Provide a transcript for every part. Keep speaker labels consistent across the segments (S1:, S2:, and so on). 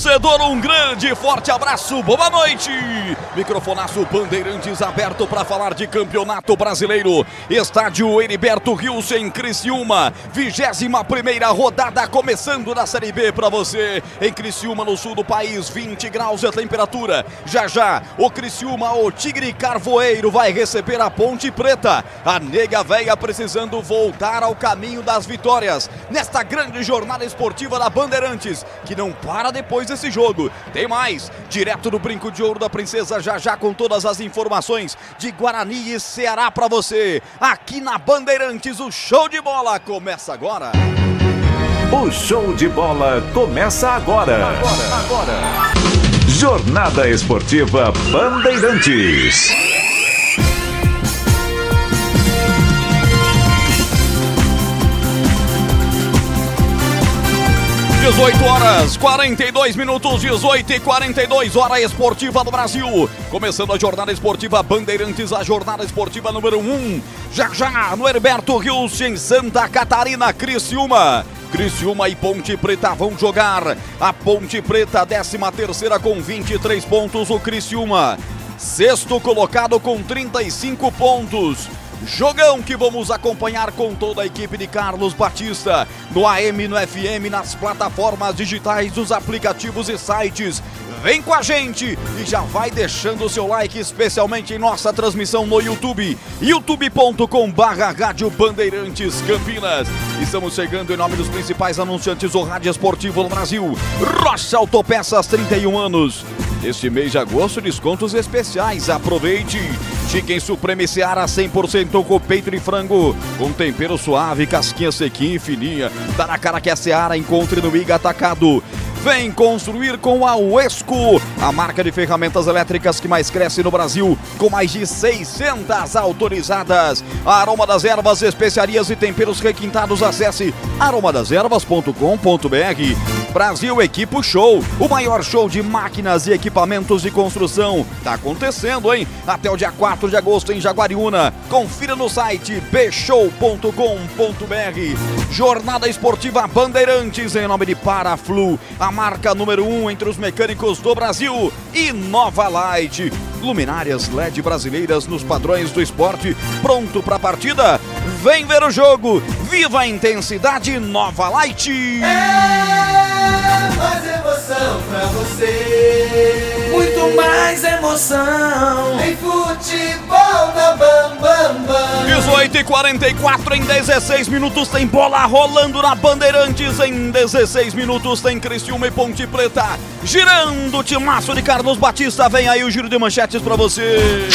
S1: torcedor, um grande e forte abraço, boa noite. Microfonaço Bandeirantes aberto para falar de Campeonato Brasileiro. Estádio Heriberto Rios em Criciúma, 21ª rodada começando na Série B para você. Em Criciúma, no sul do país, 20 graus a temperatura. Já já, o Criciúma, o Tigre Carvoeiro vai receber a Ponte Preta. A Nega Véia precisando voltar ao caminho das vitórias nesta grande jornada esportiva da Bandeirantes, que não para depois desse jogo. Tem mais, direto do Brinco de Ouro da Princesa, já já com todas as informações de Guarani e Ceará para você. Aqui na Bandeirantes, o show de bola começa agora.
S2: O show de bola começa agora. Jornada Esportiva Bandeirantes.
S1: 18 horas, 42 minutos, 18h42, hora esportiva do Brasil. Começando a jornada esportiva Bandeirantes, a jornada esportiva número 1. Já já, no Heriberto Rios, em Santa Catarina, Criciúma. Criciúma e Ponte Preta vão jogar. A Ponte Preta, 13ª com 23 pontos. O Criciúma, sexto colocado com 35 pontos. Jogão que vamos acompanhar com toda a equipe de Carlos Batista, no AM, no FM, nas plataformas digitais, nos aplicativos e sites. Vem com a gente e já vai deixando o seu like, especialmente em nossa transmissão no YouTube, youtube.com/Rádio Bandeirantes Campinas. Estamos chegando em nome dos principais anunciantes do rádio esportivo no Brasil. Rocha Autopeças, 31 anos. Este mês de agosto, descontos especiais. Aproveite! Chicken Supreme Seara 100% com peito de frango, com tempero suave, casquinha sequinha e fininha. Tá na cara que é Seara, encontre no Iga Atacado. Vem construir com a Uesco, a marca de ferramentas elétricas que mais cresce no Brasil, com mais de 600 autorizadas. Aroma das Ervas, especiarias e temperos requintados. Acesse aromadeservas.com.br. Brasil Equipo Show, o maior show de máquinas e equipamentos de construção. Tá acontecendo, hein? Até o dia 4 de agosto em Jaguariúna. Confira no site bshow.com.br. Jornada Esportiva Bandeirantes em nome de Paraflu, a marca número 1 entre os mecânicos do Brasil. E Nova Light, luminárias LED brasileiras nos padrões do esporte. Pronto para a partida? Vem ver o jogo. Viva a intensidade, Nova Light.
S3: Mais emoção pra você.
S4: Muito mais emoção.
S3: Em futebol na Bam Bam Bam.
S1: 18h44, em 16 minutos tem bola rolando na Bandeirantes. Em 16 minutos tem Criciúma e Ponte Preta. Girando o timaço de Carlos Batista. Vem aí o giro de manchetes pra você.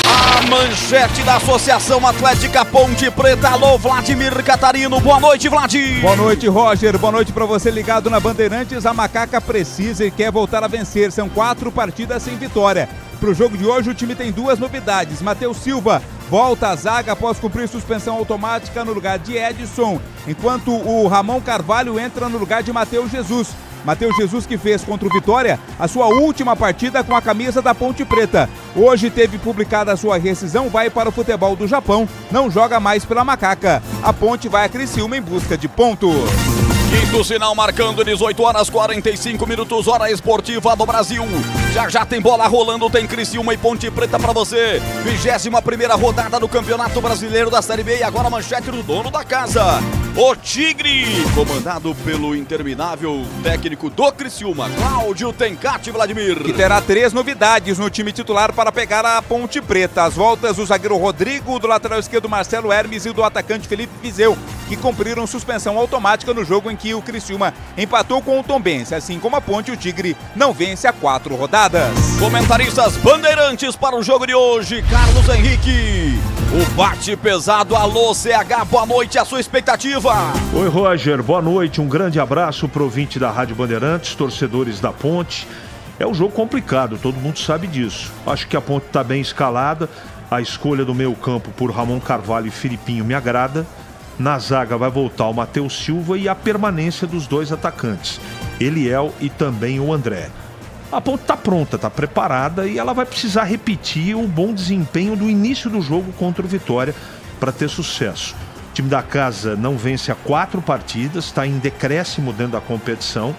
S1: A manchete da Associação Atlética Ponte Preta. Alô, Vladimir Catarino. Boa noite, Vladir.
S5: Boa noite, Roger. Boa noite para você ligado na Bandeirantes. A Macaca precisa e quer voltar a vencer. São 4 partidas sem vitória. Para o jogo de hoje, o time tem 2 novidades. Matheus Silva volta à zaga após cumprir suspensão automática no lugar de Edson, enquanto o Ramon Carvalho entra no lugar de Matheus Jesus. Matheus Jesus, que fez contra o Vitória a sua última partida com a camisa da Ponte Preta. Hoje teve publicada a sua rescisão, vai para o futebol do Japão, não joga mais pela Macaca. A Ponte vai a Criciúma em busca de ponto.
S1: Quinto sinal marcando 18 horas 45 minutos, hora esportiva do Brasil. Já já tem bola rolando, tem Criciúma e Ponte Preta pra você. 21ª rodada do Campeonato Brasileiro da Série B. E agora a manchete do dono da casa, o Tigre, comandado pelo interminável técnico do Criciúma, Cláudio Tencati. Vladimir,
S5: que terá 3 novidades no time titular para pegar a Ponte Preta. As voltas do zagueiro Rodrigo, do lateral esquerdo Marcelo Hermes e do atacante Felipe Viseu, que cumpriram suspensão automática no jogo em que o Criciúma empatou com o Tombense. Assim como a Ponte, o Tigre não vence há 4 rodadas.
S1: Comentaristas Bandeirantes para o jogo de hoje, Carlos Henrique. O bate pesado, alô CH, boa noite, a sua expectativa.
S6: Oi Roger, boa noite, um grande abraço pro ouvinte da Rádio Bandeirantes, torcedores da Ponte. É um jogo complicado, todo mundo sabe disso. Acho que a Ponte está bem escalada, a escolha do meio campo por Ramon Carvalho e Filipinho me agrada. Na zaga vai voltar o Matheus Silva e a permanência dos 2 atacantes, Eliel e também o André. A Ponte está pronta, está preparada e ela vai precisar repetir o bom desempenho do início do jogo contra o Vitória para ter sucesso. time da casa não vence há 4 partidas, está em decréscimo dentro da competição.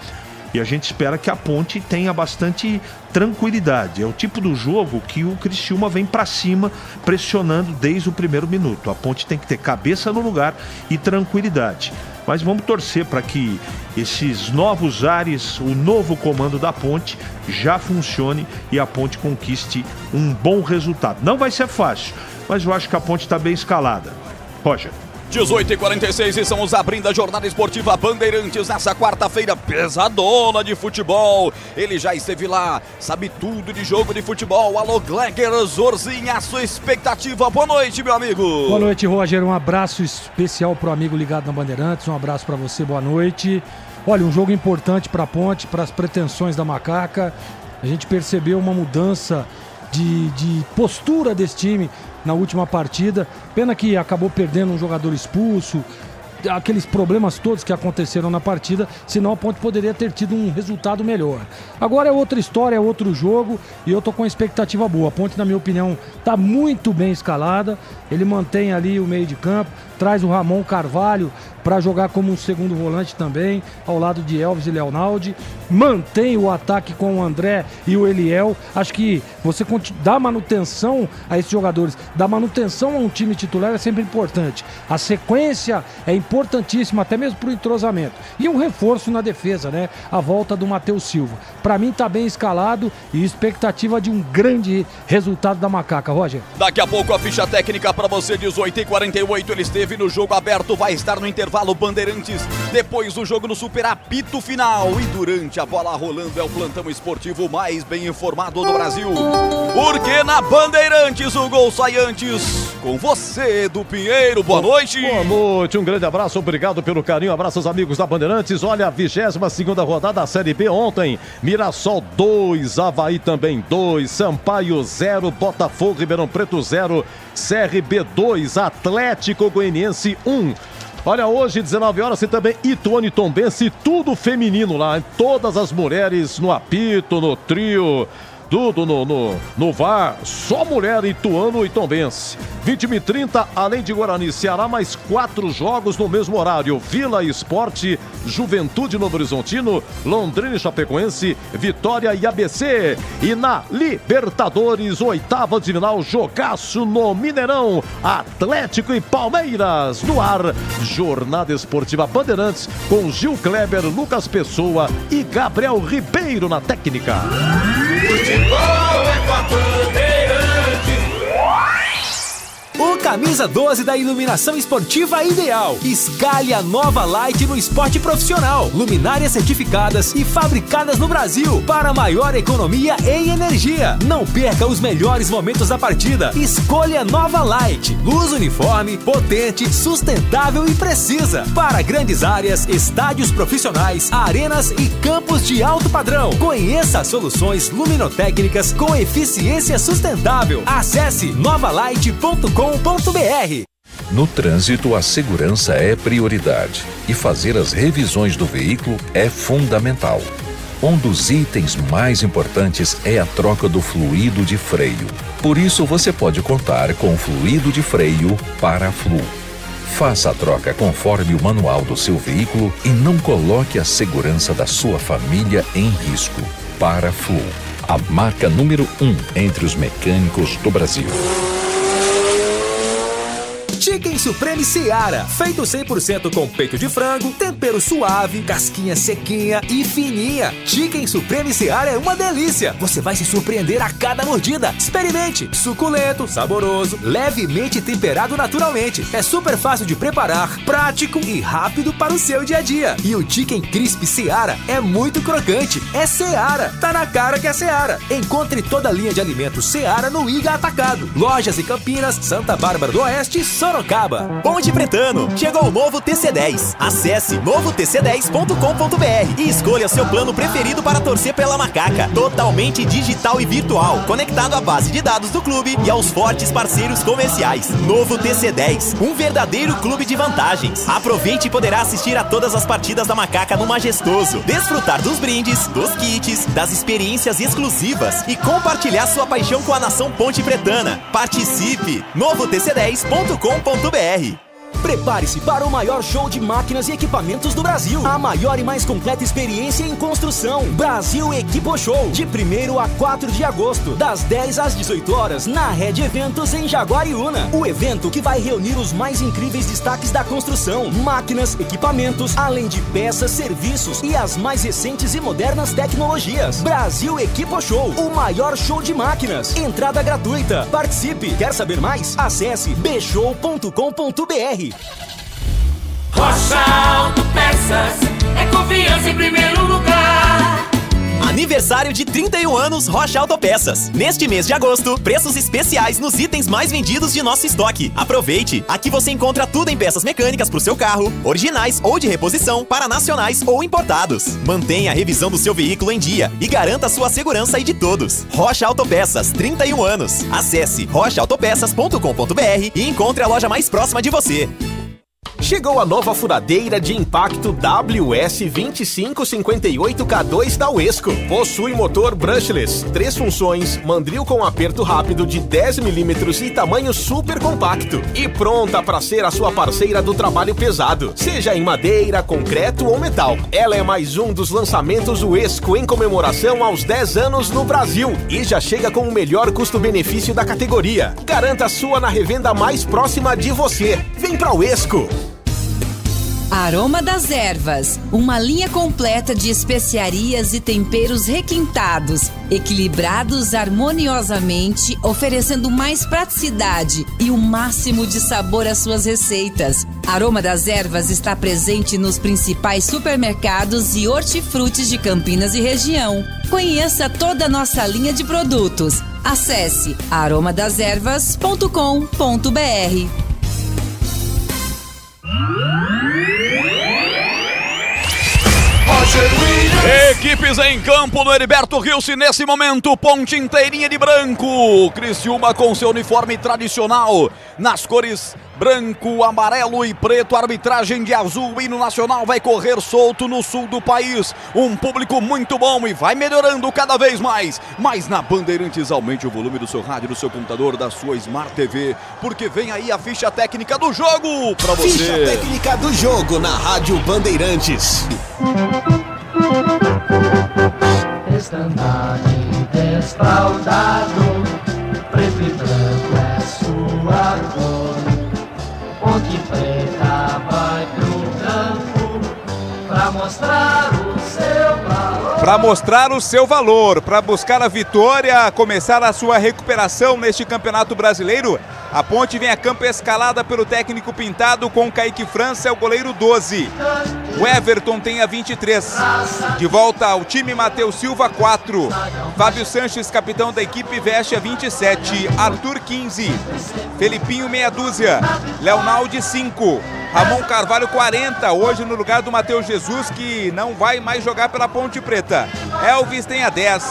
S6: E a gente espera que a Ponte tenha bastante tranquilidade. É o tipo do jogo que o Criciúma vem para cima, pressionando desde o primeiro minuto. A Ponte tem que ter cabeça no lugar e tranquilidade. Mas vamos torcer para que esses novos ares, o novo comando da Ponte já funcione e a Ponte conquiste um bom resultado. Não vai ser fácil, mas eu acho que a Ponte está bem escalada. Roger.
S1: 18h46 e estamos abrindo a jornada esportiva Bandeirantes nessa quarta-feira pesadona de futebol. Ele já esteve lá, sabe tudo de jogo de futebol. Alô, Gleger Zorzinha, a sua expectativa. Boa noite, meu amigo.
S7: Boa noite, Roger. Um abraço especial pro amigo ligado na Bandeirantes. Um abraço para você, boa noite. Olha, um jogo importante para a Ponte, para as pretensões da Macaca. A gente percebeu uma mudança de postura desse time na última partida. Pena que acabou perdendo um jogador expulso, aqueles problemas todos que aconteceram na partida, senão a Ponte poderia ter tido um resultado melhor. Agora é outra história, é outro jogo e eu tô com uma expectativa boa. A Ponte, na minha opinião, tá muito bem escalada. Ele mantém ali o meio de campo, traz o Ramon Carvalho para jogar como um segundo volante também, ao lado de Elvis e Leonaldi. Mantém o ataque com o André e o Eliel. Acho que você dá manutenção a esses jogadores, dar manutenção a um time titular é sempre importante. A sequência é importantíssima, até mesmo para o entrosamento. E um reforço na defesa, né? A volta do Matheus Silva. Para mim tá bem escalado e expectativa de um grande resultado da Macaca, Roger.
S1: Daqui a pouco a ficha técnica para você, 18h48, ele esteve no jogo aberto, vai estar no intervalo Bandeirantes, depois do jogo no super apito final e durante a bola rolando é o plantão esportivo mais bem informado do Brasil, porque na Bandeirantes o gol sai antes. Com você, Edu Pinheiro, boa noite.
S8: Boa noite, um grande abraço, obrigado pelo carinho, abraço aos amigos da Bandeirantes. Olha, a 22ª rodada da Série B ontem, Mirassol 2, Avaí também 2, Sampaio 0, Botafogo, Ribeirão Preto 0, CRB 2, Atlético Goianiense 1. Olha, hoje, 19 horas, tem também Ituano e Tombense, tudo feminino lá, todas as mulheres no apito, no trio, tudo no VAR, só mulher, Ituano e Tombense. 20h30, além de Guarani e Ceará, mais 4 jogos no mesmo horário. Vila Esporte, Juventude Novo Horizontino, Londrina e Chapecoense, Vitória e ABC. E na Libertadores, 8ª de final, jogaço no Mineirão, Atlético e Palmeiras. No ar, Jornada Esportiva Bandeirantes, com Gil Kleber, Lucas Pessoa e Gabriel Ribeiro na técnica.
S3: Futebol é com a Bandeirantes.
S9: O camisa 12 da iluminação esportiva ideal. Escale a nova Light no esporte profissional. Luminárias certificadas e fabricadas no Brasil para maior economia em energia. Não perca os melhores momentos da partida. Escolha nova Light. Luz uniforme, potente, sustentável e precisa. Para grandes áreas, estádios profissionais, arenas e campos de alto padrão. Conheça soluções luminotécnicas com eficiência sustentável. Acesse novalight.com.br.
S10: No trânsito, a segurança é prioridade e fazer as revisões do veículo é fundamental. Um dos itens mais importantes é a troca do fluido de freio. Por isso, você pode contar com o fluido de freio Paraflu. Faça a troca conforme o manual do seu veículo e não coloque a segurança da sua família em risco. Paraflu, a marca número 1 entre os mecânicos do Brasil.
S9: Chicken Supreme Seara, feito 100% com peito de frango, tempero suave, casquinha sequinha e fininha. Chicken Supreme Seara é uma delícia. Você vai se surpreender a cada mordida. Experimente. Suculento, saboroso, levemente temperado naturalmente. É super fácil de preparar, prático e rápido para o seu dia a dia. E o Chicken Crisp Seara é muito crocante. É Seara. Tá na cara que é Seara. Encontre toda a linha de alimentos Seara no Iga Atacado. Lojas em Campinas, Santa Bárbara do Oeste e Sorocaba.
S11: Ponte Pretano, chegou o novo TC10. Acesse novotc10.com.br e escolha seu plano preferido para torcer pela Macaca. Totalmente digital e virtual, conectado à base de dados do clube e aos fortes parceiros comerciais. Novo TC10, um verdadeiro clube de vantagens. Aproveite e poderá assistir a todas as partidas da Macaca no Majestoso, desfrutar dos brindes, dos kits, das experiências exclusivas e compartilhar sua paixão com a nação Ponte Pretana. Participe! novotc10.com.br.
S9: Prepare-se para o maior show de máquinas e equipamentos do Brasil. A maior e mais completa experiência em construção. Brasil Equipo Show. De 1º a 4 de agosto, das 10 às 18 horas, na Rede Eventos em Jaguariúna. O evento que vai reunir os mais incríveis destaques da construção, máquinas, equipamentos, além de peças, serviços e as mais recentes e modernas tecnologias. Brasil Equipo Show, o maior show de máquinas. Entrada gratuita. Participe. Quer saber mais? Acesse bshow.com.br.
S4: Rocha Autopeças é confiança em primeiro lugar.
S11: Aniversário de 31 anos Rocha Autopeças. Neste mês de agosto, preços especiais nos itens mais vendidos de nosso estoque. Aproveite! Aqui você encontra tudo em peças mecânicas para o seu carro, originais ou de reposição para nacionais ou importados. Mantenha a revisão do seu veículo em dia e garanta a sua segurança e de todos. Rocha Autopeças, 31 anos. Acesse rochaautopeças.com.br e encontre a loja mais próxima de você.
S12: Chegou a nova furadeira de impacto WS2558K2 da Uesco. Possui motor brushless, 3 funções, mandril com aperto rápido de 10 mm e tamanho super compacto. E pronta para ser a sua parceira do trabalho pesado, seja em madeira, concreto ou metal. Ela é mais um dos lançamentos Uesco em comemoração aos 10 anos no Brasil e já chega com o melhor custo-benefício da categoria. Garanta a sua na revenda mais próxima de você. Vem pra Uesco!
S13: Aroma das Ervas, uma linha completa de especiarias e temperos requintados, equilibrados harmoniosamente, oferecendo mais praticidade e o máximo de sabor às suas receitas. Aroma das Ervas está presente nos principais supermercados e hortifrutis de Campinas e região. Conheça toda a nossa linha de produtos. Acesse aromadeservas.com.br.
S1: Equipes em campo no Heriberto Rilse nesse momento, ponte inteirinha de branco. Criciúma com seu uniforme tradicional nas cores branco, amarelo e preto, arbitragem de azul, hino nacional vai correr solto no sul do país. Um público muito bom e vai melhorando cada vez mais. Mas na Bandeirantes, aumente o volume do seu rádio, do seu computador, da sua Smart TV, porque vem aí a ficha técnica do jogo pra você.
S12: Ficha técnica do jogo na Rádio Bandeirantes.
S4: Estandarte desfraldado, preto e branco é sua cor. Ponte preta vai pro campo pra mostrar o seu valor.
S5: Para mostrar o seu valor, para buscar a vitória, começar a sua recuperação neste Campeonato Brasileiro. A Ponte vem a campo escalada pelo técnico Pintado com Kaique França, é o goleiro 12. O Everton tem a 23. De volta ao time, Matheus Silva, 4. Fábio Sanches, capitão da equipe, veste a 27. Arthur, 15. Felipinho, meia dúzia. Leonaldi, 5. Ramon Carvalho, 40. Hoje no lugar do Matheus Jesus, que não vai mais jogar pela Ponte Preta. Elvis tem a 10.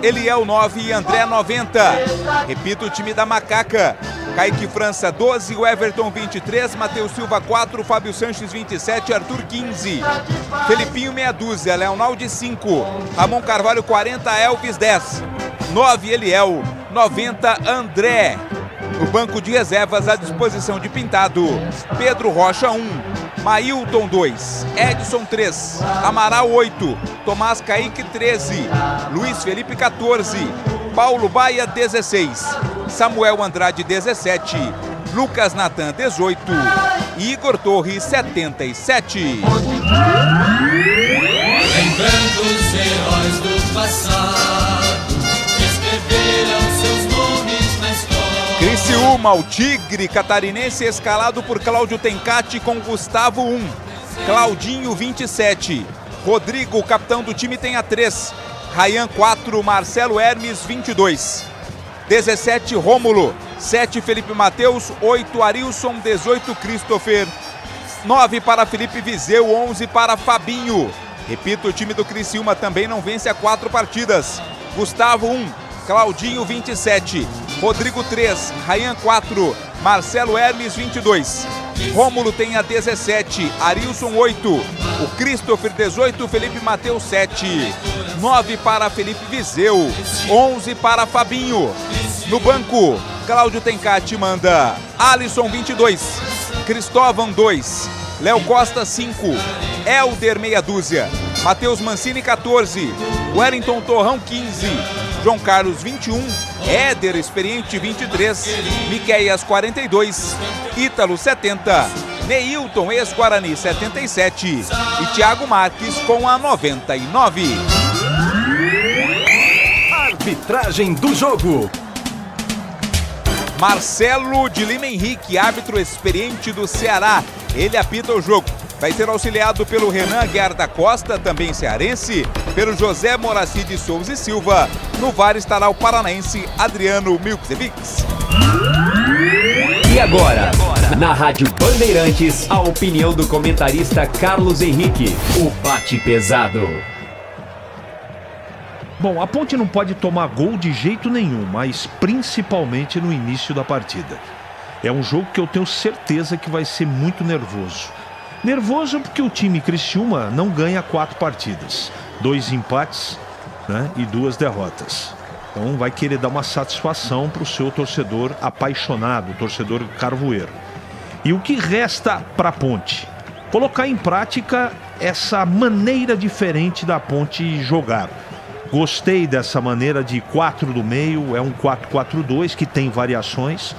S5: Eliel, 9 e André, 90. Repito, o time da Macaca. Kaique França, 12, o Everton, 23, Matheus Silva, 4, Fábio Sanches, 27, Arthur, 15. Felipinho, meia dúzia, Leonaldi, 5. Ramon Carvalho, 40, Elvis, 10. 9, Eliel, 90, André. No banco de reservas, à disposição de Pintado, Pedro Rocha, 1. Mailton, 2. Edson, 3. Amaral, 8. Tomás Kaique, 13. Luiz Felipe, 14. Paulo Baia, 16. Samuel Andrade, 17. Lucas Natan, 18. E Igor Torres, 77.
S4: Lembrando os heróis do passado, que escreveram seus nomes na história.
S5: Criciúma, o Tigre catarinense, escalado por Cláudio Tencati com Gustavo, 1. Claudinho, 27. Rodrigo, o capitão do time, tem a 3. Rayan, 4. Marcelo Hermes, 22. 17, Rômulo. 7, Felipe Mateus. 8, Arilson. 18, Christopher. 9 para Felipe Viseu. 11 para Fabinho. Repito, o time do Criciúma também não vence há 4 partidas. Gustavo, 1. Claudinho, 27. Rodrigo, 3. Rayan, 4. Marcelo Hermes, 22. Rômulo tem a 17. Arilson, 8. O Christopher, 18. Felipe Mateus, 7. 9 para Felipe Viseu. 11 para Fabinho. No banco, Cláudio Tencati manda Alisson, 22. Cristóvão 2, Léo Costa 5, Helder meia dúzia, Matheus Mancini 14, Wellington Torrão 15, João Carlos 21, Éder Experiente 23, Miqueias 42, Ítalo 70, Neilton ex-Guarani 77 e Thiago Marques com a 99.
S9: Arbitragem do jogo.
S5: Marcelo de Lima Henrique, árbitro experiente do Ceará. Ele apita o jogo. Vai ser auxiliado pelo Renan Guiar da Costa, também cearense, pelo José Moraci de Souza e Silva. No VAR estará o paranaense Adriano Milkzevics.
S9: E agora, na Rádio Bandeirantes, a opinião do comentarista Carlos Henrique. O bate pesado.
S6: Bom, a Ponte não pode tomar gol de jeito nenhum, mas principalmente no início da partida. É um jogo que eu tenho certeza que vai ser muito nervoso. Nervoso porque o time Criciúma não ganha 4 partidas. 2 empates, né, e 2 derrotas. Então vai querer dar uma satisfação para o seu torcedor apaixonado, o torcedor carvoeiro. E o que resta para a Ponte? Colocar em prática essa maneira diferente da Ponte jogar. Gostei dessa maneira de 4 do meio, é um 4-4-2 que tem variações,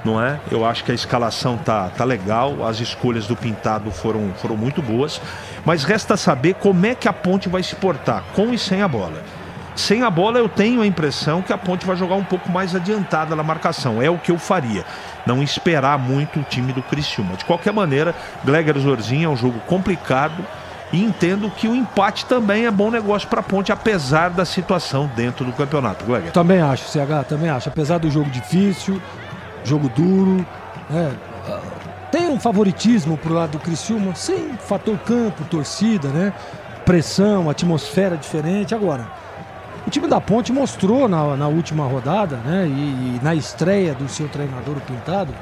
S6: não é? Eu acho que a escalação tá legal, as escolhas do Pintado foram muito boas, mas resta saber como é que a Ponte vai se portar, com e sem a bola. Sem a bola eu tenho a impressão que a Ponte vai jogar um pouco mais adiantada na marcação, é o que eu faria, não esperar muito o time do Criciúma. De qualquer maneira, Gleger Zorzinho é um jogo complicado, e entendo que o empate também é bom negócio para a Ponte, apesar da situação dentro do campeonato. Gleger.
S7: Também acho, CH, também acho. Apesar do jogo difícil, jogo duro, tem um favoritismo pro lado do Criciúma, sem fator campo, torcida, né? Pressão, atmosfera diferente. Agora, o time da Ponte mostrou na última rodada, né? E na estreia do seu treinador, o Pintado,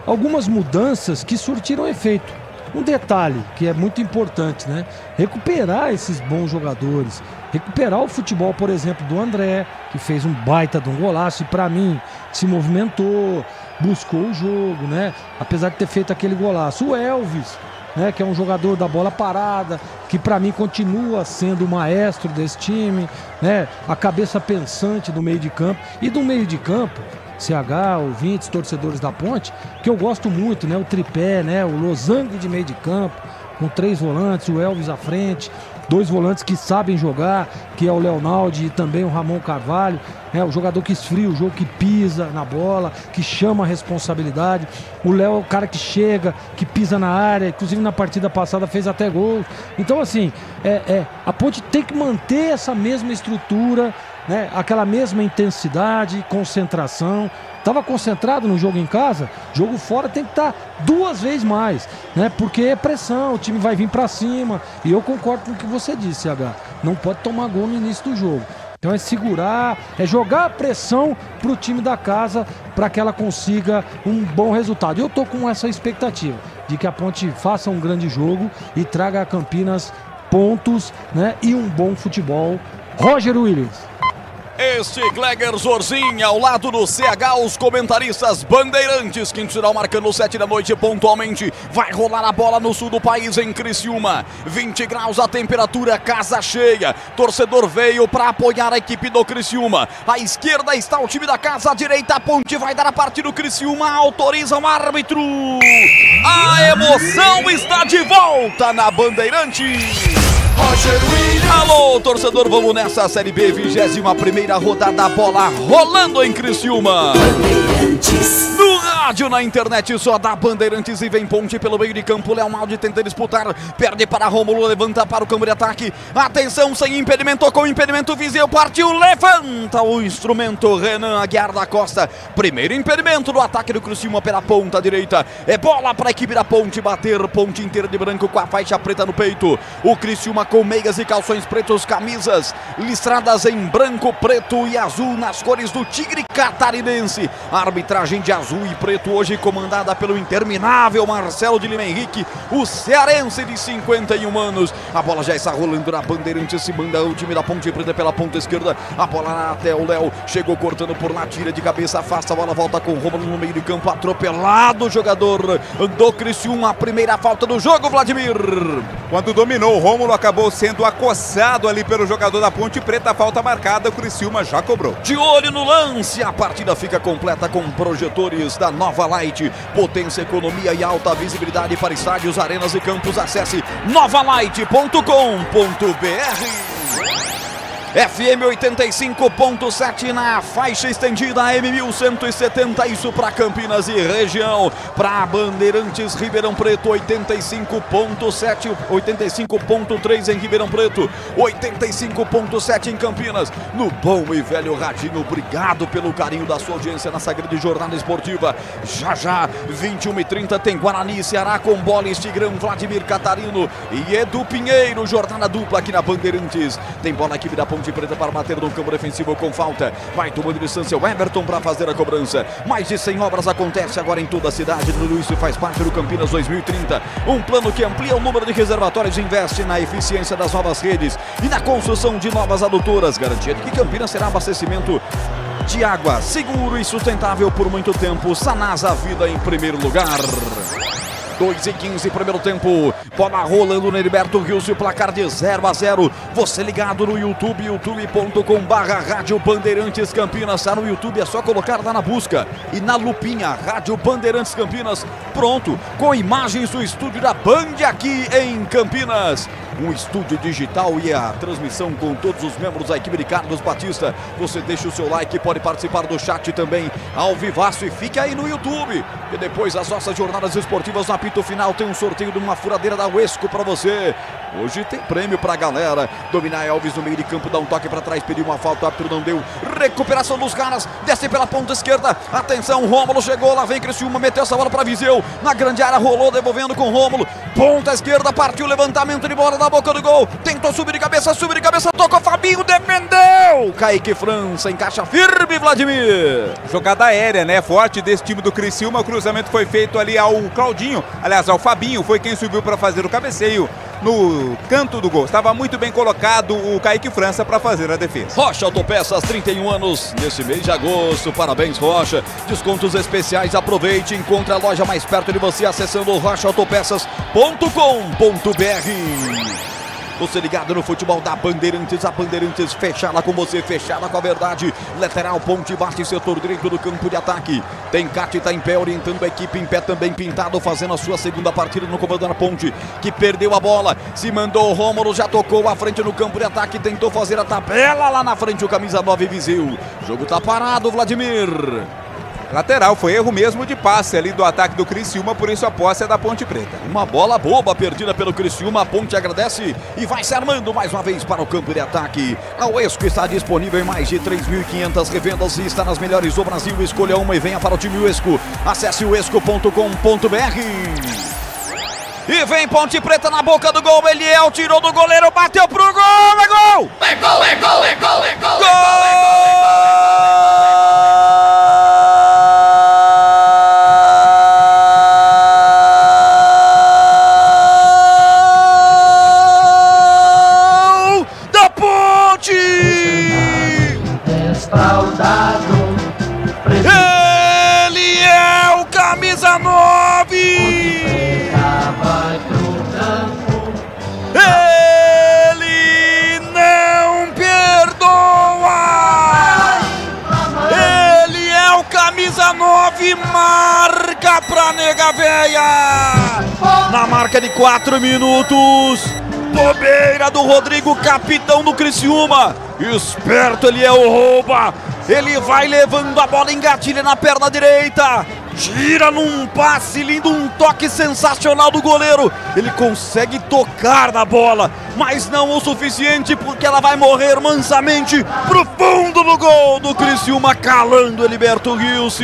S7: algumas mudanças que surtiram efeito. Um detalhe que é muito importante, né? Recuperar esses bons jogadores. Recuperar o futebol, por exemplo, do André, que fez um baita de um golaço e para mim se movimentou, buscou o jogo, né? Apesar de ter feito aquele golaço. O Elvis, né? Que é um jogador da bola parada, que para mim continua sendo o maestro desse time, né? A cabeça pensante do meio de campo. E do meio de campo, CH, ouvintes, torcedores da Ponte, que eu gosto muito, né? O tripé, né? O losango de meio de campo, com 3 volantes, o Elvis à frente, 2 volantes que sabem jogar, que é o Leonaldi e também o Ramon Carvalho, né? O jogador que esfria o jogo, que pisa na bola, que chama a responsabilidade. O Léo é o cara que chega, que pisa na área, inclusive na partida passada fez até gol. Então, assim, a Ponte tem que manter essa mesma estrutura, né? Aquela mesma intensidade, concentração. Estava concentrado no jogo em casa, jogo fora tem que estar 2 vezes mais, né? Porque é pressão, o time vai vir para cima. E eu concordo com o que você disse, CH. Não pode tomar gol no início do jogo. Então é segurar, é jogar a pressão para o time da casa para que ela consiga um bom resultado. Eu tô com essa expectativa de que a Ponte faça um grande jogo e traga a Campinas pontos, né? E um bom futebol. Roger Williams.
S1: Este Gleger Zorzinho ao lado do CH, os comentaristas Bandeirantes, Quinto marcando 7 da noite pontualmente. Vai rolar a bola no sul do país em Criciúma. 20 graus a temperatura, casa cheia. Torcedor veio para apoiar a equipe do Criciúma. À esquerda está o time da casa, à direita a Ponte vai dar a partida do Criciúma. Autoriza o árbitro. A emoção está de volta na Bandeirantes. Alô, torcedor, vamos nessa Série B, 21ª rodada, bola rolando em Criciúma. No rádio, na internet, só da Bandeirantes e vem Ponte pelo meio de campo. Leonaldi tenta disputar, perde para Rômulo, levanta para o campo de ataque. Atenção, sem impedimento, com impedimento, Viseu partiu, levanta o instrumento, Renan Aguiar da Costa. Primeiro impedimento do ataque do Criciúma pela ponta direita. É bola para a equipe da Ponte bater, Ponte inteira de branco com a faixa preta no peito. O Criciúma com meias e calções pretos, camisas listradas em branco, preto e azul nas cores do Tigre Catarinense. Árbitra arbitragem de azul e preto hoje comandada pelo interminável Marcelo de Lima Henrique, o cearense de 51 anos. A bola já está rolando na Bandeirantes, se manda o time da Ponte Preta pela ponta esquerda. A bola até o Léo, chegou cortando por lá, tira de cabeça, afasta a bola, volta com o Rômulo no meio de campo, atropelado o jogador do Criciúma. A primeira falta do jogo, Vladimir.
S5: Quando dominou, o Rômulo acabou sendo acossado ali pelo jogador da Ponte Preta. A falta marcada, o Criciúma já cobrou.
S1: De olho no lance, a partida fica completa com projetores da Nova Light. Potência, economia e alta visibilidade para estádios, arenas e campos. Acesse novalight.com.br. FM 85.7 na faixa estendida, AM 1170, isso para Campinas e região. Para Bandeirantes, Ribeirão Preto, 85.7, 85.3 em Ribeirão Preto, 85.7 em Campinas. No bom e velho radinho, obrigado pelo carinho da sua audiência nessa grande jornada esportiva. Já, 21h30 tem Guarani, Ceará com bola, Tigrão, Vladimir Catarino e Edu Pinheiro. Jornada dupla aqui na Bandeirantes. Tem bola aqui da Ponte Preta para bater no campo defensivo com falta. Vai tomando distância o Everton para fazer a cobrança. Mais de 100 obras acontecem agora em toda a cidade. Tudo isso faz parte do Campinas 2030. Um plano que amplia o número de reservatórios, investe na eficiência das novas redes e na construção de novas adutoras. Garantia de que Campinas será abastecimento de água seguro e sustentável por muito tempo. Sanasa, vida em primeiro lugar. 2:15, primeiro tempo. Bola rolando no Heriberto Rios, o placar de 0-0. Você ligado no YouTube, youtube.com/Rádio Bandeirantes Campinas. Está no YouTube, é só colocar lá na busca e na lupinha Rádio Bandeirantes Campinas. Pronto, com imagens do estúdio da Band aqui em Campinas. Um estúdio digital e a transmissão com todos os membros da equipe de Carlos Batista. Você deixa o seu like, pode participar do chat também ao vivaço e fique aí no YouTube. E depois as nossas jornadas esportivas no apito final tem um sorteio de uma furadeira da Uesco para você. Hoje tem prêmio pra galera. Dominar Elvis no meio de campo, dá um toque pra trás, pediu uma falta, o árbitro não deu. Recuperação dos caras, desce pela ponta esquerda. Atenção, Rômulo chegou, lá vem Criciúma, meteu essa bola pra Viseu. Na grande área, rolou, devolvendo com Rômulo. Ponta esquerda, partiu, levantamento de bola na boca do gol. Tentou subir de cabeça, tocou Fabinho, defendeu. Kaique França, encaixa firme, Vladimir.
S5: Jogada aérea, né? Forte desse time do Criciúma. O cruzamento foi feito ali ao Claudinho. Aliás, ao Fabinho, foi quem subiu para fazer o cabeceio no canto do gol. Estava muito bem colocado o Kaique França para fazer a defesa.
S1: Rocha Autopeças, 31 anos nesse mês de agosto. Parabéns, Rocha. Descontos especiais, aproveite. Encontre a loja mais perto de você acessando rochaautopeças.com.br. Você ligado no futebol da Bandeirantes, a Bandeirantes fechada com você, fechada com a verdade. Lateral, ponte, bate, setor direito do campo de ataque. Tem Cati, tá em pé, orientando a equipe, em pé também, Pintado, fazendo a sua segunda partida no comando da ponte, que perdeu a bola, se mandou o Rômulo, já tocou à frente no campo de ataque, tentou fazer a tabela lá na frente, o camisa 9 Viseu. O jogo tá parado, Vladimir.
S5: Lateral, foi erro mesmo de passe ali do ataque do Criciúma, por isso a posse é da Ponte Preta.
S1: Uma bola boba perdida pelo Criciúma, a Ponte agradece e vai se armando mais uma vez para o campo de ataque. A Uesco está disponível em mais de 3.500 revendas e está nas melhores do Brasil. Escolha uma e venha para o time Uesco. Acesse uesco.com.br. E vem Ponte Preta na boca do gol, Eliel tirou do goleiro, bateu pro gol, é gol! É gol, é gol, é gol, é gol! Gol!
S4: Ele é o camisa 9. Ele não perdoa. Ele é o camisa 9, marca pra nega véia. Na marca de 4 minutos. Bobeira do Rodrigo, capitão do Criciúma. Esperto, ele é o rouba. Ele vai levando a bola, engatilha na perna direita. Gira num passe lindo, um toque sensacional do goleiro. Ele consegue tocar na bola, mas não o suficiente porque ela vai morrer mansamente pro fundo do gol do Criciúma, calando Heriberto Rios.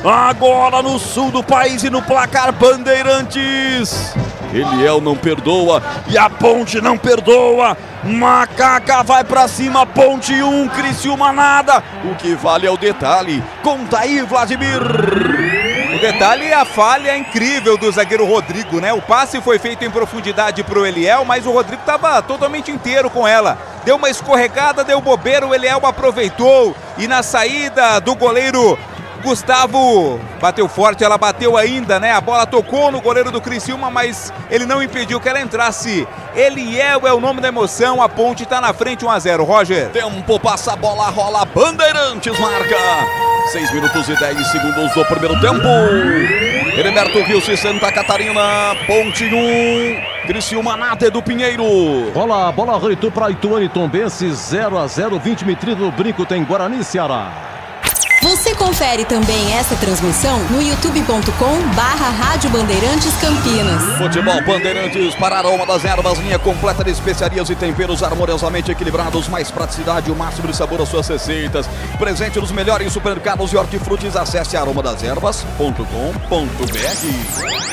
S4: Agora no sul do país e no placar Bandeirantes.
S1: Eliel não perdoa e a Ponte não perdoa. Macaca vai pra cima, Ponte 1, Criciúma nada. O que vale é o detalhe. Conta aí, Vladimir.
S5: O detalhe é a falha incrível do zagueiro Rodrigo, né? O passe foi feito em profundidade pro Eliel, mas o Rodrigo estava totalmente inteiro com ela. Deu uma escorregada, deu bobeira, o Eliel aproveitou. E na saída do goleiro Gustavo bateu forte, ela bateu ainda, né? A bola tocou no goleiro do Criciúma, mas ele não impediu que ela entrasse. Eliel é o nome da emoção, a Ponte tá na frente 1-0, Roger.
S1: Tempo, passa a bola, rola, Bandeirantes marca. 6 minutos e 10 segundos do primeiro tempo. Heriberto Rilse, Santa Catarina, Ponte 1, Criciúma nada, do Pinheiro.
S8: Bola reitou para Ituano e Tombense, 0-0, 20 metros no Brinco, tem Guarani e Ceará.
S13: Você confere também essa transmissão no youtube.com/Rádio Bandeirantes Campinas.
S1: Futebol Bandeirantes para Aroma das Ervas, linha completa de especiarias e temperos harmoniosamente equilibrados, mais praticidade, o máximo de sabor às suas receitas. Presente nos melhores supermercados e hortifrutis, acesse aromadeservas.com.br.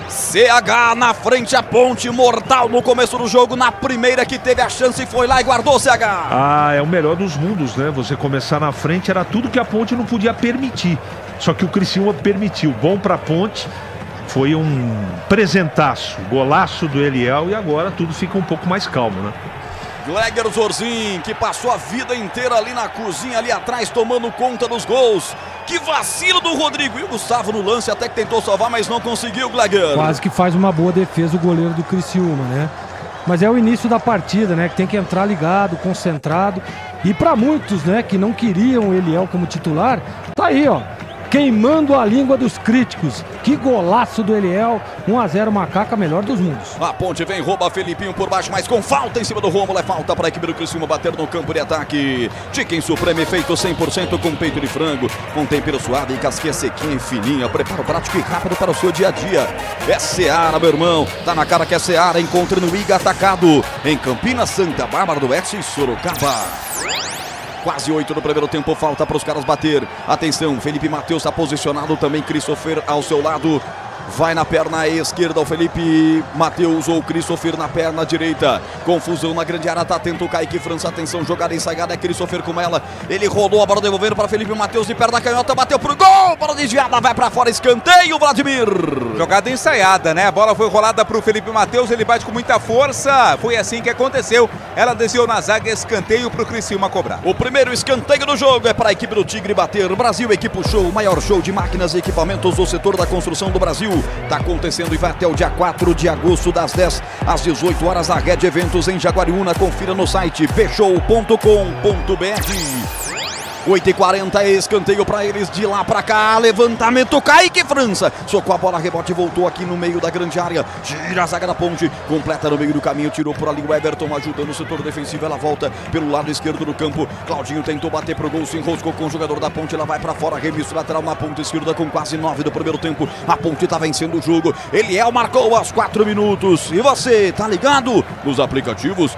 S1: CH na frente, a Ponte mortal no começo do jogo, na primeira que teve a chance, foi lá e guardou, CH.
S6: Ah, é o melhor dos mundos, né? Você começar na frente era tudo que a Ponte não podia permitir. Só que o Criciúma permitiu. Bom pra Ponte, foi um presentaço, golaço do Eliel e agora tudo fica um pouco mais calmo, né?
S1: Gleger Zorzin, que passou a vida inteira ali na cozinha, ali atrás, tomando conta dos gols. Que vacilo do Rodrigo. E o Gustavo no lance até que tentou salvar, mas não conseguiu, Gleger.
S7: Quase que faz uma boa defesa o goleiro do Criciúma, né? Mas é o início da partida, né? Que tem que entrar ligado, concentrado. E para muitos, né, que não queriam o Eliel como titular, tá aí, ó. Queimando a língua dos críticos. Que golaço do Eliel. 1-0, Macaca, melhor dos mundos.
S1: A Ponte vem, rouba Felipinho por baixo, mas com falta em cima do Rômulo. É falta para a equipe do Criciúma bater no campo de ataque. Chicken Supreme feito 100% com peito de frango, com tempero suave e casquinha sequinha e fininha. Preparo prático e rápido para o seu dia a dia. É Seara, meu irmão. Tá na cara que é Seara. Encontre no Iga Atacado, em Campinas, Santa Bárbara do Oeste e Sorocaba. Quase 8 no primeiro tempo, falta para os caras bater. Atenção, Felipe Matheus está posicionado também, Christopher ao seu lado. Vai na perna esquerda o Felipe Matheus ou Christopher na perna direita. Confusão na grande área, tá atento o Kaique França. Atenção, jogada ensaiada, é Christopher com ela. Ele rolou a bola devolvendo para Felipe Matheus de perna canhota, bateu pro gol. Bola desviada, vai para fora, escanteio, Vladimir.
S5: Jogada ensaiada, né? A bola foi rolada pro Felipe Matheus, ele bate com muita força. Foi assim que aconteceu. Ela desceu na zaga, escanteio pro Criciúma cobrar.
S1: O primeiro escanteio do jogo é para a equipe do Tigre bater. Brasil Equipo Show, o maior show de máquinas e equipamentos do setor da construção do Brasil. Está acontecendo e vai até o dia 4 de agosto, das 10 às 18 horas, na Rede Eventos em Jaguariúna. Confira no site pshow.com.br. 8h40, escanteio para eles, de lá para cá, levantamento, Kaique França, socou a bola, rebote, voltou aqui no meio da grande área, gira a zaga da Ponte, completa no meio do caminho, tirou por ali o Everton, ajudando o setor defensivo, ela volta pelo lado esquerdo do campo, Claudinho tentou bater pro gol, se enroscou com o jogador da Ponte, ela vai para fora, remisso lateral na ponta esquerda com quase 9 do primeiro tempo, a Ponte tá vencendo o jogo, Eliel marcou aos 4 minutos, e você tá ligado nos aplicativos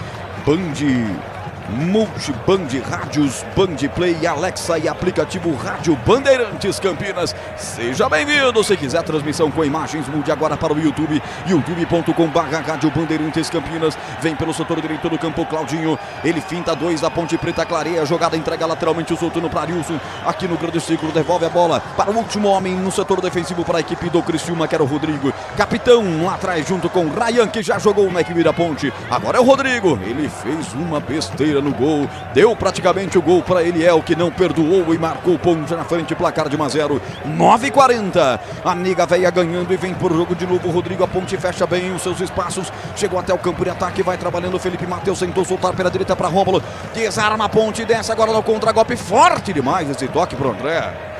S1: Multiband Rádios, Band Play, Alexa e aplicativo Rádio Bandeirantes Campinas. Seja bem-vindo. Se quiser transmissão com imagens, mude agora para o YouTube, youtube.com/Rádio Bandeirantes Campinas. Vem pelo setor direito do campo, Claudinho. Ele finta 2 da Ponte Preta, clareia a jogada, entrega lateralmente o soltando para Arilson. Aqui no grande círculo, devolve a bola para o último homem no setor defensivo para a equipe do Criciúma, que era o Rodrigo. Capitão lá atrás, junto com Ryan, que já jogou na equipe da Ponte. Agora é o Rodrigo. Ele fez uma besteira no gol, deu praticamente o gol para Eliel, que não perdoou e marcou Ponte na frente, placar de 1-0. 9h40, a nega véia ganhando e vem por jogo de novo. Rodrigo, a Ponte fecha bem os seus espaços, chegou até o campo de ataque, vai trabalhando. Felipe Matheus tentou soltar pela direita para Rômulo, desarma a Ponte, desce agora no contra-golpe, forte demais esse toque pro André.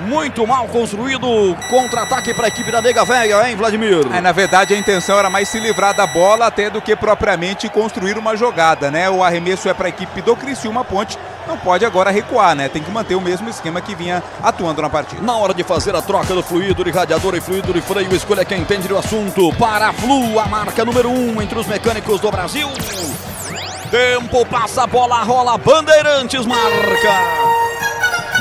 S1: Muito mal construído, contra-ataque para a equipe da nega véia, hein, Vladimir?
S5: Na verdade, a intenção era mais se livrar da bola até do que propriamente construir uma jogada, né? O arremesso é para a equipe do Criciúma, Ponte não pode agora recuar, né? Tem que manter o mesmo esquema que vinha atuando na partida.
S1: Na hora de fazer a troca do fluido de radiador e fluido de freio, escolha quem entende do assunto. Paraflu, a marca número 1 entre os mecânicos do Brasil. Tempo, passa a bola, rola, Bandeirantes marca.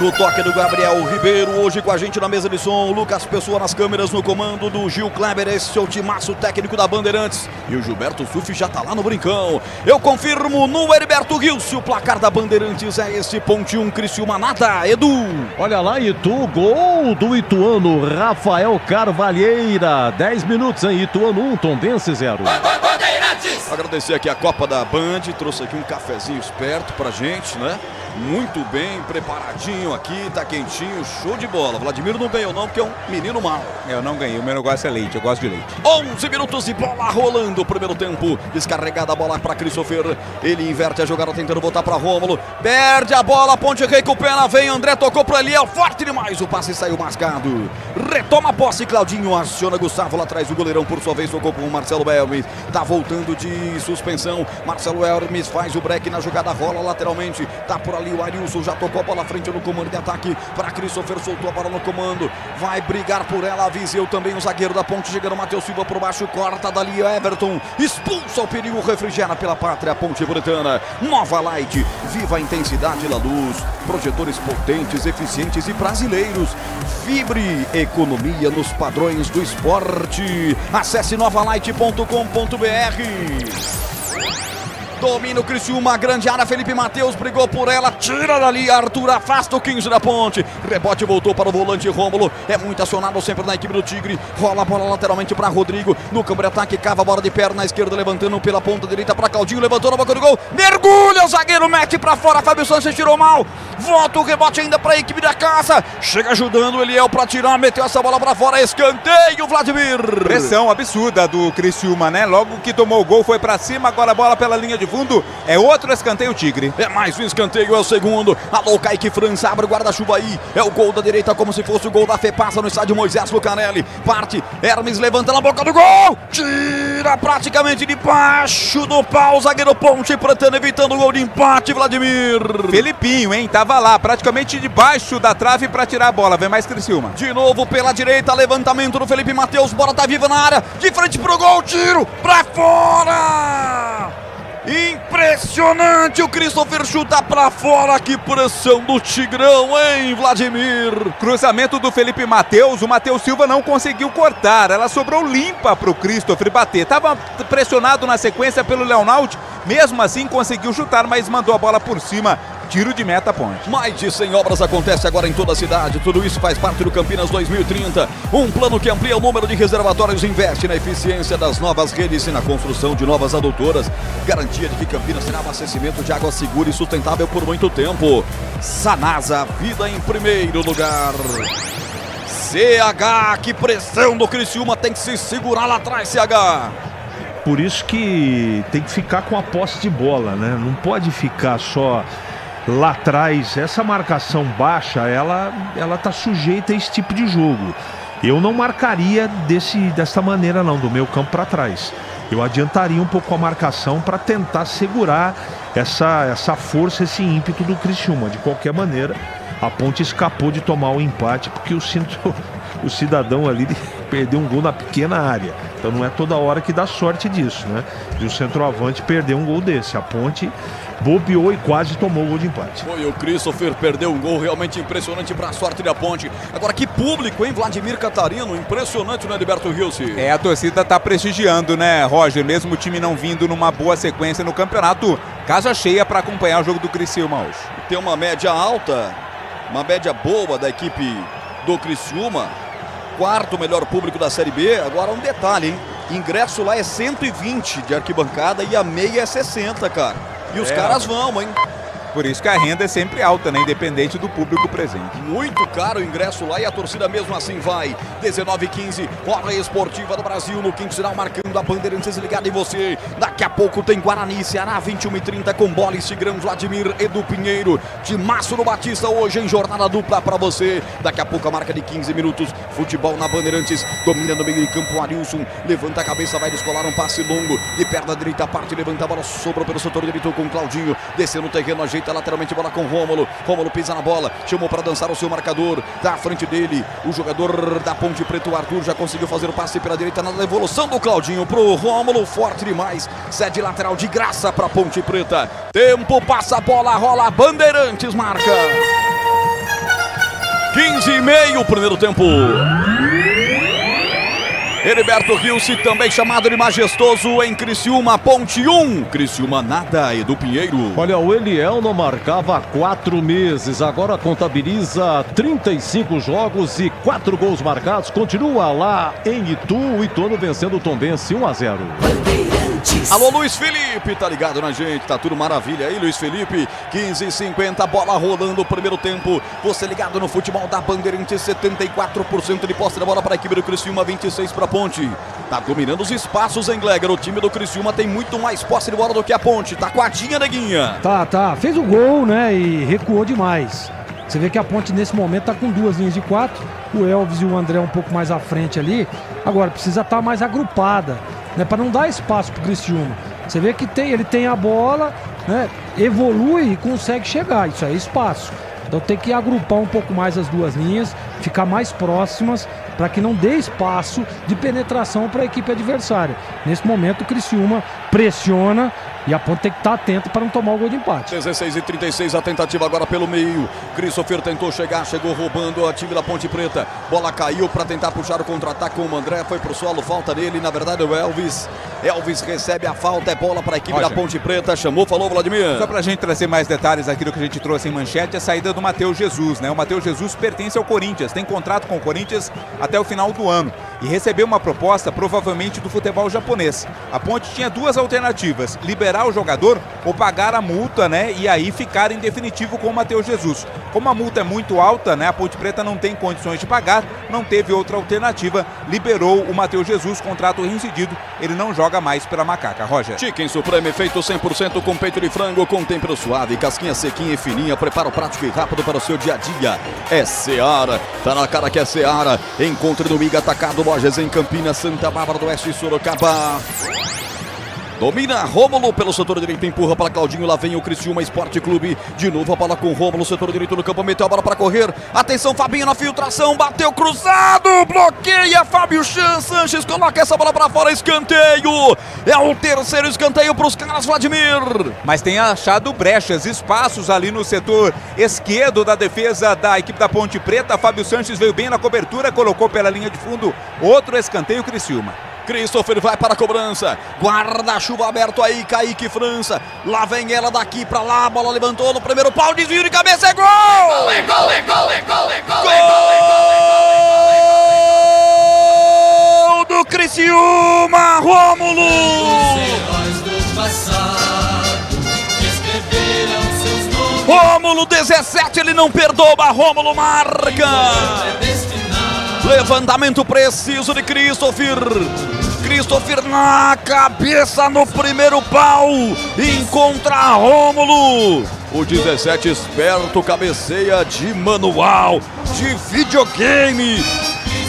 S1: No toque do Gabriel Ribeiro, hoje com a gente na mesa de som, Lucas Pessoa nas câmeras, no comando do Gil Kleber, esse é o timaço técnico da Bandeirantes. E o Gilberto Suf já tá lá no brincão. Eu confirmo no Heriberto Gilson, o placar da Bandeirantes é esse, Ponte 1, Criciúma nada. Edu.
S8: Olha lá, Itu, gol do ituano Rafael Carvalheira. 10 minutos, hein? Ituano 1, Tombense 0.
S1: Agradecer aqui a Copa da Band, trouxe aqui um cafezinho esperto pra gente, né? Muito bem preparadinho aqui, tá quentinho, show de bola. Vladimir não ganhou não, porque é um menino mau.
S5: Eu não ganhei, o meu negócio é leite, eu gosto de leite.
S1: 11 minutos de bola rolando, o primeiro tempo. Descarregada a bola para Christopher. Ele inverte a jogada tentando voltar para Rômulo. Perde a bola, Ponte recupera, vem André, tocou para Eliel, forte demais, o passe saiu mascado. Retoma a posse, Claudinho aciona Gustavo lá atrás, o goleirão por sua vez tocou com o Marcelo Hermes. Tá voltando de suspensão, Marcelo Hermes faz o break na jogada, rola lateralmente, tá por ali o Arilson, já tocou a bola à frente no comando de ataque para Christopher, soltou a bola no comando, vai brigar por ela, Viseu também o zagueiro da Ponte, chegando o Matheus Silva por baixo, corta dali Everton, expulsa o perigo, refrigera pela pátria, Ponte Bretana, Nova Light, viva a intensidade da luz, projetores potentes, eficientes e brasileiros, vibre economia nos padrões do esporte, acesse novalight.com.br. Domina o Criciúma, grande área, Felipe Matheus brigou por ela, tira dali, Arthur afasta o 15 da Ponte, rebote voltou para o volante Rômulo, é muito acionado sempre na equipe do Tigre, rola a bola lateralmente para Rodrigo, no campo de ataque, cava a bola de perna esquerda, levantando pela ponta direita para Claudinho, levantou na boca do gol, mergulha, o zagueiro mete para fora, Fábio Sanches tirou mal, volta o rebote ainda para a equipe da casa, chega ajudando o Eliel para tirar, meteu essa bola para fora, escanteio, Vladimir.
S5: Pressão absurda do Criciúma, né? Logo que tomou o gol foi para cima, agora a bola pela linha de fundo, é outro escanteio Tigre.
S1: É mais um escanteio, é o segundo. Alô, Kaique França, abre o guarda-chuva aí. É o gol da direita, como se fosse o gol da Fepassa no estádio Moisés Lucarelli. Parte, Hermes levanta na boca do gol. Tira praticamente debaixo do pau. Zagueiro Ponte Bretana evitando o gol de empate, Vladimir.
S5: Felipinho, hein? Tava lá, praticamente debaixo da trave para tirar a bola. Vem mais Criciúma.
S1: De novo pela direita, levantamento do Felipe Matheus. Bola tá viva na área, de frente pro gol, tiro pra fora. Impressionante, o Christopher chuta pra fora, que pressão do Tigrão, hein, Vladimir?
S5: Cruzamento do Felipe Matheus, o Matheus Silva não conseguiu cortar, ela sobrou limpa pro Christopher bater, tava pressionado na sequência pelo Leonardo, mesmo assim conseguiu chutar, mas mandou a bola por cima. Tiro de meta, Ponte.
S1: Mais de 100 obras acontecem agora em toda a cidade. Tudo isso faz parte do Campinas 2030. Um plano que amplia o número de reservatórios, investe na eficiência das novas redes e na construção de novas adutoras. Garantia de que Campinas terá abastecimento de água segura e sustentável por muito tempo. Sanasa, vida em primeiro lugar. CH, que pressão do Criciúma, tem que se segurar lá atrás, CH.
S6: Por isso que tem que ficar com a posse de bola, né? Não pode ficar só lá atrás. Essa marcação baixa, ela tá sujeita a esse tipo de jogo. Eu não marcaria dessa maneira não, do meio campo para trás. Eu adiantaria um pouco a marcação para tentar segurar essa força, esse ímpeto do Criciúma. De qualquer maneira, a Ponte escapou de tomar o empate, porque o cidadão ali perdeu um gol na pequena área. Então não é toda hora que dá sorte disso, né? De um centroavante perder um gol desse. A Ponte bobeou e quase tomou o gol de empate.
S1: Foi o Christopher, perdeu um gol realmente impressionante para a sorte da Ponte. Agora que público, hein? Vladimir Catarino, impressionante, né, Heriberto Gilson?
S5: É, a torcida tá prestigiando, né, Roger? Mesmo o time não vindo numa boa sequência no campeonato, casa cheia para acompanhar o jogo do Criciúma hoje.
S1: Tem uma média alta, uma média boa da equipe do Criciúma. Quarto melhor público da Série B. Agora um detalhe, hein? Ingresso lá é 120 de arquibancada e a meia é 60, cara. E os caras vão, hein?
S5: Por isso que a renda é sempre alta, né? Independente do público presente.
S1: Muito caro o ingresso lá e a torcida mesmo assim vai. 19h15, hora esportiva do Brasil no quinto sinal, marcando a Bandeirantes ligada em você. Daqui a pouco tem Guarani, Ceará, 21h30 com bola Tigrão, Vladimir, Edu Pinheiro. Timaço no Batista hoje em jornada dupla pra você. Daqui a pouco a marca de 15 minutos. Futebol na Bandeirantes, domina no meio de campo o Arilson. Levanta a cabeça, vai descolar um passe longo. De perna direita, parte, levanta a bola, sobrou pelo setor direito com Claudinho. Desceu no terreno, ajeita lateralmente, bola com Rômulo. Rômulo pisa na bola, chamou para dançar o seu marcador. Da frente dele, o jogador da Ponte Preta, o Arthur, já conseguiu fazer o passe pela direita na devolução do Claudinho pro Rômulo, forte demais. Cede lateral de graça para Ponte Preta. Tempo, passa a bola, rola, Bandeirantes marca. 15:30, primeiro tempo. Heriberto Rilse, também chamado de majestoso em Criciúma, Ponte 1. Criciúma nada, Edu Pinheiro.
S8: Olha, o Eliel não marcava há 4 meses, agora contabiliza 35 jogos e 4 gols marcados. Continua lá em Itu, o Ituano vencendo o Tombense 1-0.
S1: Alô, Luiz Felipe, tá ligado na gente, tá tudo maravilha aí, Luiz Felipe. 15:50, bola rolando o primeiro tempo. Você ligado no futebol da Bandeirantes, 74% de posse da bola para a equipe do Criciúma, 26 para a Ponte. Tá dominando os espaços em Gleger. O time do Criciúma tem muito mais posse de bola do que a Ponte. Tá coadinha, Neguinha.
S7: Tá. Fez o gol, né, e recuou demais. Você vê que a Ponte nesse momento tá com 2 linhas de 4. O Elvis e o André um pouco mais à frente ali. Agora precisa estar mais agrupada, né, para não dar espaço pro Criciúma. Você vê que ele tem a bola, né, evolui e consegue chegar. Isso é espaço. Então tem que agrupar um pouco mais as 2 linhas, ficar mais próximas para que não dê espaço de penetração para a equipe adversária. Nesse momento o Criciúma pressiona e a Ponte tem que estar atento para não tomar o gol de empate.
S1: 16:36, a tentativa agora pelo meio. Christopher tentou chegar, chegou roubando a time da Ponte Preta. Bola caiu para tentar puxar o contra-ataque com o André, foi pro solo, falta nele, na verdade o Elvis. Elvis recebe a falta, é bola para a equipe da Ponte Preta, chamou, falou, Vladimir.
S5: Só pra gente trazer mais detalhes aqui do que a gente trouxe em manchete, a saída do Matheus Jesus, né? O Matheus Jesus pertence ao Corinthians, tem contrato com o Corinthians até o final do ano e recebeu uma proposta provavelmente do futebol japonês. A Ponte tinha 2 alternativas, liberar o jogador ou pagar a multa, né, e aí ficar em definitivo com o Matheus Jesus. Como a multa é muito alta, né, a Ponte Preta não tem condições de pagar, não teve outra alternativa, liberou o Matheus Jesus, contrato reincidido, ele não joga mais pela Macaca. Roger.
S1: Chicken Supreme feito 100% com peito de frango, com tempero suave, casquinha sequinha e fininha, preparo prático e rápido para o seu dia a dia. É Seara, tá na cara que é Seara. Encontre no Miga Atacado, lojas em Campinas, Santa Bárbara do Oeste e Sorocaba. Domina Rômulo pelo setor direito, empurra para Claudinho, lá vem o Criciúma Esporte Clube, de novo a bola com Rômulo, setor direito do campo, meteu a bola para correr, atenção Fabinho na filtração, bateu cruzado, bloqueia Fábio Sanches, coloca essa bola para fora, escanteio, é o terceiro escanteio para os caras, Vladimir.
S5: Mas tem achado brechas, espaços ali no setor esquerdo da defesa da equipe da Ponte Preta, Fábio Sanches veio bem na cobertura, colocou pela linha de fundo, outro escanteio Criciúma.
S1: Christopher vai para a cobrança, guarda-chuva aberto aí, Kaique França, lá vem ela daqui pra lá, a bola levantou no primeiro pau, desvio de cabeça, é gol!
S3: É gol, é gol, é gol, é gol,
S1: Gol do Criciúma, Rômulo! Rômulo 17, ele não perdoa, Rômulo marca! Levantamento preciso de Christopher na cabeça no primeiro pau, encontra Rômulo. O 17 esperto, cabeceia de manual, de videogame,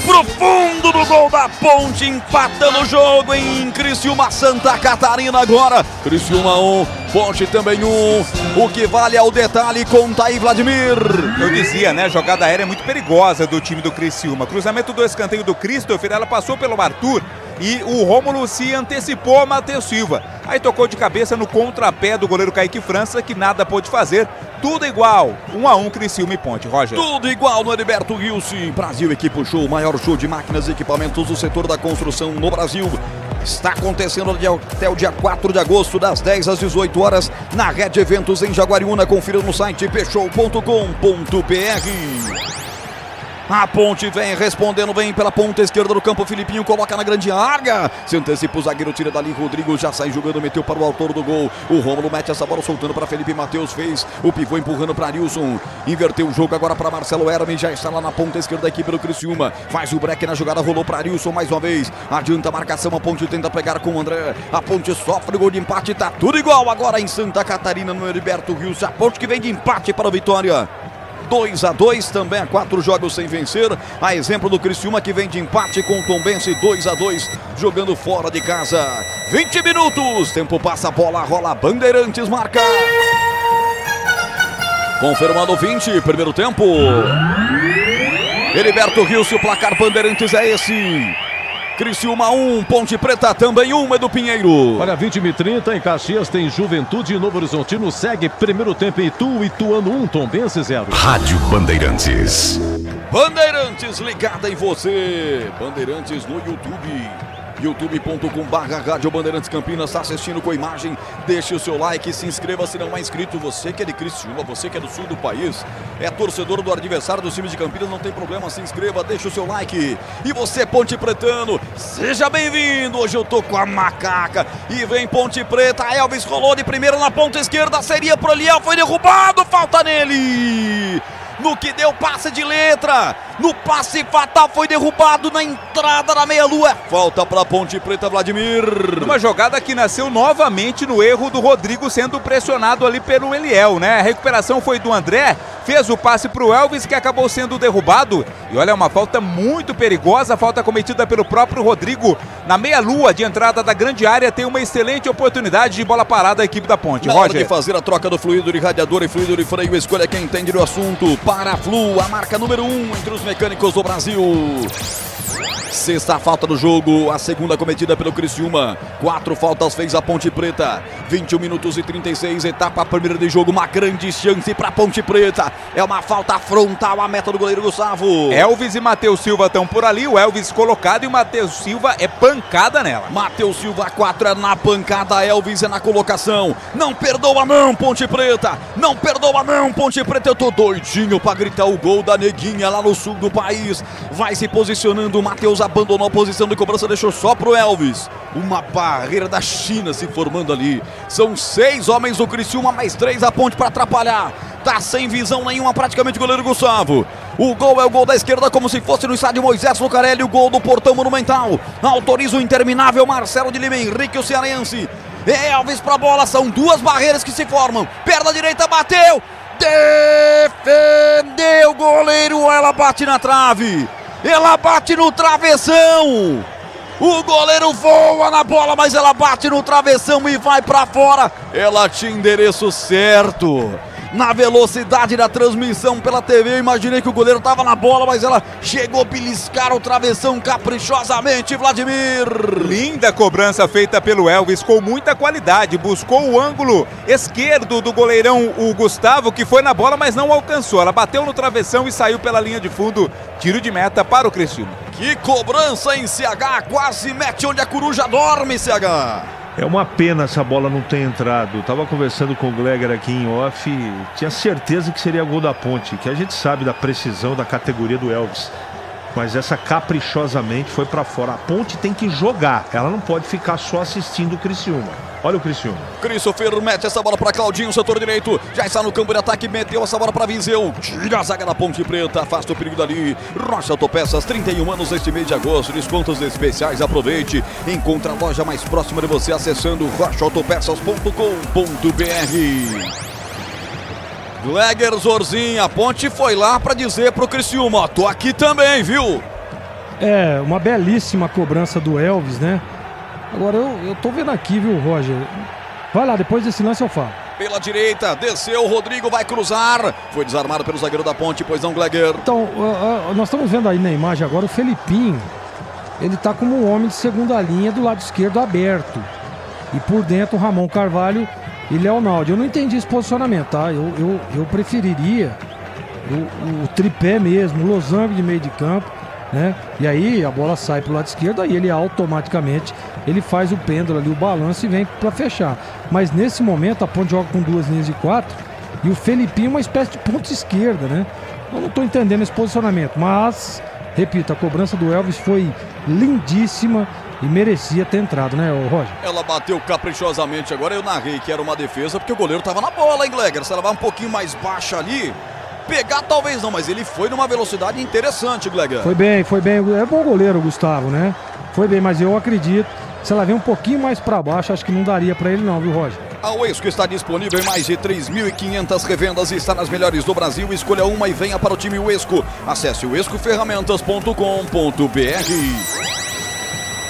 S1: pro fundo do gol da Ponte, empatando o jogo em Criciúma, Santa Catarina agora. Criciúma 1, Ponte também 1. O que vale é o detalhe, conta aí, Vladimir.
S5: Eu dizia, né, a jogada aérea é muito perigosa do time do Criciúma. Cruzamento do escanteio do Christopher, ela passou pelo Arthur e o Rômulo se antecipou a Matheus Silva. Aí tocou de cabeça no contrapé do goleiro Kaique França, que nada pôde fazer. Tudo igual, 1-1 Criciúma e Ponte, Roger.
S1: Tudo igual no Heriberto Rilse. Brasil Equipo Show, o maior show de máquinas e equipamentos do setor da construção no Brasil. Está acontecendo até o dia 4 de agosto, das 10 às 18 horas, na Rede Eventos em Jaguariúna. Confira no site pshow.com.br. A Ponte vem respondendo, vem pela ponta esquerda do campo, Filipinho coloca na grande área, se antecipa o zagueiro, tira dali, Rodrigo já sai jogando, meteu para o autor do gol, o Rômulo mete essa bola soltando para Felipe Matheus, fez o pivô empurrando para Nilson, inverteu o jogo agora para Marcelo Hermes, já está lá na ponta esquerda da equipe do Criciúma, faz o break na jogada, rolou para Nilson mais uma vez, adianta a marcação, a Ponte tenta pegar com o André, a Ponte sofre o gol de empate, tá tudo igual agora em Santa Catarina no Heriberto Rilse, a Ponte que vem de empate para a vitória. 2-2, também há 4 jogos sem vencer, a exemplo do Criciúma que vem de empate com o Tombense, 2-2, jogando fora de casa. 20 minutos, tempo passa, a bola rola, Bandeirantes marca. Confirmando 20, primeiro tempo. Heriberto Rilse, o placar Bandeirantes é esse. Criciúma 1, Ponte Preta também 1, Edu Pinheiro.
S8: Olha, 20h30 em Caxias tem Juventude e Novo Horizontino, segue primeiro tempo em Itu, Ituano 1, Tombense 0.
S10: Rádio Bandeirantes.
S1: Bandeirantes ligada em você. Bandeirantes no YouTube. youtube.com/Rádio Bandeirantes Campinas. Está assistindo com imagem, deixe o seu like, se inscreva se não é inscrito. Você que é de Criciúma, você que é do sul do país, é torcedor do adversário do time de Campinas, não tem problema, se inscreva, deixe o seu like. E você, Ponte Pretano, seja bem-vindo. Hoje eu tô com a macaca e vem Ponte Preta. Elvis rolou de primeira na ponta esquerda, seria pro Eliel, foi derrubado, falta nele. No que deu passe de letra, no passe fatal, foi derrubado na entrada da meia-lua. Falta para Ponte Preta, Vladimir.
S5: Uma jogada que nasceu novamente no erro do Rodrigo, sendo pressionado ali pelo Eliel, né? A recuperação foi do André, fez o passe para o Elvis, que acabou sendo derrubado. E olha, uma falta muito perigosa, falta cometida pelo próprio Rodrigo. Na meia-lua de entrada da grande área, tem uma excelente oportunidade de bola parada a equipe da Ponte.
S1: Na hora de fazer a troca do fluido de radiador e fluido de freio, escolha quem entende do assunto. Paraflu, a marca número 1 entre os mecânicos do Brasil. Sexta falta do jogo, a segunda cometida pelo Criciúma. 4 faltas fez a Ponte Preta. 21 minutos e 36, etapa primeira de jogo. Uma grande chance para Ponte Preta. É uma falta frontal à meta do goleiro Gustavo.
S5: Elvis e Matheus Silva estão por ali. O Elvis colocado e o Matheus Silva é pancada nela.
S1: Matheus Silva 4 é na pancada, Elvis é na colocação. Não perdoa não, Ponte Preta. Não perdoa não, Ponte Preta. Eu tô doidinho para gritar o gol da Neguinha lá no sul do país. Vai se posicionando, o Matheus abandonou a posição de cobrança, deixou só pro Elvis. Uma barreira da China se formando ali. São 6 homens do Criciúma, mais 3 a Ponte para atrapalhar. Tá sem visão nenhuma praticamente o goleiro Gustavo. O gol é o gol da esquerda, como se fosse no estádio Moisés Lucarelli. O gol do Portão Monumental. Autoriza o interminável Marcelo de Lima Henrique, o cearense. Elvis pra bola, são 2 barreiras que se formam. Perna direita, bateu. Defendeu o goleiro, ela bate na trave. Ela bate no travessão. O goleiro voa na bola, mas ela bate no travessão e vai pra fora. Ela tinha endereço certo. Na velocidade da transmissão pela TV, eu imaginei que o goleiro estava na bola, mas ela chegou a beliscar o travessão caprichosamente, Vladimir.
S5: Linda cobrança feita pelo Elvis, com muita qualidade. Buscou o ângulo esquerdo do goleirão, o Gustavo, que foi na bola, mas não alcançou. Ela bateu no travessão e saiu pela linha de fundo. Tiro de meta para o Criciúma.
S1: Que cobrança em CH, quase mete onde a coruja dorme, CH.
S6: É uma pena essa bola não ter entrado. Tava conversando com o Gleger aqui em off, tinha certeza que seria gol da Ponte, que a gente sabe da precisão da categoria do Elvis. Mas essa caprichosamente foi pra fora. A Ponte tem que jogar, ela não pode ficar só assistindo o Criciúma. Olha o Criciúma.
S1: Christopher mete essa bola para Claudinho, setor direito. Já está no campo de ataque, meteu essa bola para Viseu. Tira a zaga da Ponte Preta, afasta o perigo dali. Rocha Autopeças, 31 anos neste mês de agosto. Descontos especiais, aproveite. Encontre a loja mais próxima de você acessando rochaautopeças.com.br. Gleger Zorzinho, a Ponte foi lá para dizer pro Criciúma, tô aqui também, viu?
S7: É, uma belíssima cobrança do Elvis, né? Agora eu tô vendo aqui, viu, Roger? Vai lá, depois desse lance eu falo.
S1: Pela direita, desceu, o Rodrigo vai cruzar. Foi desarmado pelo zagueiro da Ponte, pois não, Gleger.
S7: Então, nós estamos vendo aí na imagem agora o Felipinho. Ele tá como um homem de segunda linha do lado esquerdo aberto. E por dentro o Ramon Carvalho e Léo Naldi. Eu não entendi esse posicionamento, tá? Eu preferiria o tripé mesmo, o losango de meio de campo, né? E aí a bola sai pro lado esquerdo, aí ele automaticamente ele faz o pêndulo ali, o balanço e vem para fechar. Mas nesse momento a Ponte joga com 2 linhas de 4 e o Felipinho é uma espécie de ponta esquerda, né? Eu não tô entendendo esse posicionamento, mas repito, a cobrança do Elvis foi lindíssima e merecia ter entrado, né, Roger?
S1: Ela bateu caprichosamente. Agora eu narrei que era uma defesa porque o goleiro tava na bola, hein, Gleger? Se ela vai um pouquinho mais baixa ali, pegar talvez não, mas ele foi numa velocidade interessante, Gleger.
S7: Foi bem. É bom goleiro, Gustavo, né? Foi bem, mas eu acredito, se ela vem um pouquinho mais para baixo, acho que não daria para ele não, viu, Roger?
S1: A Uesco está disponível em mais de 3.500 revendas e está nas melhores do Brasil. Escolha uma e venha para o time Uesco. Acesse uescoferramentas.com.br.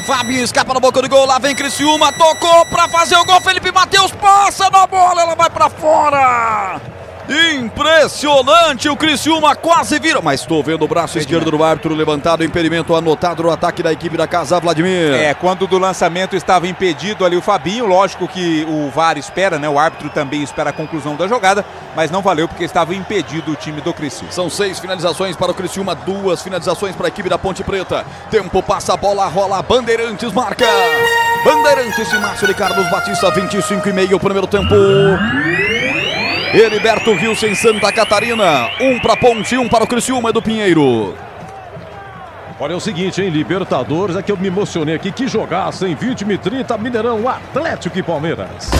S1: Fabinho escapa na boca do gol, lá vem Criciúma, tocou para fazer o gol, Felipe Matheus passa na bola, ela vai para fora. Impressionante, o Criciúma quase vira, mas estou vendo o braço esquerdo do árbitro levantado, impedimento anotado no ataque da equipe da casa, Vladimir.
S5: Quando do lançamento estava impedido ali o Fabinho, lógico que o VAR espera, né? O árbitro também espera a conclusão da jogada, mas não valeu porque estava impedido o time do Criciúma.
S1: São 6 finalizações para o Criciúma, 2 finalizações para a equipe da Ponte Preta. Tempo passa, a bola rola, Bandeirantes marca. Bandeirantes e Márcio de Carlos Batista, 25,5 o primeiro tempo. Heriberto Wilson em Santa Catarina, 1 para a Ponte, 1 para o Criciúma, do Pinheiro.
S8: Olha, é o seguinte, hein, Libertadores, é que eu me emocionei aqui, que jogaço, hein, 20h30, Mineirão, Atlético e Palmeiras.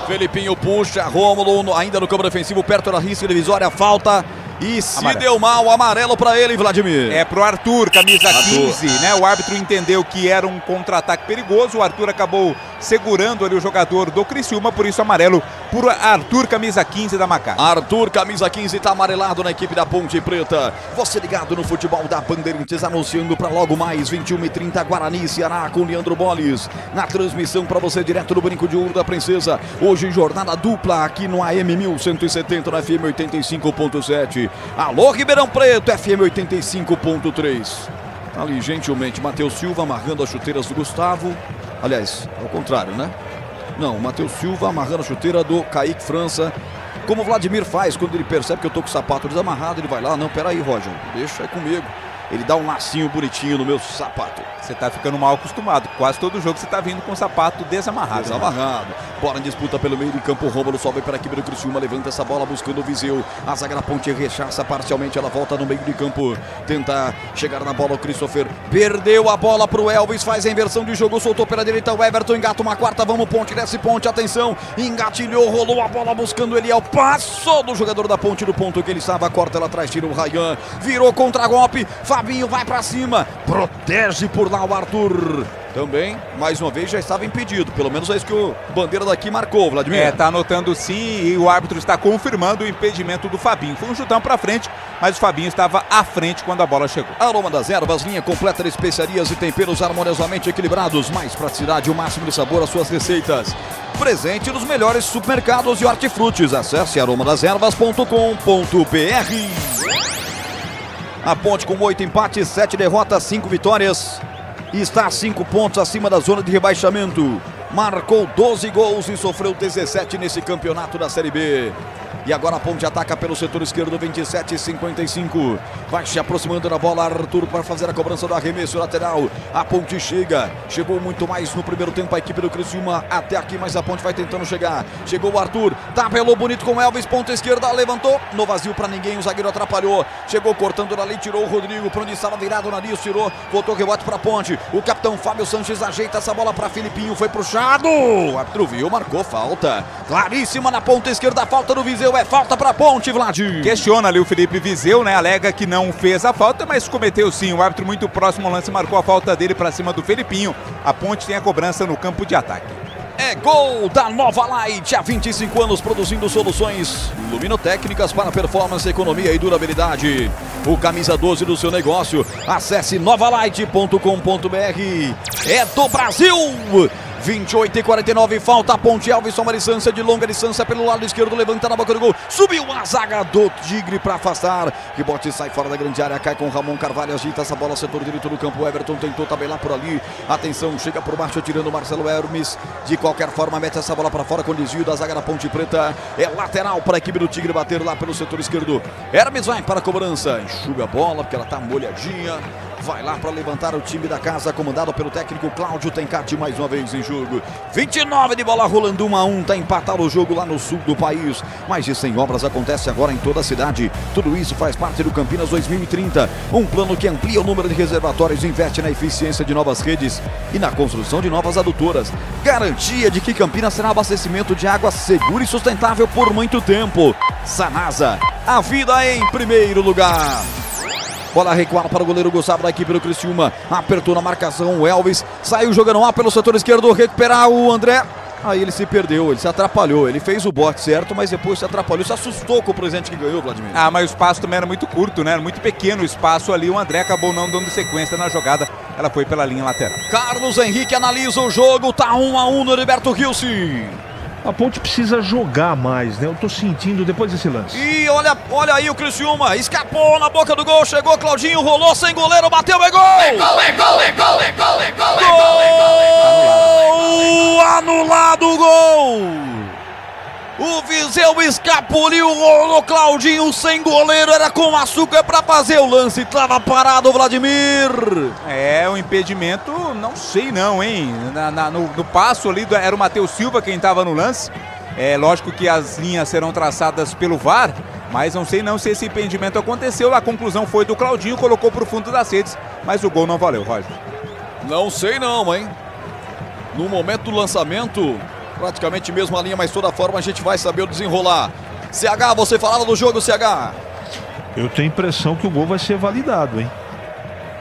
S1: Felipinho puxa, Rômulo ainda no campo defensivo, perto da risca divisória, falta. E se deu mal, amarelo para ele, Vladimir.
S5: É pro Arthur, camisa 15, né? O árbitro entendeu que era um contra-ataque perigoso, o Arthur acabou segurando ali o jogador do Criciúma, por isso amarelo por Arthur, camisa 15 da Macaca.
S1: Arthur, camisa 15, tá amarelado na equipe da Ponte Preta. Você ligado no futebol da Bandeirantes, anunciando para logo mais, 21h30, Guarani, Ceará, com Leandro Boles. Na transmissão para você direto do Brinco de Ouro da Princesa. Hoje jornada dupla aqui no AM 1170, na FM 85.7. Alô, Ribeirão Preto, FM 85.3. Ali, gentilmente, Matheus Silva amarrando as chuteiras do Gustavo. Aliás, ao contrário, né? Não, Matheus Silva amarrando a chuteira do Kaique França. Como o Vladimir faz quando ele percebe que eu tô com o sapato desamarrado, ele vai lá, não, peraí, Roger, deixa aí comigo. Ele dá um lacinho bonitinho no meu sapato.
S5: Você tá ficando mal acostumado. Quase todo jogo você tá vindo com o sapato desamarrado.
S1: Desamarrado. Bola em disputa pelo meio de campo. Rômulo sobe para a equipe do Criciúma. Levanta essa bola buscando o Viseu. A zaga da Ponte rechaça parcialmente. Ela volta no meio de campo. Tenta chegar na bola o Christopher. Perdeu a bola pro Elvis. Faz a inversão de jogo. Soltou pela direita o Everton. Engata uma quarta. Vamos Ponte. Desce Ponte. Atenção. Engatilhou. Rolou a bola buscando Eliel. Passou do jogador da Ponte do ponto que ele estava. Corta ela atrás. Tira o Ryan. Virou contra-golpe. Fabinho vai para cima. Protege por lá o Arthur. Também, mais uma vez, já estava impedido. Pelo menos é isso que o bandeira daqui marcou, Vladimir.
S5: Tá anotando sim, e o árbitro está confirmando o impedimento do Fabinho. Foi um chutão para frente, mas o Fabinho estava à frente quando a bola chegou.
S1: Aroma das Ervas, linha completa de especiarias e temperos harmoniosamente equilibrados. Mais praticidade, o máximo de sabor às suas receitas. Presente nos melhores supermercados e hortifrutis. Acesse aromadeservas.com.br. A Ponte com 8 empates, 7 derrotas, 5 vitórias. E está a 5 pontos acima da zona de rebaixamento. Marcou 12 gols e sofreu 17 nesse campeonato da Série B. E agora a Ponte ataca pelo setor esquerdo, 27-55. Vai se aproximando da bola, Arthur para fazer a cobrança do arremesso lateral. A Ponte chegou muito mais no primeiro tempo a equipe do Criciúma até aqui, mas a Ponte vai tentando chegar. Chegou o Arthur, tabelou bonito com o Elvis, ponta esquerda, levantou, no vazio para ninguém, o zagueiro atrapalhou. Chegou cortando dali, tirou o Rodrigo, para onde estava virado o nariz, tirou, voltou rebote para a Ponte. O capitão Fábio Sanches ajeita essa bola para Filipinho, foi puxado. O árbitro viu, marcou falta. Claríssima na ponta esquerda, falta do Viseu. É falta para a Ponte, Vlad.
S5: Questiona ali o Felipe Viseu, né? Alega que não fez a falta, mas cometeu sim. O árbitro muito próximo ao lance marcou a falta dele para cima do Felipinho. A Ponte tem a cobrança no campo de ataque.
S1: É gol da Nova Light, há 25 anos produzindo soluções luminotécnicas para performance, economia e durabilidade. O camisa 12 do seu negócio. Acesse novalight.com.br. É do Brasil. 28-49, falta a Ponte. Alves toma distância de longa distância pelo lado esquerdo, levanta na boca do gol, subiu a zaga do Tigre para afastar, rebote sai fora da grande área, cai com o Ramon Carvalho, agita essa bola, setor direito do campo, Everton tentou tabelar por ali, atenção, chega por baixo, atirando o Marcelo Hermes, de qualquer forma mete essa bola para fora com desvio da zaga da Ponte Preta, é lateral para a equipe do Tigre bater lá pelo setor esquerdo, Hermes vai para a cobrança, enxuga a bola porque ela tá molhadinha, vai lá para levantar o time da casa, comandado pelo técnico Cláudio Tencati mais uma vez em jogo. 29 de bola rolando, 1-1, tá empatado o jogo lá no sul do país. Mais de 100 obras acontecem agora em toda a cidade. Tudo isso faz parte do Campinas 2030. Um plano que amplia o número de reservatórios, investe na eficiência de novas redes e na construção de novas adutoras. Garantia de que Campinas será abastecimento de água seguro e sustentável por muito tempo. Sanasa, a vida em primeiro lugar. Bola recuada para o goleiro Gustavo da equipe do Criciúma. Apertou na marcação o Elvis. Saiu jogando lá pelo setor esquerdo. Recuperar o André. Aí ele se perdeu, ele se atrapalhou. Ele fez o bote certo, mas depois se atrapalhou. Se assustou com o presente que ganhou, Vladimir.
S5: Mas o espaço também era muito curto, né? Muito pequeno o espaço ali. O André acabou não dando sequência na jogada. Ela foi pela linha lateral.
S1: Carlos Henrique analisa o jogo. Tá 1-1 no Heriberto Wilson.
S6: A Ponte precisa jogar mais, né? Eu tô sentindo depois desse lance.
S4: E olha aí o Criciúma, escapou na boca do gol, chegou Claudinho, rolou sem goleiro, bateu, é gol! É gol, é gol, é gol, é gol, é gol! Gol! Anulado o gol! O Viseu escapuliu, rolou Claudinho sem goleiro, era com açúcar pra fazer o lance, tava parado o Vladimir.
S5: É, o impedimento, não sei não, hein? No passo ali, era o Matheus Silva quem tava no lance. É lógico que as linhas serão traçadas pelo VAR, mas não sei não se esse impedimento aconteceu. A conclusão foi do Claudinho, colocou pro fundo das redes, mas o gol não valeu, Roger.
S1: Não sei não, hein? No momento do lançamento, praticamente mesmo a linha, mas de toda forma a gente vai saber o desenrolar. CH, você falava do jogo, CH?
S6: Eu tenho a impressão que o gol vai ser validado, hein?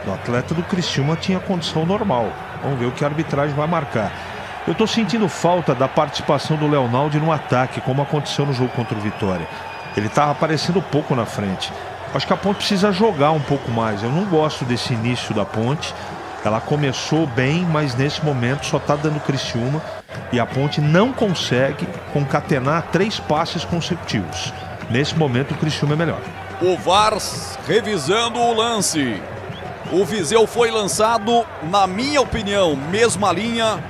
S6: O atleta do Criciúma tinha condição normal. Vamos ver o que a arbitragem vai marcar. Eu tô sentindo falta da participação do Leonaldo no ataque, como aconteceu no jogo contra o Vitória. Ele tava aparecendo pouco na frente. Acho que a Ponte precisa jogar um pouco mais. Eu não gosto desse início da Ponte. Ela começou bem, mas nesse momento só tá dando Criciúma. E a Ponte não consegue concatenar 3 passes consecutivos. Nesse momento o Criciúma é melhor.
S1: O VAR revisando o lance. O Viseu foi lançado, na minha opinião, mesma linha.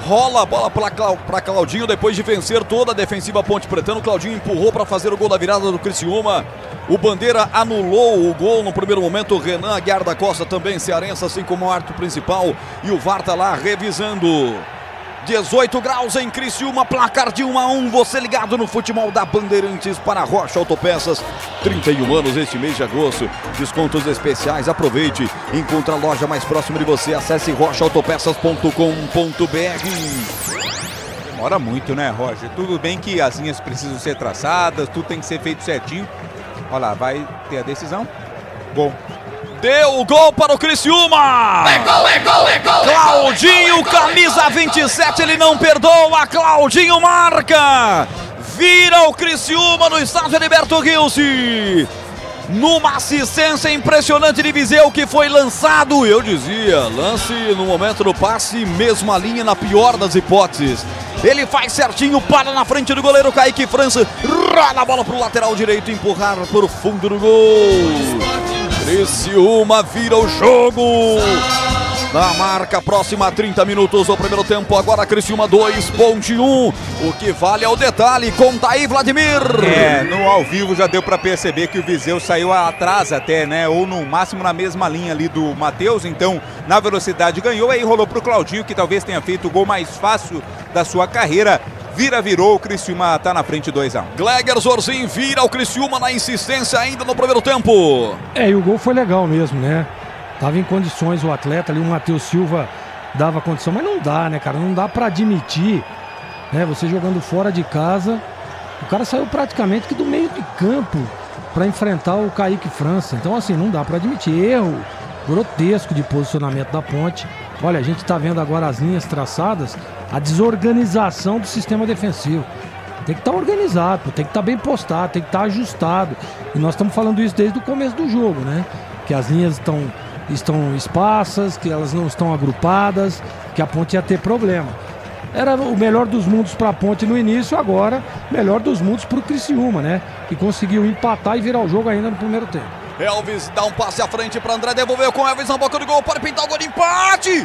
S1: Rola a bola para Claudinho depois de vencer toda a defensiva Ponte Pretano. Claudinho empurrou para fazer o gol da virada do Criciúma. O Bandeira anulou o gol no primeiro momento. O Renan Aguiar da Costa também cearense, assim como o árbitro principal. E o VAR tá lá revisando. 18 graus em Criciúma, placar de 1-1. Você ligado no futebol da Bandeirantes para Rocha Autopeças. 31 anos este mês de agosto. Descontos especiais, aproveite. Encontre a loja mais próxima de você. Acesse rochaautopeças.com.br.
S5: Demora muito, né, Roger? Tudo bem que as linhas precisam ser traçadas, tudo tem que ser feito certinho. Olha lá, vai ter a decisão. Gol.
S4: Deu o gol para o Criciúma! É gol, é gol, é gol! Claudinho, camisa 27, ele não perdoa, Claudinho marca! Vira o Criciúma no estádio Heriberto Rilse! Numa assistência impressionante de Viseu que foi lançado, eu dizia, lance no momento do passe, mesma linha na pior das hipóteses. Ele faz certinho, para na frente do goleiro Kaique França, rola a bola para o lateral direito, empurrar para o fundo do gol. Criciúma vira o jogo. Na marca próxima, 30 minutos do primeiro tempo. Agora Criciúma 2, Ponte 1. O que vale é o detalhe. Conta aí, Vladimir.
S5: No ao vivo já deu para perceber que o Viseu saiu atrás até, né? Ou no máximo na mesma linha ali do Matheus. Então, na velocidade ganhou. Aí rolou pro Claudinho, que talvez tenha feito o gol mais fácil da sua carreira. Virou, o Criciúma tá na frente 2-1.
S1: Gleger Zorzin vira o Criciúma na insistência ainda no primeiro tempo.
S7: E o gol foi legal mesmo, né? Tava em condições o atleta ali, o Matheus Silva dava condição, mas não dá, né, cara? Não dá pra admitir, né? Você jogando fora de casa, o cara saiu praticamente que do meio de campo pra enfrentar o Kaique França. Então, assim, não dá pra admitir. Erro grotesco de posicionamento da Ponte. Olha, a gente tá vendo agora as linhas traçadas, a desorganização do sistema defensivo. Tem que estar organizado, tem que estar bem postado, tem que estar ajustado. E nós estamos falando isso desde o começo do jogo, né? Que as linhas estão esparsas, que elas não estão agrupadas, que a Ponte ia ter problema. Era o melhor dos mundos para a Ponte no início, agora melhor dos mundos para o Criciúma, né? Que conseguiu empatar e virar o jogo ainda no primeiro tempo.
S1: Elvis dá um passe à frente para André, devolveu com Elvis na boca do gol, pode pintar o gol de empate!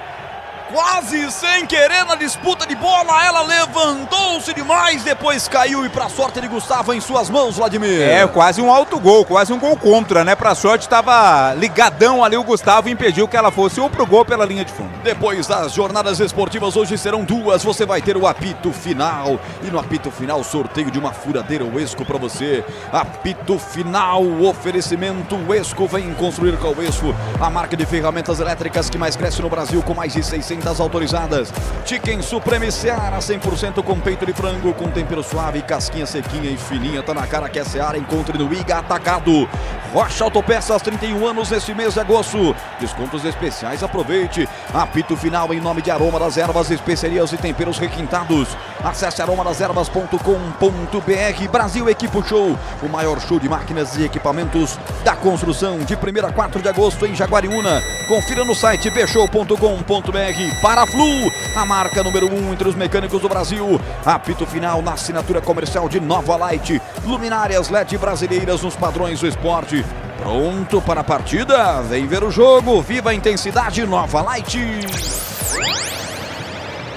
S1: Quase sem querer na disputa de bola, ela levantou-se demais, depois caiu e pra sorte de Gustavo em suas mãos, Vladimir.
S5: Quase um autogol, quase um gol contra, né? Pra sorte tava ligadão ali o Gustavo e impediu que ela fosse ou pro gol pela linha de fundo.
S1: Depois das jornadas esportivas, hoje serão 2, você vai ter o apito final. E no apito final, sorteio de uma furadeira Uesco pra você. Apito final, oferecimento Uesco, vem construir com o Uesco, a marca de ferramentas elétricas que mais cresce no Brasil, com mais de 600 autorizadas. Chicken Supreme Seara, 100% com peito de frango, com tempero suave, casquinha sequinha e fininha. Tá na cara que é Seara, encontre no Iga Atacado. Rocha Autopeças, 31 anos neste mês de agosto. Descontos especiais, aproveite. Apito final em nome de Aroma das Ervas, especiarias e temperos requintados. Acesse aromadas-ervas.com.br. Brasil Equipo Show, o maior show de máquinas e equipamentos da construção, de 1º a 4 de agosto em Jaguariúna. Confira no site bshow.com.br. Paraflu, a marca número 1 entre os mecânicos do Brasil. Apito final na assinatura comercial de Nova Light. Luminárias LED brasileiras nos padrões do esporte. Pronto para a partida? Vem ver o jogo. Viva a intensidade, Nova Light.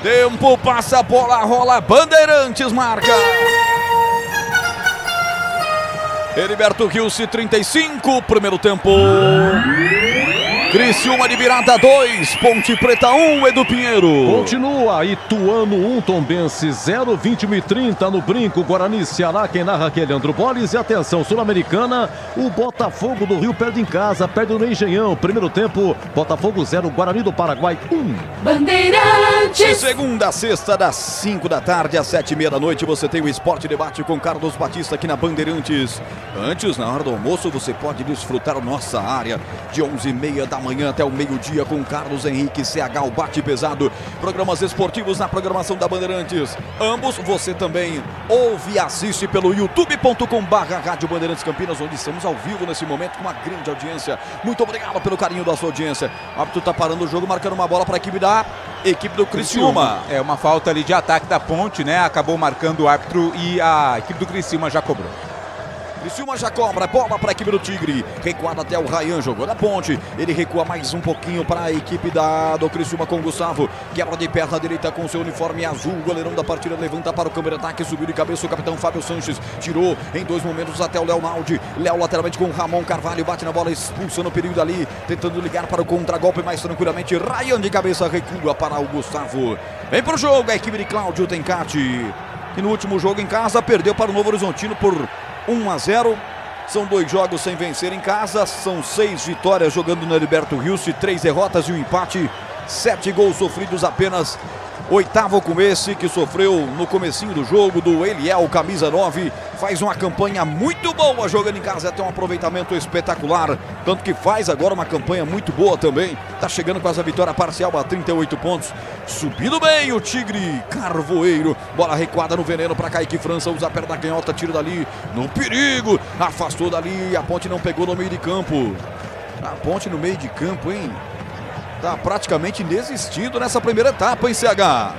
S1: Tempo passa, a bola rola, Bandeirantes marca. Heriberto Rilse, 35, primeiro tempo. Criciúma de virada 2, Ponte Preta 1, Edu Pinheiro.
S8: Continua, Ituano 1, Tombense 0, 21h30 no Brinco, Guarani, Ceará, quem narra aqui é Leandro Boles. E atenção, Sul-Americana, o Botafogo do Rio perde em casa, perde no Engenhão. Primeiro tempo, Botafogo 0, Guarani do Paraguai 1.
S1: Bandeirantes. Segunda a sexta, das 5 da tarde às 7h30 da noite, você tem o Esporte Debate com Carlos Batista aqui na Bandeirantes. Antes, na hora do almoço, você pode desfrutar a nossa área de 11h30 da manhã até o meio-dia com Carlos Henrique, CH, o Bate Pesado. Programas esportivos na programação da Bandeirantes. Ambos você também ouve e assiste pelo youtube.com/Rádio Bandeirantes Campinas, onde estamos ao vivo nesse momento com uma grande audiência. Muito obrigado pelo carinho da sua audiência. O árbitro está parando o jogo, marcando uma bola para a equipe do Criciúma.
S5: É uma falta ali de ataque da Ponte, né? Acabou marcando o árbitro e a equipe do Criciúma já cobrou.
S1: Criciúma já cobra, bola para a equipe do Tigre, recuada até o Ryan, jogou na Ponte, ele recua mais um pouquinho para a equipe do Criciúma com o Gustavo, quebra de perna direita com seu uniforme azul, o goleirão da partida levanta para o câmera ataque, subiu de cabeça o capitão Fábio Sanches, tirou em 2 momentos até o Léo Naldi, Léo lateralmente com o Ramon Carvalho, bate na bola, expulsando o perigo dali, tentando ligar para o contragolpe mais tranquilamente, Ryan de cabeça recua para o Gustavo, vem para o jogo a equipe de Cláudio Tencati, que no último jogo em casa perdeu para o Novo Horizontino por 1-0, são 2 jogos sem vencer em casa, são 6 vitórias jogando no Heriberto Rilse, 3 derrotas e um empate, 7 gols sofridos apenas. 8º com esse que sofreu no comecinho do jogo do Eliel, camisa 9, faz uma campanha muito boa jogando em casa, tem um aproveitamento espetacular, tanto que faz agora uma campanha muito boa também, tá chegando com essa vitória parcial a 38 pontos, subindo bem o Tigre, Carvoeiro, bola recuada no veneno para Kaique França, usa a perna da canhota, tiro dali, no perigo, afastou dali, a Ponte não pegou no meio de campo, a Ponte no meio de campo, hein? Tá praticamente desistindo nessa primeira etapa, hein, CH?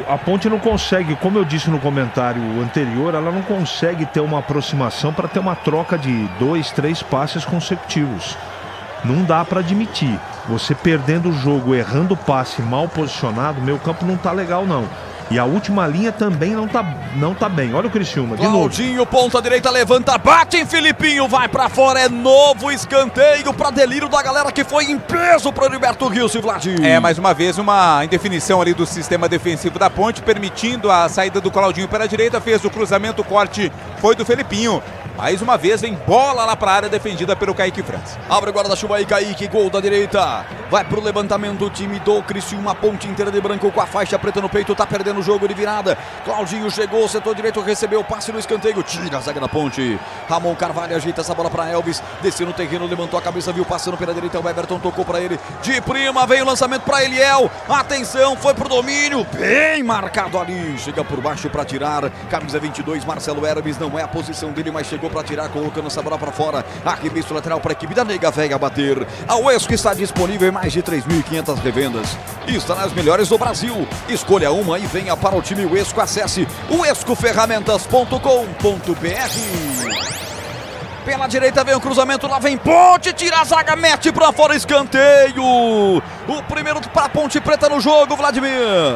S6: A Ponte não consegue, como eu disse no comentário anterior, ela não consegue ter uma aproximação para ter uma troca de 2, 3 passes consecutivos. Não dá para admitir. Você perdendo o jogo, errando o passe, mal posicionado, meu campo não tá legal não. E a última linha também não tá bem. Olha o Criciúma, de novo.
S1: Claudinho, ponta direita, levanta, bate em Filipinho, vai pra fora, é novo escanteio pra delírio da galera que foi em peso pro Heriberto Rilse, Vladir.
S5: Mais uma vez uma indefinição ali do sistema defensivo da Ponte, permitindo a saída do Claudinho pela direita, fez o cruzamento, o corte foi do Felipinho. Mais uma vez vem bola lá para a área defendida pelo Kaique França.
S1: Abre o guarda-chuva aí, Kaique, gol da direita. Vai pro levantamento o time do Criciúma, uma ponte inteira de branco com a faixa preta no peito, tá perdendo o jogo de virada. Claudinho chegou, setor direito, recebeu o passe no escanteio, tira a zaga da Ponte. Ramon Carvalho ajeita essa bola para Elvis, desceu no terreno, levantou a cabeça, viu passando pela direita, o Everton tocou para ele. De prima, vem o lançamento para Eliel. Atenção, foi pro domínio, bem marcado ali. Chega por baixo para tirar, camisa 22, Marcelo Hermes, não é a posição dele, mas chegou para tirar, colocando essa bola para fora. Arremesso lateral para a equipe da Nega Véia bater. A Uesco está disponível em mais de 3.500 revendas. Está nas melhores do Brasil. Escolha uma e venha para o time Uesco. Acesse uescoferramentas.com.br. Pela direita vem o cruzamento, lá vem Ponte, tira a zaga, mete pra fora, escanteio. O primeiro para Ponte Preta no jogo, Vladimir.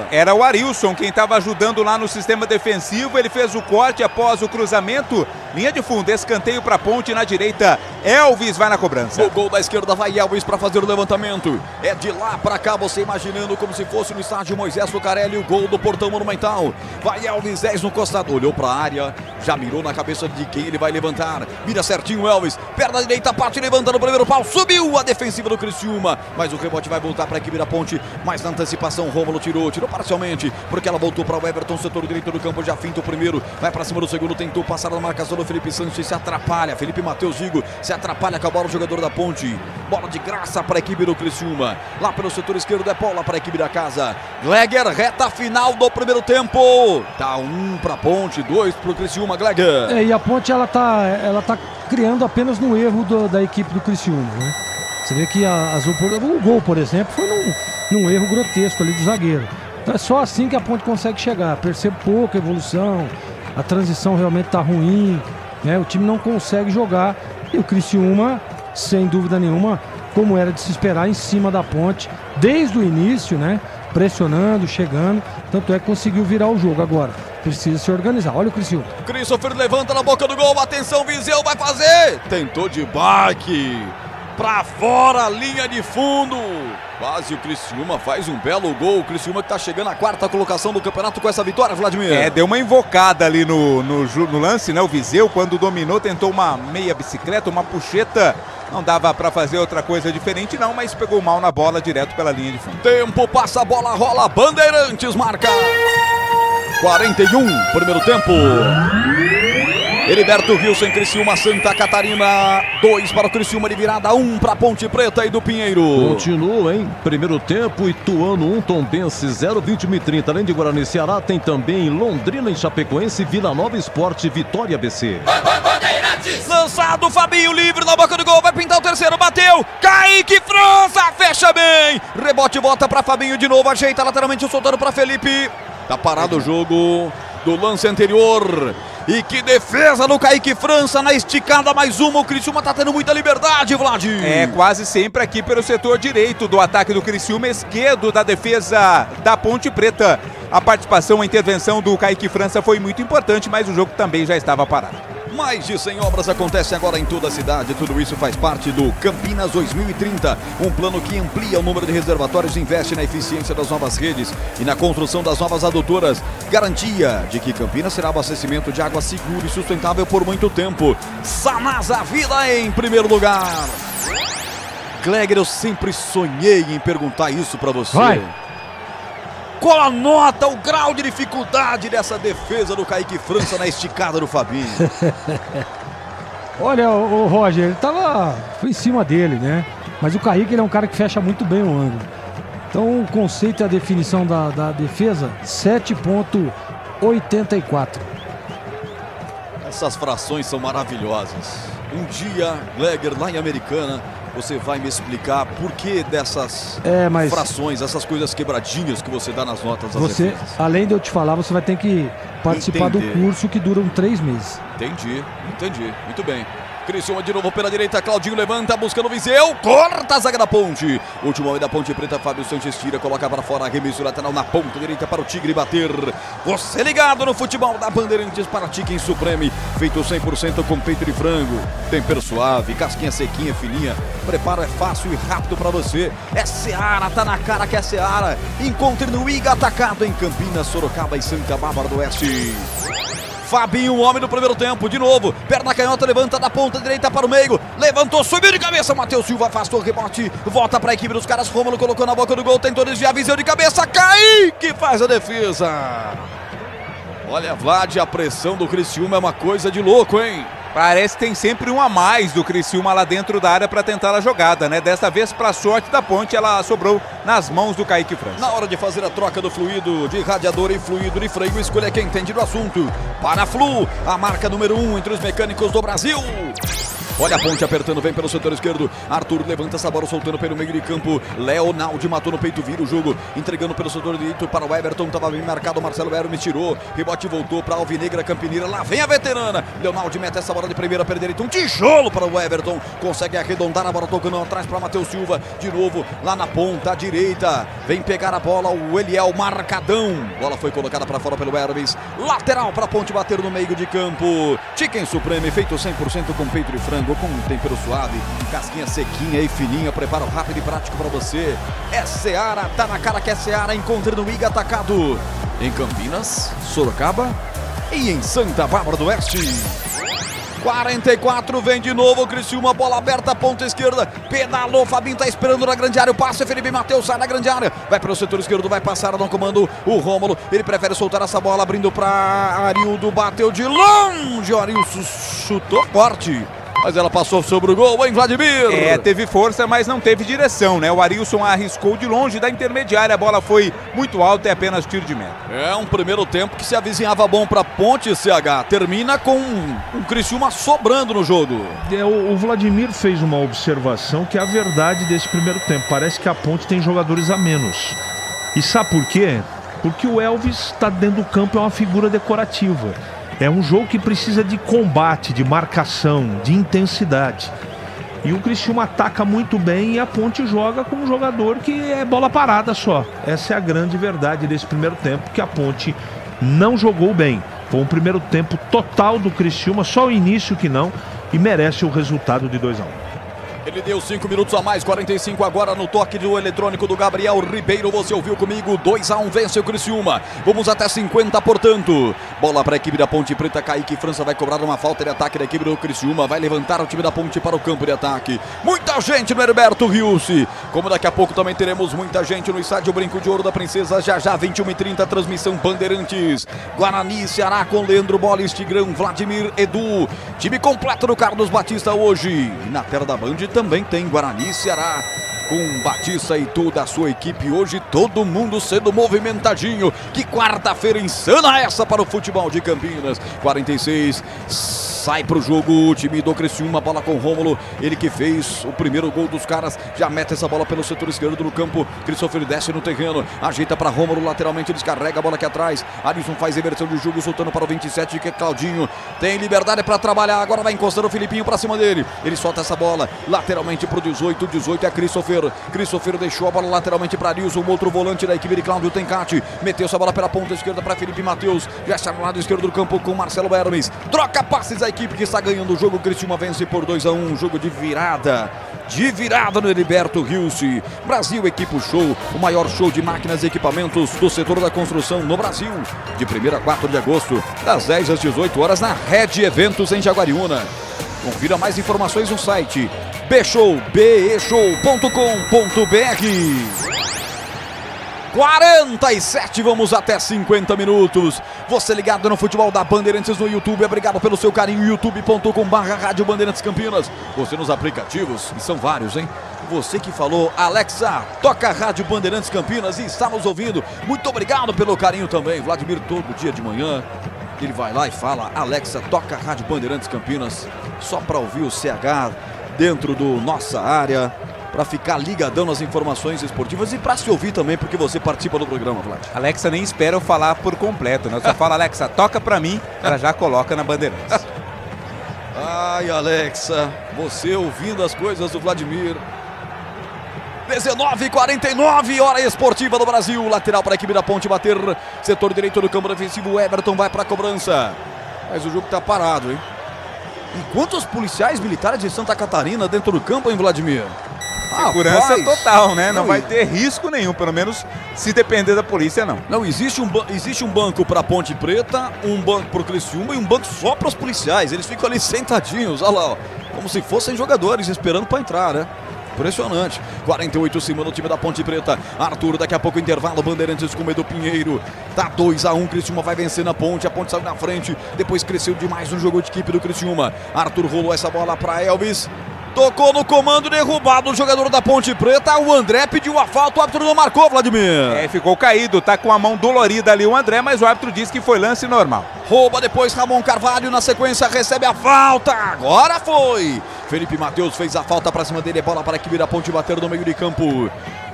S5: Era o Arilson quem estava ajudando lá no sistema defensivo, ele fez o corte após o cruzamento, linha de fundo, escanteio para Ponte na direita, Elvis vai na cobrança.
S1: O gol da esquerda vai Elvis para fazer o levantamento, é de lá para cá, você imaginando como se fosse no estádio Moisés Lucarelli, o gol do Portão Monumental. Vai Elvis, 10 no costado, olhou para a área, já mirou na cabeça de quem ele vai levantar, mira certinho Elvis, perna direita, parte levantando o primeiro pau, subiu a defensiva do Criciúma, mas o rebote vai voltar para a equipe da Ponte, mas na antecipação Rômulo tirou parcialmente, porque ela voltou para o Everton, setor direito do campo, já finta o primeiro, vai para cima do segundo, tentou passar na marcação do Felipe Sanches, se atrapalha, Felipe Matheus Digo, se atrapalha com a bola o jogador da Ponte, bola de graça para a equipe do Criciúma, lá pelo setor esquerdo é bola para a equipe da casa, Gleger, reta final do primeiro tempo, tá 1 para a Ponte, 2 para o Criciúma, Gleger.
S7: E a Ponte ela tá criando apenas no erro da equipe do Criciúma, né? Você vê que o gol, por exemplo, foi num erro grotesco ali do zagueiro. Então é só assim que a Ponte consegue chegar. Percebe pouca evolução, a transição realmente está ruim, né? O time não consegue jogar. E o Criciúma, sem dúvida nenhuma, como era de se esperar, em cima da Ponte, desde o início, né? Pressionando, chegando, tanto é que conseguiu virar o jogo. Agora precisa se organizar. Olha o Criciúma.
S1: Christopher levanta na boca do gol, atenção, Viseu vai fazer, tentou de baque, pra fora, linha de fundo, quase o Criciúma faz um belo gol. O Criciúma que tá chegando à 4ª colocação do campeonato com essa vitória, Vladimir.
S5: Deu uma invocada ali no lance, né? O Viseu, quando dominou, tentou uma meia bicicleta, uma puxeta. Não dava pra fazer outra coisa diferente não, mas pegou mal na bola direto pela linha de fundo.
S1: Tempo, passa a bola, rola, Bandeirantes marca. 41, primeiro tempo. Heriberto Wilson, Criciúma, Santa Catarina, 2 para o Criciúma de virada, 1 para Ponte Preta e do Pinheiro.
S8: Continua, hein? Primeiro tempo, Ituano 1, Tombense 0, 21h30. Além de Guarani e Ceará, tem também Londrina e Chapecoense, Vila Nova Esporte, Vitória ABC.
S1: Lançado, Fabinho livre na boca do gol, vai pintar o terceiro, bateu, Kaique França, fecha bem. Rebote, volta para Fabinho de novo, ajeita lateralmente, soltando para Felipe. Tá parado o jogo do lance anterior. E que defesa do Kaique França na esticada, mais uma. O Criciúma tá tendo muita liberdade, Vlad.
S5: Quase sempre aqui pelo setor direito do ataque do Criciúma, esquerdo da defesa da Ponte Preta. A participação, a intervenção do Kaique França foi muito importante, mas o jogo também já estava parado.
S1: Mais de 100 obras acontecem agora em toda a cidade. Tudo isso faz parte do Campinas 2030. Um plano que amplia o número de reservatórios, investe na eficiência das novas redes e na construção das novas adutoras. Garantia de que Campinas será abastecimento de água seguro e sustentável por muito tempo. Sanasa Vida em primeiro lugar. Kleger, eu sempre sonhei em perguntar isso pra você.
S7: Vai.
S1: Qual a nota, o grau de dificuldade dessa defesa do Kaique França na esticada do Fabinho?
S7: Olha, o Roger, ele foi em cima dele, né? Mas o Kaique, ele é um cara que fecha muito bem o ângulo. Então o conceito e a definição da defesa, 7,84.
S1: Essas frações são maravilhosas. Um dia, Kleger, lá em Americana, você vai me explicar por que dessas frações, essas coisas quebradinhas que você dá nas notas das defesas.
S7: Além de eu te falar, você vai ter que participar do curso que dura 3 meses.
S1: Entendi. Muito bem. Criciúma de novo pela direita, Claudinho levanta, buscando o Viseu, corta a zaga da Ponte. Último homem da Ponte Preta, Fábio Sanches tira, coloca para fora, arremesso lateral na ponta direita para o Tigre bater. Você ligado no futebol da Bandeirantes para Chicken Supreme, feito 100% com peito de frango, tempero suave, casquinha sequinha, fininha, preparo é fácil e rápido para você. É Seara, tá na cara que é Seara. Encontre no Iga Atacado em Campinas, Sorocaba e Santa Bárbara do Oeste. Fabinho, o homem do primeiro tempo, de novo, perna canhota, levanta da ponta direita para o meio, levantou, subiu de cabeça, Matheus Silva afastou o rebote, volta para a equipe dos caras, Rômulo colocou na boca do gol, tentou desviar, Viseu de cabeça, Kaique faz a defesa. Olha, Vlad, a pressão do Criciúma é uma coisa de louco, hein?
S5: Parece que tem sempre um a mais do Criciúma lá dentro da área para tentar a jogada, né? Desta vez, para sorte da Ponte, ela sobrou nas mãos do Kaique França.
S1: Na hora de fazer a troca do fluido de radiador e fluido de freio, escolha quem entende do assunto. Panaflu, a marca número 1 entre os mecânicos do Brasil. Olha a Ponte apertando, vem pelo setor esquerdo. Arthur levanta essa bola, soltando pelo meio de campo. Leonaldi matou no peito, vira o jogo. Entregando pelo setor direito para o Everton. Estava bem marcado, Marcelo Hermes tirou. Rebote voltou para a Alvinegra Campineira. Lá vem a veterana. Leonaldi mete essa bola de primeira para direita. Um tijolo para o Everton. Consegue arredondar a bola, tocando atrás para Matheus Silva. De novo, lá na ponta direita. Vem pegar a bola o Eliel marcadão. Bola foi colocada para fora pelo Hermes. Lateral para a Ponte bater no meio de campo. Chicken Supreme, feito 100% com peito de frango, com um tempero suave, casquinha sequinha e fininha, preparo rápido e prático para você. É Seara, tá na cara que é Seara, encontre no Iga Atacado, em Campinas, Sorocaba e em Santa Bárbara do Oeste. 44, vem de novo o Criciúma, bola aberta, ponta esquerda, pedalou, Fabinho tá esperando na grande área, o passe, Felipe Matheus sai na grande área, vai para o setor esquerdo, vai passar no comando o Rômulo, ele prefere soltar essa bola, abrindo para Arildo, bateu de longe, o Arildo chutou forte. Mas ela passou sobre o gol, hein, Vladimir?
S5: Teve força, mas não teve direção, né? O Arilson arriscou de longe da intermediária, a bola foi muito alta e apenas tiro de meta.
S1: É um primeiro tempo que se avizinhava bom para Ponte, CH. Termina com um Criciúma sobrando no jogo.
S6: O Vladimir fez uma observação que é a verdade desse primeiro tempo. Parece que a Ponte tem jogadores a menos. E sabe por quê? Porque o Elvis está dentro do campo, é uma figura decorativa. É um jogo que precisa de combate, de marcação, de intensidade. E o Criciúma ataca muito bem e a Ponte joga com um jogador que é bola parada só. Essa é a grande verdade desse primeiro tempo, que a Ponte não jogou bem. Foi um primeiro tempo total do Criciúma, só o início que não, e merece o resultado de 2-1.
S1: Ele deu 5 minutos a mais, 45 agora no toque do eletrônico do Gabriel Ribeiro. Você ouviu comigo, 2-1 vence o Criciúma. Vamos até 50, portanto. Bola para a equipe da Ponte Preta, Kaique França vai cobrar uma falta de ataque da equipe do Criciúma. Vai levantar o time da Ponte para o campo de ataque. Muita gente no Heriberto Riusi. Como daqui a pouco também teremos muita gente no estádio Brinco de Ouro da Princesa. Já 21h30, transmissão Bandeirantes. Guarani, Ceará com Leandro Bolis, Tigrão, Vladimir, Edu. Time completo do Carlos Batista hoje. E na tela da Band também tem Guarani, Ceará, com Batista e toda a sua equipe hoje, todo mundo sendo movimentadinho. Que quarta-feira insana essa para o futebol de Campinas. 46, sai para o jogo o time do Criciúma, bola com o Rômulo, ele que fez o primeiro gol dos caras, já mete essa bola pelo setor esquerdo do campo. Christopher desce no terreno, ajeita para Rômulo, lateralmente descarrega a bola aqui atrás. Alisson faz inversão de jogo, soltando para o 27, que é Claudinho, tem liberdade para trabalhar, agora vai encostando o Filipinho para cima dele, ele solta essa bola lateralmente para o 18 é Christopher deixou a bola lateralmente para Nilson, outro volante da equipe de Cláudio Tencati, meteu essa bola pela ponta esquerda para Felipe Matheus, já está no lado esquerdo do campo com Marcelo Hermes, troca passes a equipe que está ganhando o jogo. O Criciúma vence por 2-1, jogo de virada no Heriberto Riusi. Brasil Equipo Show, o maior show de máquinas e equipamentos do setor da construção no Brasil, de 1º a 4 de agosto, das 10 às 18 horas na Rede Eventos em Jaguariúna. Confira mais informações no site beshow.com.br. 47, vamos até 50 minutos. Você ligado no futebol da Bandeirantes no YouTube. Obrigado pelo seu carinho. youtube.com/Rádio Bandeirantes Campinas. Você nos aplicativos, e são vários, hein? Você que falou, Alexa, toca Rádio Bandeirantes Campinas e está nos ouvindo. Muito obrigado pelo carinho também. Vladimir, todo dia de manhã, ele vai lá e fala, Alexa, toca Rádio Bandeirantes Campinas, só para ouvir o CH dentro do nossa área, para ficar ligadão nas informações esportivas e para se ouvir também, porque você participa do programa, Vlad.
S5: Alexa nem espera eu falar por completo, né? Eu só falo, Alexa, toca para mim, ela já coloca na Bandeirantes.
S1: Ai, Alexa, você ouvindo as coisas do Vladimir. 19h49, hora esportiva do Brasil. Lateral para a equipe da Ponte bater. Setor direito do campo defensivo, Everton vai para a cobrança. Mas o jogo está parado, hein? E quantos policiais militares de Santa Catarina dentro do campo, hein, Vladimir?
S5: Segurança total, né? Não vai ter risco nenhum, pelo menos se depender da polícia, não.
S1: Não, existe um banco para Ponte Preta, um banco para o Criciúma e um banco só para os policiais. Eles ficam ali sentadinhos, olha lá, ó, como se fossem jogadores esperando para entrar, né? Impressionante. 48 cima no time da Ponte Preta. Arthur, daqui a pouco intervalo. Bandeirantes com Edu Pinheiro. Tá 2-1. Criciúma vai vencer na Ponte. A Ponte saiu na frente. Depois cresceu demais no jogo de equipe do Criciúma. Arthur rolou essa bola para Elvis. Tocou no comando, derrubado o jogador da Ponte Preta. O André pediu a falta, o árbitro não marcou, Vladimir.
S5: Ficou caído, tá com a mão dolorida ali o André, mas o árbitro disse que foi lance normal.
S1: Rouba depois Ramon Carvalho, na sequência recebe a falta. Agora foi. Felipe Matheus fez a falta pra cima dele, bola para a equipe da Ponte bater no meio de campo.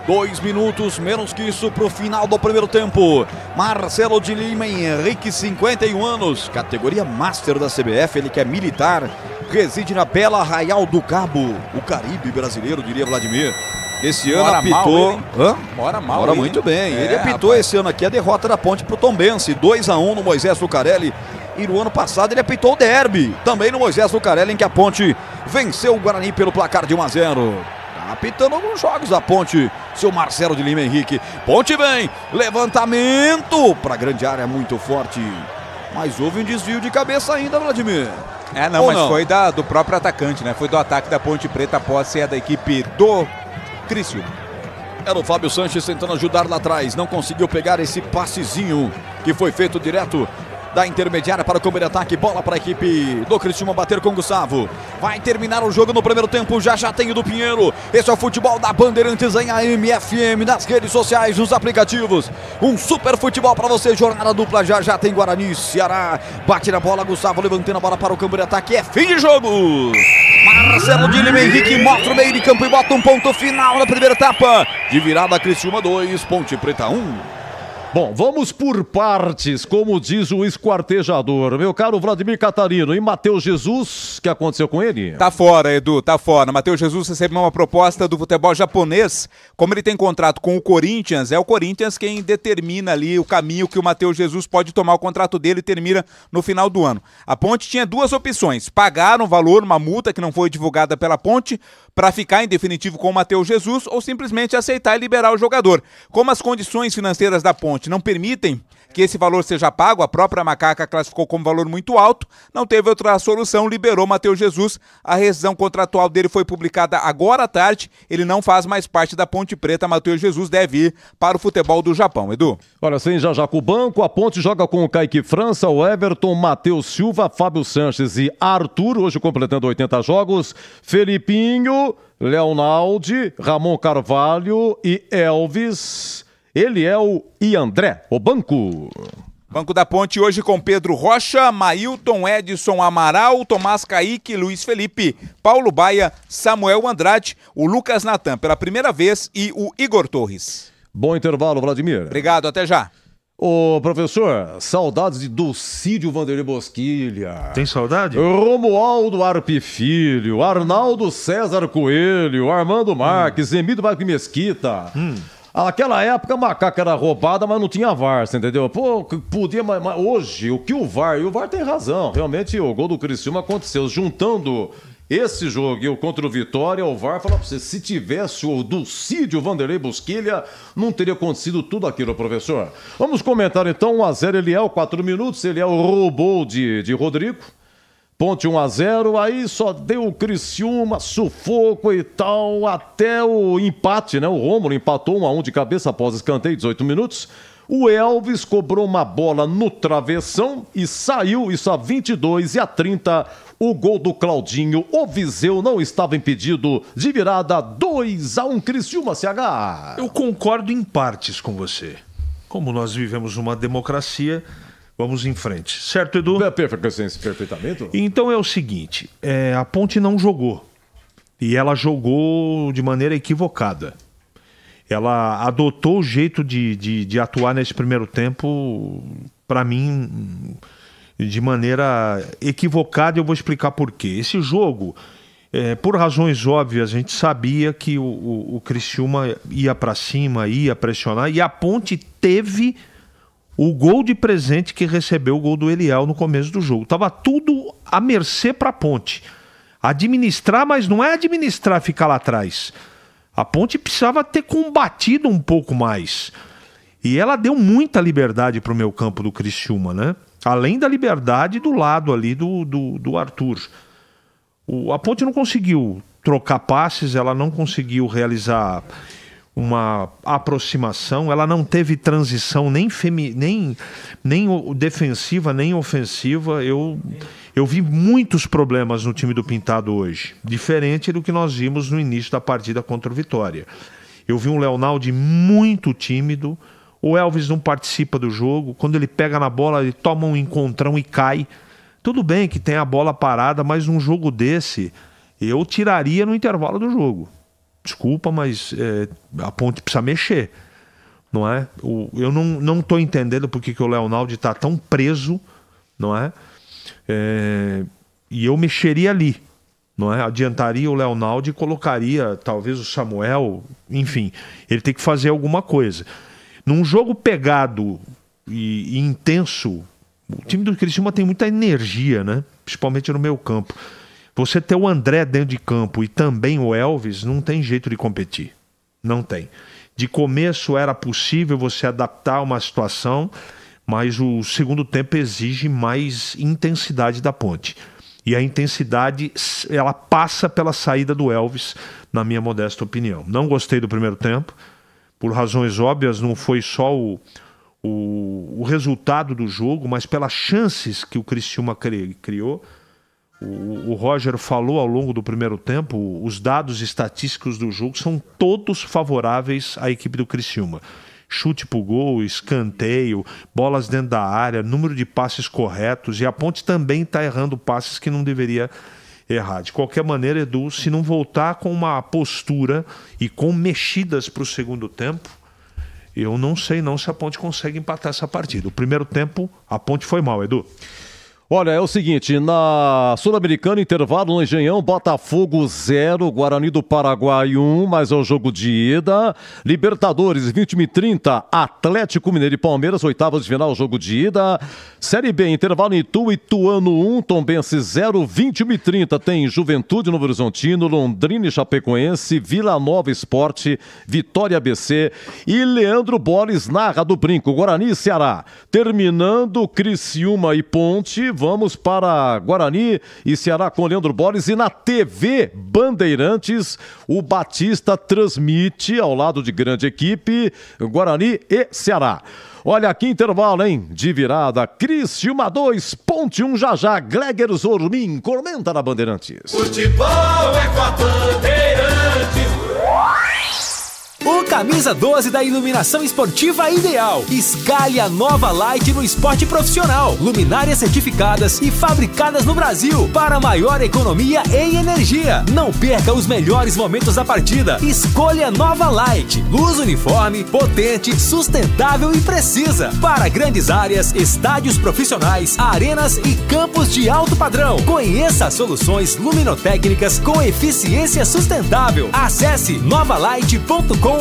S1: 2 minutos, menos que isso pro final do primeiro tempo. Marcelo de Lima Henrique, 51 anos, categoria Master da CBF, ele que é militar, reside na bela Arraial do Cabo, o Caribe brasileiro, diria Vladimir. Esse ano apitou... Mora muito bem. Ele apitou esse ano aqui a derrota da Ponte pro Tombense, 2-1 no Moisés Lucarelli. E no ano passado ele apitou o derby, também no Moisés Lucarelli, em que a Ponte venceu o Guarani pelo placar de 1-0. Apitando alguns jogos a Ponte, seu Marcelo de Lima Henrique. Ponte vem, levantamento para a grande área, muito forte. Mas houve um desvio de cabeça ainda, Vladimir.
S5: Mas foi do próprio atacante, né? Foi do ataque da Ponte Preta, a posse é da equipe do Criciúma.
S1: Era o Fábio Sanches tentando ajudar lá atrás, não conseguiu pegar esse passezinho que foi feito direto da intermediária para o campo de ataque. Bola para a equipe do Criciúma bater com o Gustavo. Vai terminar o jogo no primeiro tempo. Já tem o do Pinheiro. Esse é o futebol da Bandeirantes em AM, FM, nas redes sociais, nos aplicativos. Um super futebol para você. Jornada dupla. Já tem Guarani, Ceará. Bate na bola. Gustavo levantando a bola para o campo de ataque. É fim de jogo. Marcelo de Lima Henrique mostra o meio de campo e bota um ponto final na primeira etapa. De virada, Criciúma 2, Ponte Preta 1.
S8: Bom, vamos por partes, como diz o esquartejador. Meu caro Vladimir Catarino, e Matheus Jesus, o que aconteceu com ele?
S5: Tá fora, Edu, tá fora. Matheus Jesus recebeu uma proposta do futebol japonês. Como ele tem contrato com o Corinthians, é o Corinthians quem determina ali o caminho que o Matheus Jesus pode tomar. O contrato dele termina no final do ano. A Ponte tinha duas opções: pagar um valor, uma multa que não foi divulgada pela Ponte, para ficar em definitivo com o Matheus Jesus, ou simplesmente aceitar e liberar o jogador. Como as condições financeiras da Ponte não permitem que esse valor seja pago, a própria Macaca classificou como valor muito alto, não teve outra solução, liberou Matheus Jesus. A rescisão contratual dele foi publicada agora à tarde, ele não faz mais parte da Ponte Preta. Matheus Jesus deve ir para o futebol do Japão, Edu.
S8: Olha, sem já com o banco, a Ponte joga com o Kaique França, o Everton, Matheus Silva, Fábio Sanches e Arthur, hoje completando 80 jogos, Felipinho, Leonaldi, Ramon Carvalho e Elvis, Eliel e André, o banco.
S5: Banco da Ponte hoje com Pedro Rocha, Mailton, Edson Amaral, Tomás Caíque, Luiz Felipe, Paulo Baia, Samuel Andrade, o Lucas Natan pela primeira vez e o Igor Torres.
S8: Bom intervalo, Vladimir.
S5: Obrigado, até já.
S8: Ô, professor, saudades de Dulcídio Vanderlei Bosquilha.
S6: Tem saudade?
S8: Romualdo Arpi Filho, Arnaldo César Coelho, Armando Marques, Emílio Marques Mesquita. Naquela época a Macaca era roubada, mas não tinha VAR, você entendeu? Pô, podia, mas hoje, o que o VAR? E o VAR tem razão, realmente o gol do Criciúma aconteceu. Juntando esse jogo e o contra o Vitória, o VAR fala pra você, se tivesse o Dulcídio Vanderlei Bosquilha, não teria acontecido tudo aquilo, professor. Vamos comentar então, 1-0, Eliel, 4 minutos, Eliel roubou de Rodrigo. Ponte 1-0, aí só deu o Criciúma, sufoco e tal, até o empate, né? O Rômulo empatou 1-1 de cabeça após escanteio, 18 minutos. O Elvis cobrou uma bola no travessão e saiu, isso a 22 e a 30, o gol do Claudinho. O Viseu não estava impedido, de virada 2-1 Criciúma, CH.
S6: Eu concordo em partes com você. Como nós vivemos uma democracia, vamos em frente. Certo, Edu?
S8: Perfeitamente.
S6: Então é o seguinte, a Ponte não jogou. E ela jogou de maneira equivocada. Ela adotou o jeito de atuar nesse primeiro tempo, para mim, de maneira equivocada. Eu vou explicar por quê. Esse jogo, por razões óbvias, a gente sabia que o Criciúma ia para cima, ia pressionar, e a Ponte teve o gol de presente que recebeu o gol do Eliel no começo do jogo. Tava tudo à mercê para a Ponte. Administrar, mas não é administrar ficar lá atrás. A Ponte precisava ter combatido um pouco mais. E ela deu muita liberdade para o meio campo do Criciúma, né? Além da liberdade do lado ali do Arthur. A Ponte não conseguiu trocar passes, ela não conseguiu realizar uma aproximação, ela não teve transição nem defensiva, nem ofensiva. Eu vi muitos problemas no time do Pintado hoje, diferente do que nós vimos no início da partida contra o Vitória. Eu vi um Leonaldi muito tímido, o Elvis não participa do jogo, quando ele pega na bola ele toma um encontrão e cai. Tudo bem que tem a bola parada, mas num jogo desse eu tiraria no intervalo do jogo. Desculpa, mas a Ponte precisa mexer, não é? Eu não estou entendendo por que o Leonaldi está tão preso, não é? E eu mexeria ali, não é? Adiantaria o Leonaldi e colocaria talvez o Samuel, enfim, ele tem que fazer alguma coisa. Num jogo pegado e intenso, o time do Criciúma tem muita energia, né? Principalmente no meio campo. Você ter o André dentro de campo e também o Elvis, não tem jeito de competir. Não tem. De começo era possível você adaptar uma situação, mas o segundo tempo exige mais intensidade da Ponte. E a intensidade, ela passa pela saída do Elvis, na minha modesta opinião. Não gostei do primeiro tempo, por razões óbvias, não foi só o o resultado do jogo, mas pelas chances que o Criciúma criou. O Roger falou ao longo do primeiro tempo, os dados estatísticos do jogo são todos favoráveis à equipe do Criciúma. Chute pro gol, escanteio, bolas dentro da área, número de passes corretos, e a Ponte também está errando passes que não deveria errar. De qualquer maneira, Edu, se não voltar com uma postura e com mexidas para o segundo tempo, eu não sei não se a Ponte consegue empatar essa partida. O primeiro tempo, a Ponte foi mal, Edu.
S8: Olha, é o seguinte, na Sul-Americana, intervalo no Engenhão, Botafogo 0, Guarani do Paraguai 1, mas é o jogo de ida. Libertadores, 21h30, Atlético Mineiro e Palmeiras, oitavas de final, jogo de ida. Série B, intervalo em Itu, Ituano 1, Tombense 0, 21h30 tem Juventude, Novo Horizontino, Londrina e Chapecoense, Vila Nova Esporte, Vitória ABC e Leandro Borges narra do Brinco, Guarani e Ceará. Terminando, Criciúma e Ponte. Vamos para Guarani e Ceará com Leandro Borges, e na TV Bandeirantes o Batista transmite ao lado de grande equipe Guarani e Ceará. Olha aqui, intervalo, hein? De virada, Criciúma 2, Ponte 1, já, Gleger Zormin, comenta na Bandeirantes.
S3: Futebol é com a Bandeirantes.
S9: O Camisa 12 da Iluminação Esportiva Ideal. Escale a nova Light no esporte profissional. Luminárias certificadas e fabricadas no Brasil para maior economia em energia. Não perca os melhores momentos da partida. Escolha nova Light. Luz uniforme, potente, sustentável e precisa. Para grandes áreas, estádios profissionais, arenas e campos de alto padrão. Conheça as soluções luminotécnicas com eficiência sustentável. Acesse novalight.com.br.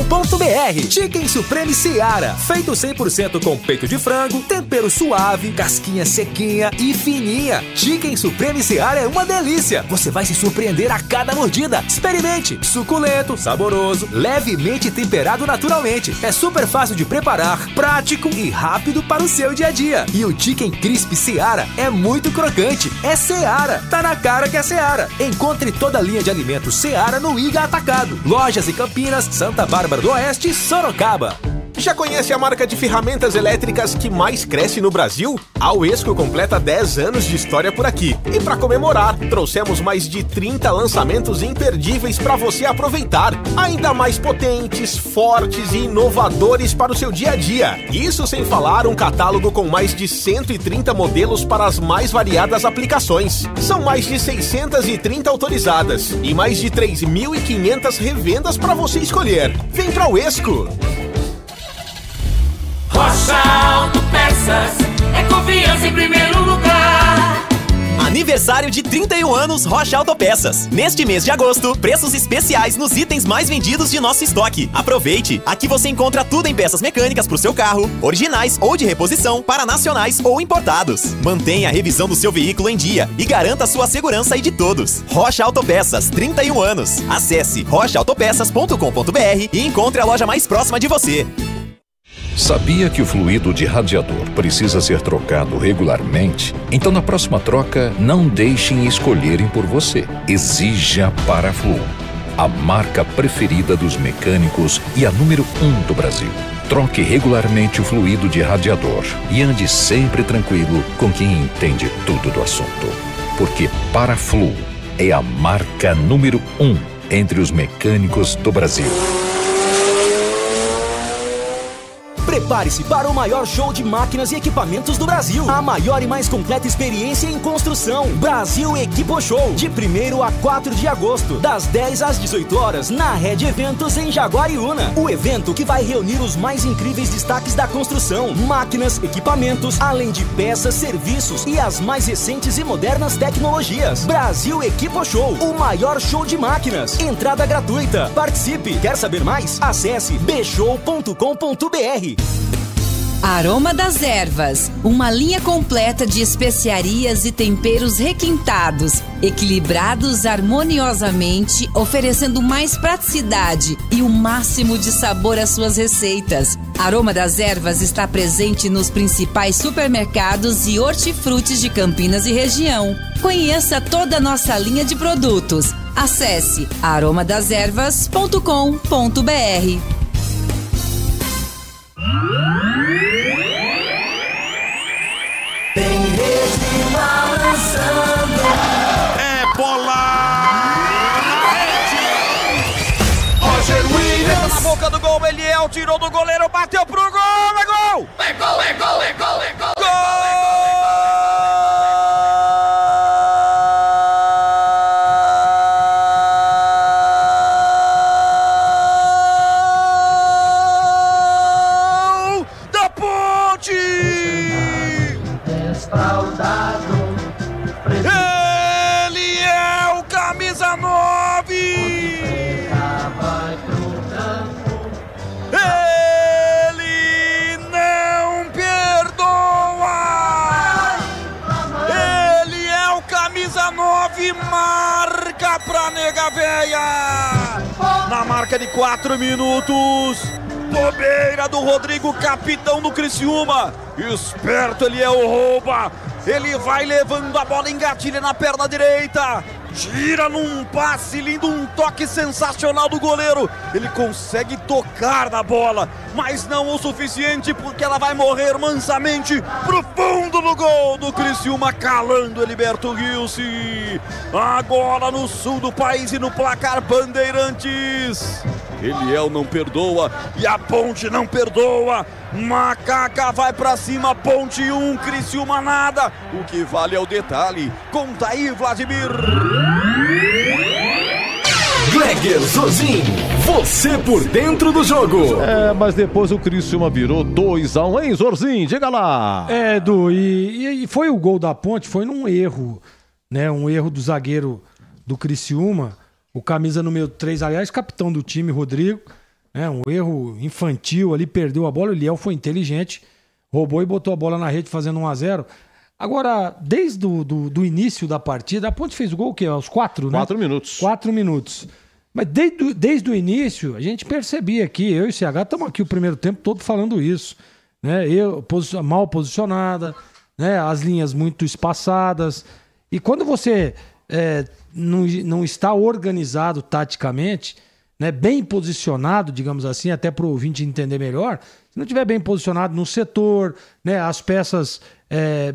S9: Chicken Supreme Seara, feito 100% com peito de frango, tempero suave, casquinha sequinha e fininha. Chicken Supreme Seara é uma delícia. Você vai se surpreender a cada mordida. Experimente. Suculento, saboroso, levemente temperado naturalmente. É super fácil de preparar, prático e rápido para o seu dia a dia. E o Chicken Crisp Seara é muito crocante. É Seara. Tá na cara que é Seara. Encontre toda a linha de alimentos Seara no Iga Atacado. Lojas em Campinas, Santa Bárbara do Oeste e Sorocaba.
S12: Já conhece a marca de ferramentas elétricas que mais cresce no Brasil? A Uesco completa 10 anos de história por aqui. E para comemorar, trouxemos mais de 30 lançamentos imperdíveis para você aproveitar. Ainda mais potentes, fortes e inovadores para o seu dia a dia. Isso sem falar um catálogo com mais de 130 modelos para as mais variadas aplicações. São mais de 630 autorizadas e mais de 3.500 revendas para você escolher. Vem pra Uesco!
S3: Rocha Autopeças é confiança em primeiro lugar.
S11: Aniversário de 31 anos Rocha Autopeças. Neste mês de agosto, preços especiais nos itens mais vendidos de nosso estoque. Aproveite! Aqui você encontra tudo em peças mecânicas para o seu carro, originais ou de reposição para nacionais ou importados. Mantenha a revisão do seu veículo em dia e garanta a sua segurança e de todos. Rocha Autopeças, 31 anos. Acesse rochaautopeças.com.br e encontre a loja mais próxima de você.
S10: Sabia que o fluido de radiador precisa ser trocado regularmente? Então, na próxima troca, não deixem escolherem por você. Exija Paraflu, a marca preferida dos mecânicos e a número 1 do Brasil. Troque regularmente o fluido de radiador e ande sempre tranquilo com quem entende tudo do assunto. Porque Paraflu é a marca número 1 entre os mecânicos do Brasil.
S9: Prepare-se para o maior show de máquinas e equipamentos do Brasil. A maior e mais completa experiência em construção. Brasil Equipo Show. De 1º a 4 de agosto, das 10 às 18 horas, na Rede Eventos em Jaguariúna. O evento que vai reunir os mais incríveis destaques da construção. Máquinas, equipamentos, além de peças, serviços e as mais recentes e modernas tecnologias. Brasil Equipo Show. O maior show de máquinas. Entrada gratuita. Participe. Quer saber mais? Acesse bshow.com.br.
S13: Aroma das Ervas, uma linha completa de especiarias e temperos requintados, equilibrados harmoniosamente, oferecendo mais praticidade e o máximo de sabor às suas receitas. Aroma das Ervas está presente nos principais supermercados e hortifrutis de Campinas e região. Conheça toda a nossa linha de produtos. Acesse aromadeservas.com.br.
S4: tirou do goleiro, bateu pro gol, é gol!
S3: É gol, é gol, é gol, é gol!
S4: Gol! Da Ponte! Ele é o camisa 9! Ele não perdoa! Ele é o camisa 9, marca pra nega véia! Na marca de 4 minutos, bobeira do Rodrigo, capitão do Criciúma. Esperto ele é, o rouba. Ele vai levando a bola, engatilha na perna direita. Gira num passe lindo, um toque sensacional do goleiro. Ele consegue tocar na bola, mas não o suficiente, porque ela vai morrer mansamente pro fundo do gol do Criciúma, calando Heriberto Gilce. Agora no sul do país e no placar Bandeirantes. Eliel não perdoa e a Ponte não perdoa. Macaca vai pra cima, Ponte 1, Criciúma nada. O que vale é o detalhe. Conta aí, Vladimir.
S14: Gleger Zozin, você por dentro do jogo.
S8: Mas depois o Criciúma virou 2-1, hein, Zorzin? Diga lá.
S7: Edu, e foi o gol da Ponte, foi num erro, né? Um erro do zagueiro do Criciúma. O camisa número 3, aliás, capitão do time, Rodrigo, né? Um erro infantil ali, perdeu a bola. O Eliel foi inteligente, roubou e botou a bola na rede, fazendo 1-0. Agora, desde do início da partida, a Ponte fez o gol o quê? Aos 4, né?
S8: 4 minutos.
S7: 4 minutos. Mas desde o início, a gente percebia aqui, eu e o CH estamos aqui o primeiro tempo todo falando isso, né? Mal posicionada, né? As linhas muito espaçadas. E quando você não está organizado taticamente, né, bem posicionado, digamos assim, até para o ouvinte entender melhor, se não estiver bem posicionado no setor, né, as peças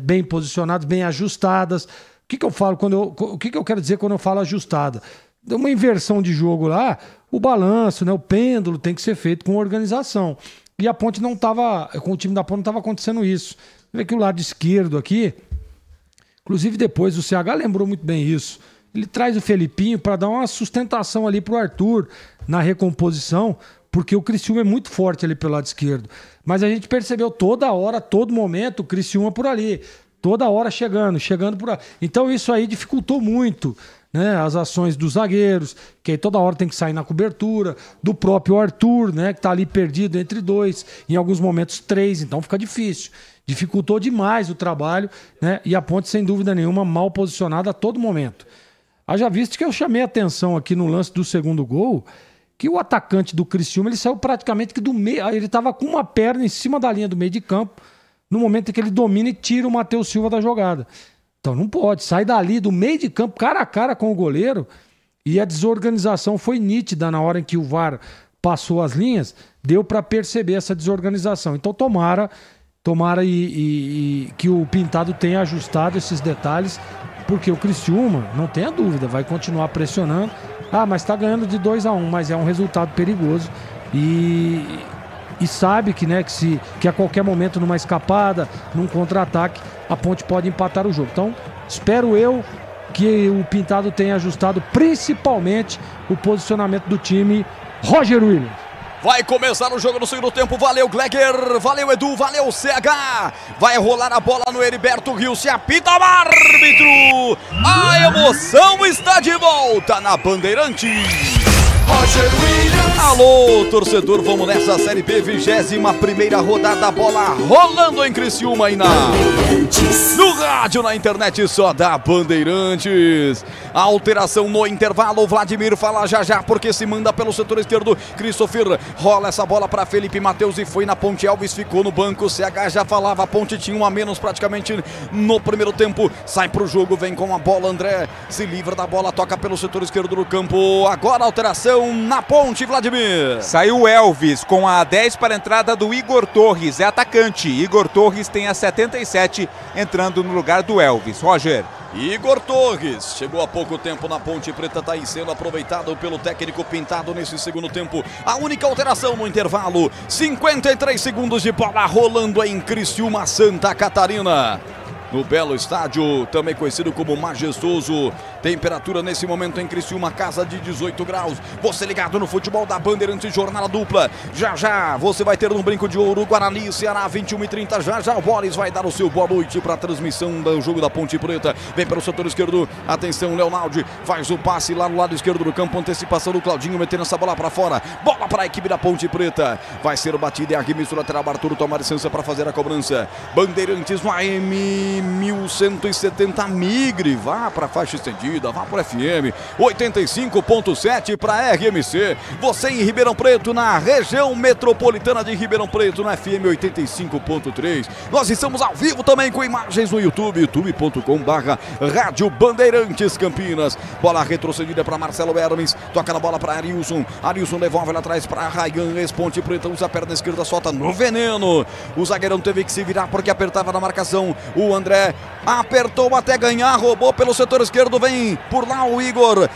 S7: bem posicionadas, bem ajustadas. O que eu falo o que eu quero dizer quando eu falo ajustada? Uma inversão de jogo lá, o balanço, né, o pêndulo tem que ser feito com organização. E a Ponte não estava, com o time da Ponte não estava acontecendo isso. Você vê que o lado esquerdo aqui, inclusive depois o CH lembrou muito bem isso. Ele traz o Felipinho para dar uma sustentação ali pro Arthur na recomposição, porque o Criciúma é muito forte ali pelo lado esquerdo. Mas a gente percebeu toda hora, todo momento, o Criciúma por ali. Toda hora chegando por ali. Então isso aí dificultou muito, né, as ações dos zagueiros, que aí toda hora tem que sair na cobertura, do próprio Arthur, né, que tá ali perdido entre 2, em alguns momentos 3, então fica difícil. Dificultou demais o trabalho, né, e a Ponte, sem dúvida nenhuma, mal posicionada a todo momento. Haja visto que eu chamei a atenção aqui no lance do segundo gol, que o atacante do Criciúma, ele saiu praticamente que do meio, ele estava com uma perna em cima da linha do meio de campo, no momento em que ele domina e tira o Matheus Silva da jogada. Então não pode, sai dali do meio de campo, cara a cara com o goleiro, e a desorganização foi nítida na hora em que o VAR passou as linhas, deu para perceber essa desorganização. Então tomara que o Pintado tenha ajustado esses detalhes, porque o Criciúma, não tenha dúvida, vai continuar pressionando. Mas tá ganhando de 2-1, mas é um resultado perigoso. E sabe que, né, que a qualquer momento, numa escapada, num contra-ataque, a Ponte pode empatar o jogo. Então, espero eu que o Pintado tenha ajustado principalmente o posicionamento do time. Roger Williams.
S1: Vai começar o jogo no segundo tempo. Valeu, Gleger. Valeu, Edu. Valeu, CH. Vai rolar a bola no Heriberto Gilce. Apita o árbitro. A emoção está de volta na Bandeirantes.
S3: Roger Williams.
S1: Alô, torcedor, vamos nessa Série B, 21ª rodada, bola rolando em Criciúma e no rádio, na internet, só da Bandeirantes. A alteração no intervalo, Vladimir fala já, porque se manda pelo setor esquerdo. Christopher rola essa bola para Felipe Matheus e foi na Ponte. Alves ficou no banco, CH já falava, a Ponte tinha 1 a menos praticamente no primeiro tempo. Sai pro jogo, vem com a bola, André se livra da bola, toca pelo setor esquerdo do campo. Agora alteração na Ponte, Vladimir. Vladimir.
S5: Saiu o Elvis com a 10 para a entrada do Igor Torres, é atacante. Igor Torres tem a 77, entrando no lugar do Elvis. Roger.
S1: Igor Torres chegou há pouco tempo na Ponte Preta, está aí sendo aproveitado pelo técnico Pintado nesse segundo tempo. A única alteração no intervalo, 53 segundos de bola rolando em Criciúma, Santa Catarina. No belo estádio, também conhecido como Majestoso. Temperatura nesse momento em Criciúma, casa de 18 graus. Você ligado no futebol da Bandeirantes, jornada dupla. Já já você vai ter no Brinco de Ouro, Guarani, Ceará, 21h30. Já já o Boris vai dar o seu boa noite para a transmissão do jogo da Ponte Preta. Vem pelo setor esquerdo, atenção, Leonaldi faz o passe lá no lado esquerdo do campo. Antecipação do Claudinho, metendo essa bola para fora. Bola para a equipe da Ponte Preta. Vai ser batida e arremesso lateral. Arturo toma licença para fazer a cobrança. Bandeirantes no AM 1170, migre, vá para a faixa estendida, vá para o FM 85.7 para RMC. Você em Ribeirão Preto, na região metropolitana de Ribeirão Preto, na FM 85.3. Nós estamos ao vivo também com imagens no YouTube, youtube.com/Rádio Bandeirantes Campinas. Bola retrocedida para Marcelo Hermes, toca na bola para Arilson. Arilson devolve lá atrás para Raigan, ex-Ponte Preta, usa a perna esquerda, solta no veneno. O zagueirão teve que se virar porque apertava na marcação. O André apertou até ganhar, roubou pelo setor esquerdo, vem por lá o Igor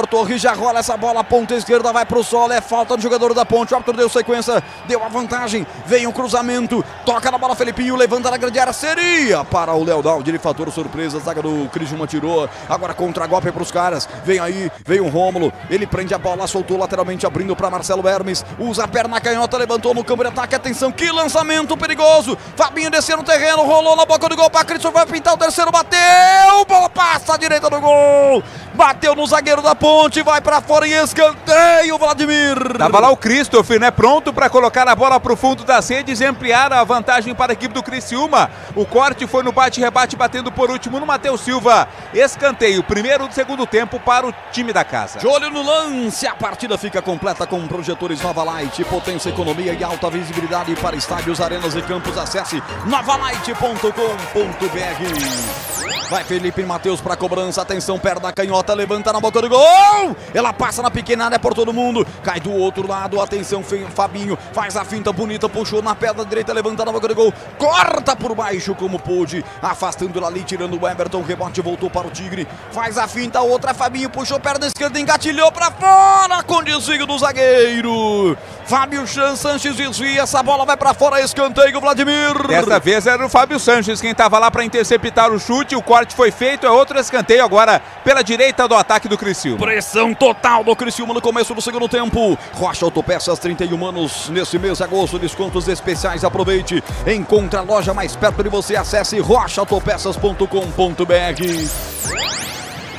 S1: Torres, já rola essa bola, ponta esquerda, vai pro solo, é falta do jogador da Ponte. O árbitro deu sequência, deu a vantagem, vem o cruzamento, toca na bola, Felipinho, levanta na grande área, seria para o Leonaldi, ele fator surpresa, a zaga do Criciúma tirou, agora contra-golpe pros caras, vem aí, vem o Rômulo, ele prende a bola, soltou lateralmente, abrindo para Marcelo Hermes, usa a perna canhota, levantou no campo de ataque, atenção, que lançamento perigoso, Fabinho desceu no terreno, rolou na boca do gol para Cristian, vai pintar o terceiro, bateu, bola passa à direita do gol, bateu no zagueiro da Ponte, vai para fora e escanteio, Vladimir.
S5: Tava lá o Christopher, né, pronto para colocar a bola pro fundo das redes e ampliar a vantagem para a equipe do Criciúma. O corte foi no bate-rebate, batendo por último no Matheus Silva. Escanteio, primeiro do segundo tempo para o time da casa.
S1: De olho no lance, a partida fica completa com projetores Nova Light, potência, economia e alta visibilidade para estádios, arenas e campos. Acesse novalight.com.br. Vai Felipe Matheus para cobrança, atenção, perna canhota, levanta na boca do gol, ela passa na pequena área por todo mundo, cai do outro lado, atenção, Fabinho faz a finta bonita, puxou na perna direita, levanta na boca do gol, corta por baixo como pôde, afastando ali, tirando o Everton, rebote, voltou para o Tigre, faz a finta, outra, Fabinho puxou perna esquerda, engatilhou para fora, com desvio do zagueiro, Fábio Sanches desvia, essa bola vai para fora, escanteio, Vladimir.
S5: Dessa vez era o Fábio Sanches quem estava lá para interceptar o chute, o corte foi feito, é outro escanteio agora pela direita do ataque do Criciúma.
S1: Pressão total do Criciúma no começo do segundo tempo. Rocha Autopeças, 31 anos nesse mês de agosto, descontos especiais, aproveite. Encontre a loja mais perto de você, acesse rochaautopeças.com.br.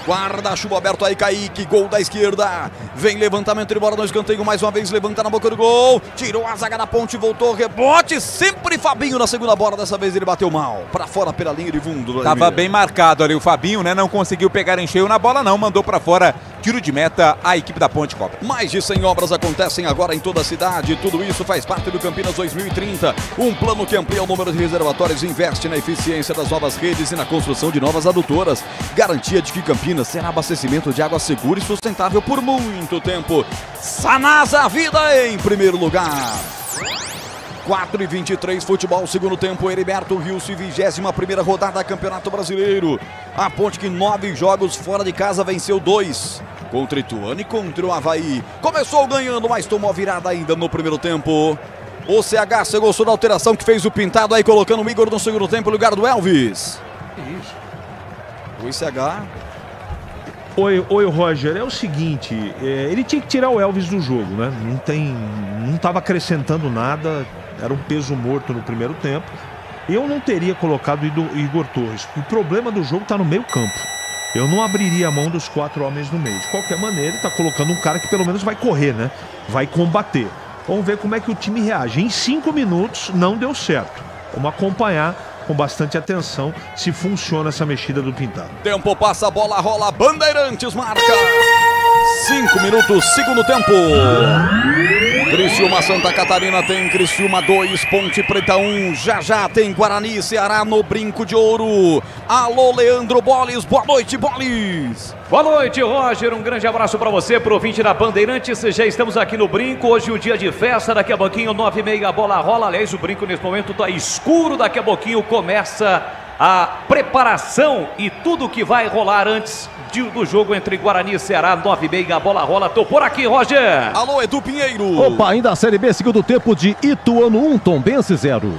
S1: Guarda-chuva aberto aí, Kaique, gol da esquerda, vem levantamento de bola no escanteio, mais uma vez levanta na boca do gol, tirou a zaga da Ponte, voltou, rebote, sempre Fabinho na segunda bola, dessa vez ele bateu mal, pra fora pela linha de fundo.
S5: Tava bem marcado ali o Fabinho, né, não conseguiu pegar em cheio na bola não, mandou pra fora, tiro de meta, a equipe da Ponte cobra.
S1: Mais de 100 obras acontecem agora em toda a cidade, tudo isso faz parte do Campinas 2030, um plano que amplia o número de reservatórios, investe na eficiência das novas redes e na construção de novas adutoras, garantia de que Campinas será abastecimento de água segura e sustentável por muito tempo. Sanasa, vida em primeiro lugar. 4h23, futebol, segundo tempo, Heriberto Rilson, 21ª rodada, Campeonato Brasileiro. A Ponte que 9 jogos fora de casa, venceu 2. Contra Ituano e contra o Avaí. Começou ganhando, mas tomou virada ainda no primeiro tempo. O CH, você gostou da alteração que fez o Pintado aí, colocando o Igor no segundo tempo no lugar do Elvis?
S6: Isso.
S1: O ICH...
S6: Oi, Roger, é o seguinte, ele tinha que tirar o Elvis do jogo, né? Não estava acrescentando nada, era um peso morto no primeiro tempo. Eu não teria colocado o Igor Torres. O problema do jogo está no meio campo. Eu não abriria a mão dos 4 homens no meio. De qualquer maneira, ele está colocando um cara que pelo menos vai correr, né? Vai combater. Vamos ver como é que o time reage. Em 5 minutos não deu certo. Vamos acompanhar com bastante atenção se funciona essa mexida do Pintado.
S1: Tempo passa, a bola rola, Bandeirantes marca. 5 minutos, segundo tempo. Criciúma, Santa Catarina tem Criciúma 2, Ponte Preta 1. Já tem Guarani, Ceará no Brinco de Ouro. Alô, Leandro Boles, boa noite, Boles.
S15: Boa noite, Roger. Um grande abraço para você, pro ouvinte da Bandeirantes. Já estamos aqui no Brinco. Hoje o dia de festa. Daqui a pouquinho, 9h30, a bola rola. Aliás, o Brinco nesse momento tá escuro. Daqui a pouquinho começa a preparação e tudo que vai rolar antes do jogo entre Guarani e Ceará. 9h30, a bola rola. Tô por aqui, Roger.
S1: Alô, Edu Pinheiro.
S8: Opa, ainda a Série B, segundo tempo de Ituano 1, Tombense 0.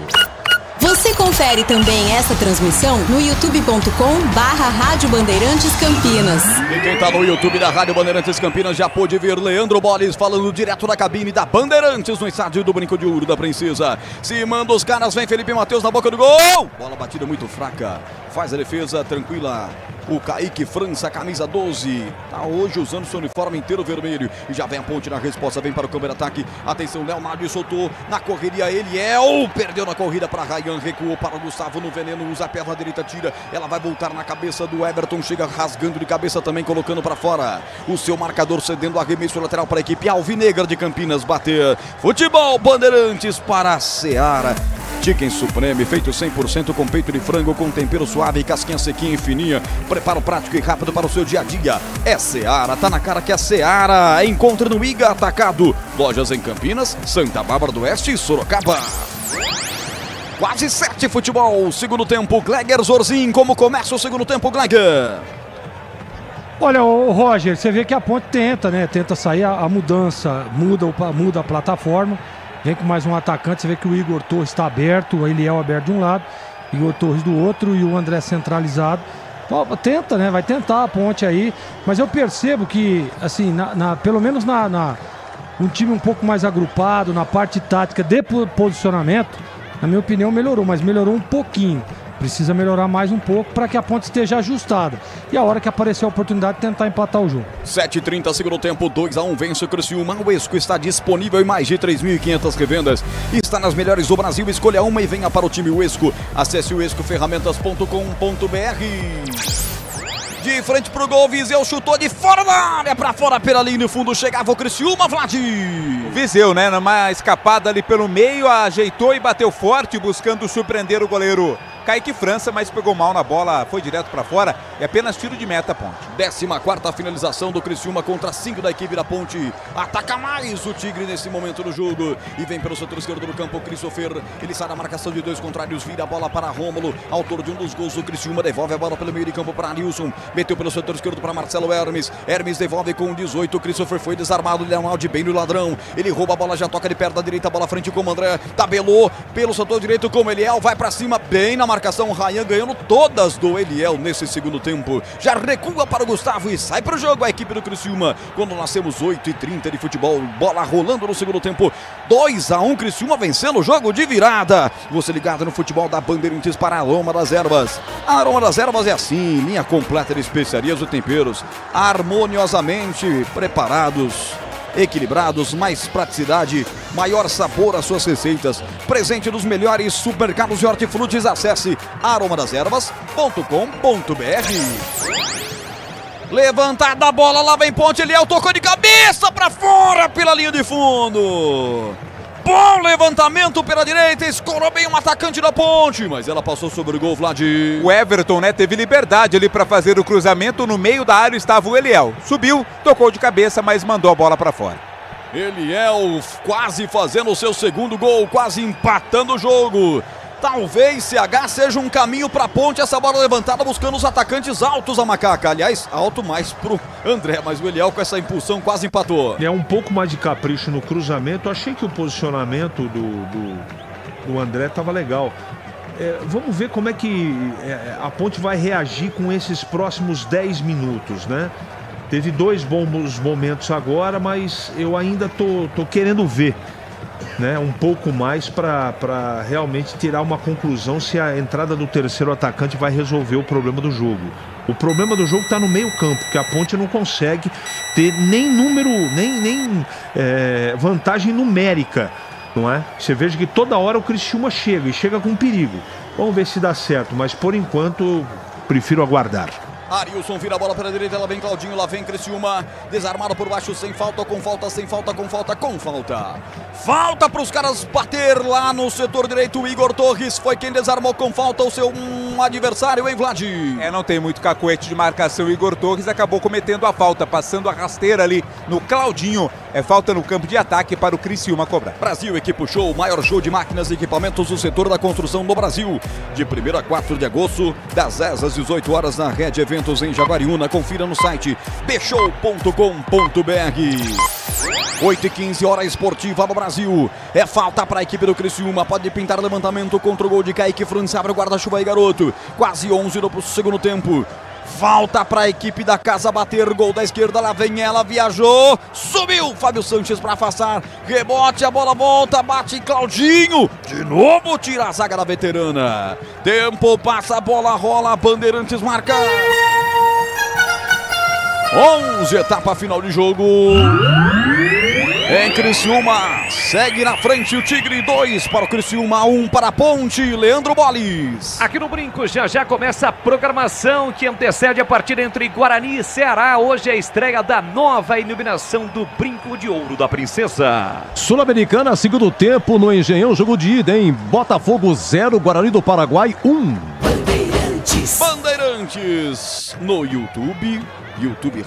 S13: Você confere também essa transmissão no youtube.com/Rádio Bandeirantes Campinas.
S1: E quem tá no YouTube da Rádio Bandeirantes Campinas já pôde ver Leandro Boles falando direto da cabine da Bandeirantes no estádio do Brinco de Ouro da Princesa. Se manda os caras, vem Felipe Matheus na boca do gol. Bola batida muito fraca. Faz a defesa tranquila. O Kaique França, camisa 12. Tá hoje usando seu uniforme inteiro vermelho. E já vem a Ponte na resposta, vem para o câmbio de ataque. Atenção, Leonardo soltou na correria. Eliel perdeu na corrida para Ryan. Recuou para o Gustavo no veneno. Usa a perna direita, tira. Ela vai voltar na cabeça do Everton. Chega rasgando de cabeça também, colocando para fora. O seu marcador cedendo arremesso lateral para a equipe alvinegra de Campinas bater. Futebol Bandeirantes para a Ceará. Chicken Supreme, feito 100% com peito de frango, com tempero suave, casquinha sequinha e fininha. Preparo prático e rápido para o seu dia a dia. É Ceará, tá na cara que é Ceará. Encontre no Iga Atacado. Lojas em Campinas, Santa Bárbara do Oeste e Sorocaba. Quase 7 futebol, segundo tempo. Gleger Zorzin, como começa o segundo tempo, Gleger?
S7: Olha, o Roger, você vê que a Ponte tenta, né? Tenta sair a mudança, muda a plataforma. Vem com mais um atacante, você vê que o Igor Torres está aberto, o Eliel aberto de um lado, Igor Torres do outro e o André centralizado. Então, tenta, né? Vai tentar a Ponte aí, mas eu percebo que, assim, pelo menos um time um pouco mais agrupado, na parte tática de posicionamento, na minha opinião melhorou, mas melhorou um pouquinho. Precisa melhorar mais um pouco para que a Ponte esteja ajustada. E a hora que aparecer a oportunidade, tentar empatar o jogo.
S1: 7h30, segundo tempo, 2-1, vence o Criciúma. O Esco está disponível em mais de 3.500 revendas. Está nas melhores do Brasil. Escolha uma e venha para o time Esco. Acesse o escoferramentas.com.br. De frente pro gol, Viseu chutou de fora da área, pra fora pela linha no fundo, chegava o Criciúma, Vlad.
S5: O Viseu, né, numa escapada ali pelo meio, ajeitou e bateu forte, buscando surpreender o goleiro Kaique França, mas pegou mal na bola, foi direto pra fora e apenas tiro de meta, Ponte.
S1: 14ª finalização do Criciúma contra 5 da equipe da Ponte. Ataca mais o Tigre nesse momento do jogo e vem pelo setor esquerdo do campo o Christopher. Ele sai da marcação de dois contrários, vira a bola para Rômulo, autor de um dos gols do Criciúma, devolve a bola pelo meio de campo para Nilson, meteu pelo setor esquerdo para Marcelo Hermes. Hermes devolve com 18, o Christopher foi desarmado, Leonardo bem no ladrão, ele rouba a bola, já toca de perna direita, a bola frente com o André, tabelou pelo setor direito com o Eliel, vai para cima, bem na marcação, Ryan ganhando todas do Eliel nesse segundo tempo, já recua para o Gustavo e sai para o jogo a equipe do Criciúma, quando nós temos 8h30 de futebol, bola rolando no segundo tempo, 2-1, Criciúma vencendo o jogo de virada. Você ligado no futebol da Bandeirantes para a Aroma das Ervas. A Aroma das Ervas é assim, linha completa de especiarias e temperos, harmoniosamente preparados, equilibrados, mais praticidade, maior sabor às suas receitas. Presente nos melhores supermercados de hortifrutis. Acesse aromadas-ervas.com.br. Levantada a bola, lá vem Ponte, Eliel tocou de cabeça para fora pela linha de fundo. Bom levantamento pela direita, escorou bem um atacante da Ponte, mas ela passou sobre o gol, Vlad.
S5: O Everton, né, teve liberdade ali para fazer o cruzamento, no meio da área estava o Eliel. Subiu, tocou de cabeça, mas mandou a bola para fora.
S1: Eliel quase fazendo o seu segundo gol, quase empatando o jogo. Talvez CH seja um caminho para a Ponte, essa bola levantada buscando os atacantes altos a Macaca. Aliás, alto mais pro André, mas o Eliel com essa impulsão quase empatou.
S6: É um pouco mais de capricho no cruzamento. Achei que o posicionamento do André estava legal. Vamos ver como é que a Ponte vai reagir com esses próximos 10 minutos, né? Teve 2 bons momentos agora, mas eu ainda tô querendo ver, né, um pouco mais para realmente tirar uma conclusão se a entrada do terceiro atacante vai resolver o problema do jogo. O problema do jogo está no meio campo, que a Ponte não consegue ter nem número, nem vantagem numérica, não é? Você veja que toda hora o Criciúma chega e chega com perigo. Vamos ver se dá certo, mas por enquanto prefiro aguardar.
S1: Arilson vira a bola para a direita, lá vem Claudinho, lá vem Criciúma, desarmado por baixo, sem falta, com falta, sem falta, com falta, com falta. Falta para os caras bater lá no setor direito. O Igor Torres foi quem desarmou com falta o seu adversário, hein, Vlad?
S5: Não tem muito cacuete de marcação. O Igor Torres acabou cometendo a falta, passando a rasteira ali no Claudinho. É falta no campo de ataque para o Criciúma cobrar.
S1: Brasil Equipo Show, o maior show de máquinas e equipamentos do setor da construção no Brasil. De 1º a 4 de agosto, das 10 às 18 horas na Rede Eventos em Jaguariúna. Confira no site bshow.com.br. 8h15, hora esportiva no Brasil. É falta para a equipe do Criciúma. Pode pintar levantamento contra o gol de Kaique França. Abre o guarda-chuva aí, garoto. Quase 11 no segundo tempo. Falta para a equipe da casa bater. Gol da esquerda, lá vem ela, viajou. Subiu Fábio Sanches para afastar. Rebote, a bola volta, bate em Claudinho. De novo tira a zaga da veterana. Tempo passa, a bola rola, Bandeirantes marca. 11, etapa final de jogo. Em Criciúma, segue na frente o Tigre, 2 para o Criciúma, 1 para a Ponte, Leandro Boles.
S15: Aqui no Brinco já começa a programação que antecede a partida entre Guarani e Ceará. Hoje é a estreia da nova iluminação do Brinco de Ouro da Princesa.
S8: Sul-Americana, segundo tempo no Engenhão, jogo de ida, hein? Botafogo 0, Guarani do Paraguai 1.
S1: Bandeirantes no YouTube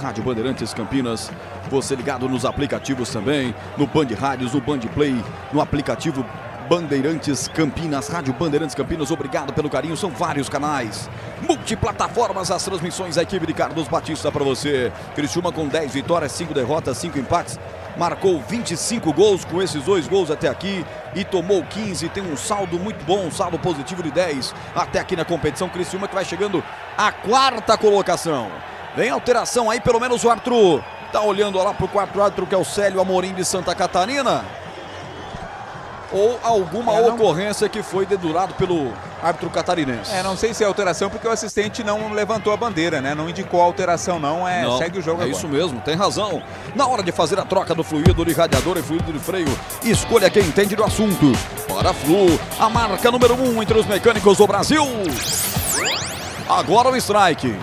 S1: Rádio Bandeirantes Campinas. Você ligado nos aplicativos também, no Band Rádios, no Band Play, no aplicativo Bandeirantes Campinas, Rádio Bandeirantes Campinas. Obrigado pelo carinho, são vários canais, multiplataformas, as transmissões da equipe de Carlos Batista para você. Criciúma com 10 vitórias, 5 derrotas, 5 empates, marcou 25 gols com esses 2 gols até aqui e tomou 15, tem um saldo muito bom, um saldo positivo de 10 até aqui na competição. Criciúma que vai chegando à 4ª colocação. Vem alteração aí, pelo menos o árbitro tá olhando lá pro quarto árbitro, que é o Célio Amorim de Santa Catarina. Ou alguma ocorrência que foi dedurado pelo árbitro catarinense.
S5: Não sei se é alteração, porque o assistente não levantou a bandeira, né? Não indicou a alteração, não. Segue o jogo agora.
S1: É isso mesmo, tem razão. Na hora de fazer a troca do fluido de radiador e fluido de freio, escolha quem entende do assunto. Para Flu, a marca número 1 entre os mecânicos do Brasil. Agora o strike.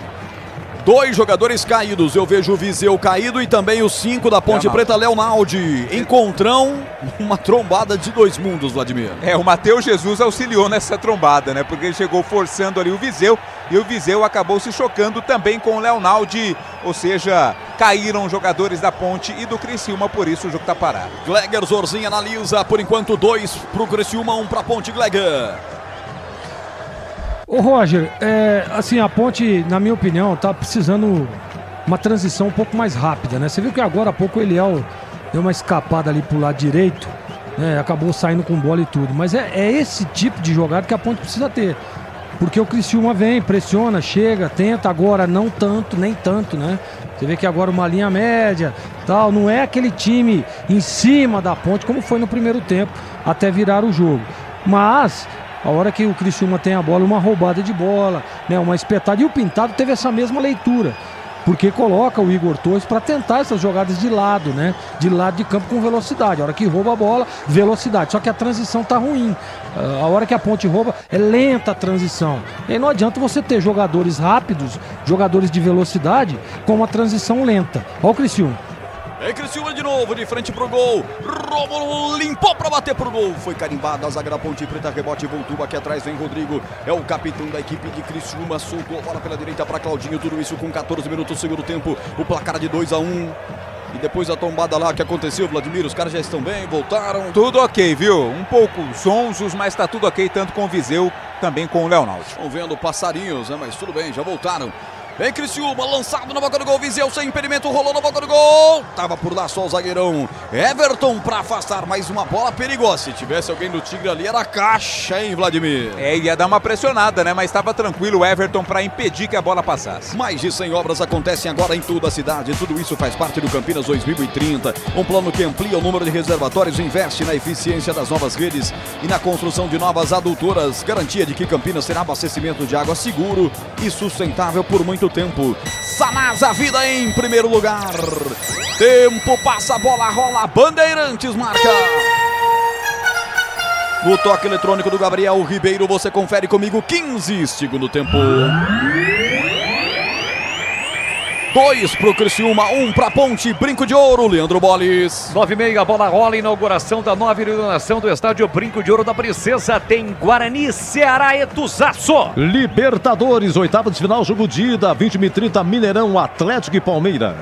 S1: 2 jogadores caídos, eu vejo o Viseu caído e também o 5 da Ponte Preta, Leonaldi. Encontrão, uma trombada de 2 mundos, Vladimir.
S5: O Matheus Jesus auxiliou nessa trombada, né? Porque ele chegou forçando ali o Viseu e o Viseu acabou se chocando também com o Leonaldi. Ou seja, caíram jogadores da Ponte e do Criciúma, por isso o jogo tá parado.
S1: Gleger Zorzinho analisa, por enquanto 2 pro Criciúma, 1 pra Ponte. Gleger.
S7: Ô Roger, assim, a Ponte, na minha opinião, tá precisando uma transição um pouco mais rápida, né? Você viu que agora há pouco o Eliel deu uma escapada ali pro lado direito, né? Acabou saindo com bola e tudo, mas é esse tipo de jogada que a Ponte precisa ter, porque o Criciúma vem, pressiona, chega, tenta, agora não tanto, nem tanto, né? Você vê que agora uma linha média, tal, não é aquele time em cima da Ponte como foi no primeiro tempo, até virar o jogo, mas a hora que o Criciúma tem a bola, uma roubada de bola, né, uma espetada. E o Pintado teve essa mesma leitura, porque coloca o Igor Torres para tentar essas jogadas de lado, né? De lado de campo com velocidade. A hora que rouba a bola, velocidade. Só que a transição tá ruim. A hora que a Ponte rouba, é lenta a transição. E aí não adianta você ter jogadores rápidos, jogadores de velocidade, com uma transição lenta. Olha o Criciúma.
S1: É Criciúma de novo, de frente pro gol. Rômulo limpou pra bater pro gol. Foi carimbado a zaga da Ponte Preta, rebote, voltou aqui atrás, vem Rodrigo. É o capitão da equipe de Criciúma, soltou a bola pela direita pra Claudinho. Tudo isso com 14 minutos do segundo tempo. O placar de 2-1. E depois a tombada lá que aconteceu, Vladimir, os caras já estão bem, voltaram.
S5: Tudo ok, viu? Um pouco sonsos, mas tá tudo ok, tanto com o Viseu, também com o Leonaldi.
S1: Estão vendo passarinhos, né? Mas tudo bem, já voltaram. Vem Criciúma, lançado na boca do gol, Viseu sem impedimento, rolou na boca do gol. Tava por lá só o zagueirão Everton pra afastar, mais uma bola perigosa. Se tivesse alguém do Tigre ali, era caixa, hein, Vladimir?
S5: Ia dar uma pressionada, né? Mas estava tranquilo o Everton pra impedir que a bola passasse.
S1: Mais de 100 obras acontecem agora em toda a cidade. Tudo isso faz parte do Campinas 2030. Um plano que amplia o número de reservatórios, investe na eficiência das novas redes e na construção de novas adutoras. Garantia de que Campinas terá abastecimento de água seguro e sustentável por muito tempo. Sanasa, vida em primeiro lugar. Tempo passa, a bola rola, Bandeirantes marca. No toque eletrônico do Gabriel Ribeiro, você confere comigo, 15, segundo tempo. 2 pro Criciúma, 1 pra Ponte, Brinco de Ouro, Leandro Boles.
S15: 9h30, a bola rola, inauguração da nova iluminação do estádio Brinco de Ouro da Princesa. Tem Guarani, Ceará e Tuzaço.
S8: Libertadores, oitava de final, jogo de ida, 20h30, Mineirão, Atlético e Palmeiras.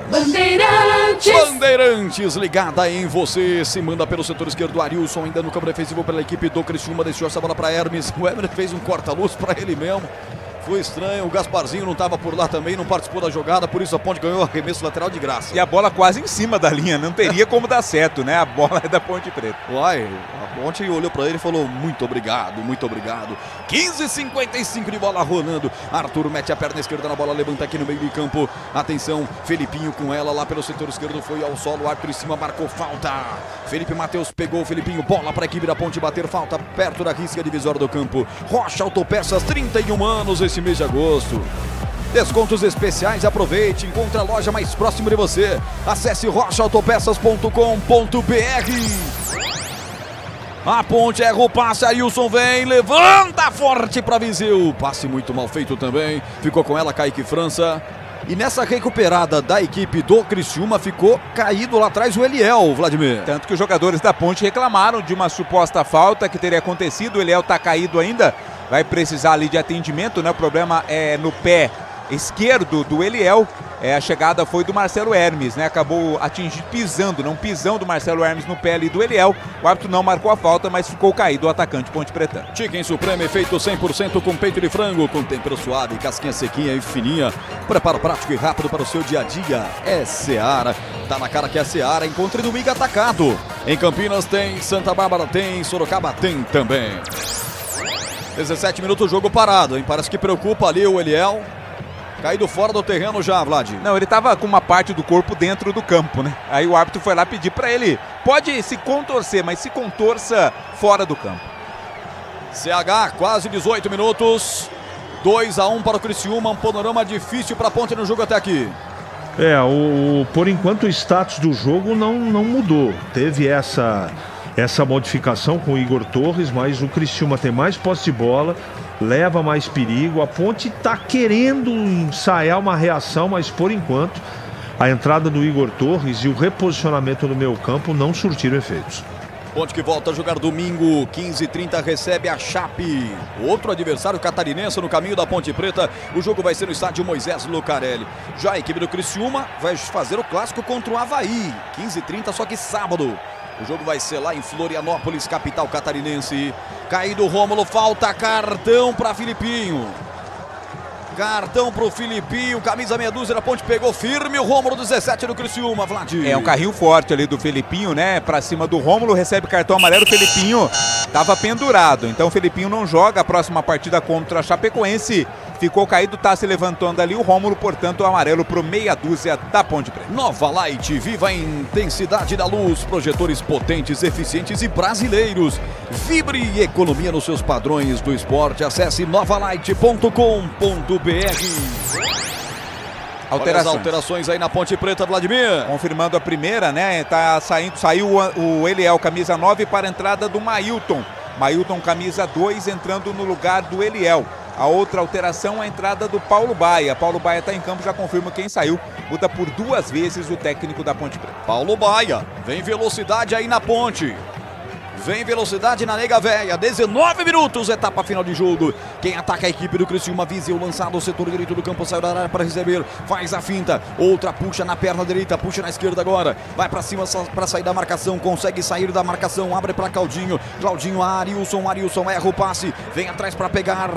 S1: Bandeirantes, ligada em você, se manda pelo setor esquerdo, Arilson ainda no campo defensivo pela equipe do Criciúma, deixou essa bola para Hermes, o Hermes fez um corta-luz para ele mesmo. Foi estranho, o Gasparzinho não estava por lá também, não participou da jogada, por isso a Ponte ganhou o arremesso lateral de graça.
S5: E a bola quase em cima da linha, não teria como dar certo, né? A bola é da Ponte Preta.
S1: Uai, a Ponte olhou para ele e falou muito obrigado, muito obrigado. 15h55 de bola rolando, Arthur mete a perna esquerda na bola, levanta aqui no meio de campo. Atenção, Felipinho com ela lá pelo setor esquerdo, foi ao solo, o árbitro em cima marcou falta. Felipe Matheus pegou o Felipinho, bola para a equipe da Ponte bater, falta perto da risca divisória do campo. Rocha Autopeças, 31 anos esse mês de agosto. Descontos especiais, aproveite, encontre a loja mais próxima de você. Acesse rochaautopeças.com.br. A Ponte erra o passe, Ailson vem, levanta forte para Viseu. Passe muito mal feito também, ficou com ela Kaique França. E nessa recuperada da equipe do Criciúma ficou caído lá atrás o Eliel, Vladimir.
S5: Tanto que os jogadores da Ponte reclamaram de uma suposta falta que teria acontecido. O Eliel está caído ainda, vai precisar ali de atendimento, né? O problema é no pé esquerdo do Eliel. A chegada foi do Marcelo Hermes, né? Acabou atingindo, pisando, não pisão do Marcelo Hermes no pé ali do Eliel. O árbitro não marcou a falta, mas ficou caído o atacante Ponte Preta.
S1: Chicken Supreme feito 100% com peito de frango, com tempero suave, casquinha sequinha e fininha. Preparo prático e rápido para o seu dia a dia. É Seara. Tá na cara que é Seara. Encontre no Miga Atacado. Em Campinas tem, Santa Bárbara tem, Sorocaba tem também. 17 minutos, jogo parado, hein? Parece que preocupa ali o Eliel. Caído fora do terreno já, Vlad.
S5: Não, ele tava com uma parte do corpo dentro do campo, né? Aí o árbitro foi lá pedir para ele, pode se contorcer, mas se contorça fora do campo.
S1: CH, quase 18 minutos. 2-1 para o Criciúma, um panorama difícil para a Ponte no jogo até aqui.
S6: Por enquanto o status do jogo não mudou. Teve essa modificação com o Igor Torres, mas o Criciúma tem mais posse de bola, leva mais perigo. A Ponte está querendo ensaiar uma reação, mas por enquanto a entrada do Igor Torres e o reposicionamento no meio campo não surtiram efeitos.
S1: Ponte que volta a jogar domingo, 15h30, recebe a Chape, outro adversário catarinense no caminho da Ponte Preta. O jogo vai ser no estádio Moisés Lucarelli. Já a equipe do Criciúma vai fazer o clássico contra o Avaí, 15h30, só que sábado. O jogo vai ser lá em Florianópolis, capital catarinense. Caído o Rômulo, falta cartão para Filipinho. Cartão pro Filipinho, camisa meia dúzia da Ponte, pegou firme o Rômulo, 17 do Criciúma, Vlad.
S5: É um carrinho forte ali do Filipinho, né? Pra cima do Rômulo, recebe cartão amarelo, o Filipinho tava pendurado. Então o Filipinho não joga a próxima partida contra a Chapecoense. Ficou caído, tá se levantando ali o Rômulo, portanto o amarelo pro meia dúzia da Ponte Preta.
S1: Nova Light, viva a intensidade da luz, projetores potentes, eficientes e brasileiros. Vibre e economia nos seus padrões do esporte. Acesse novalight.com.br. As alterações aí na Ponte Preta, Vladimir.
S5: Confirmando a primeira, né? Saiu o Eliel, camisa 9, para a entrada do Mailton. Mailton, camisa 2, entrando no lugar do Eliel. A outra alteração é a entrada do Paulo Baia. Paulo Baia está em campo, já confirma quem saiu. Muda por 2 vezes o técnico da Ponte Preta.
S1: Paulo Baia, vem velocidade aí na Ponte. Vem velocidade na Nega Véia, 19 minutos, etapa final de jogo. Quem ataca a equipe do Criciúma, Viseu lançado ao setor direito do campo, saiu da área para receber, faz a finta, outra puxa na perna direita, puxa na esquerda agora, vai para cima para sair da marcação, consegue sair da marcação, abre para Claudinho, Claudinho, Arilson erra o passe, vem atrás para pegar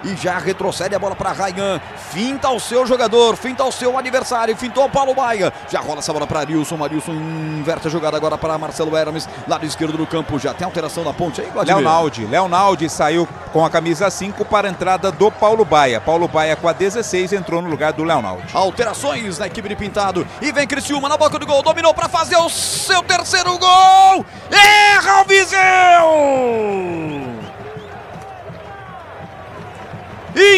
S1: e já retrocede a bola para Ryan, finta o seu jogador, finta o seu adversário, fintou o Paulo Baia, já rola essa bola para Arilson inverte a jogada agora para Marcelo Hermes, lado esquerdo do campo. Já tem alteração na Ponte aí, Vladimir.
S5: Leonaldi saiu com a camisa 5 para a entrada do Paulo Baia. Paulo Baia com a 16 entrou no lugar do Leonaldi.
S1: Alterações na equipe de Pintado. E vem Criciúma na boca do gol. Dominou para fazer o seu terceiro gol. Erra o Viseu!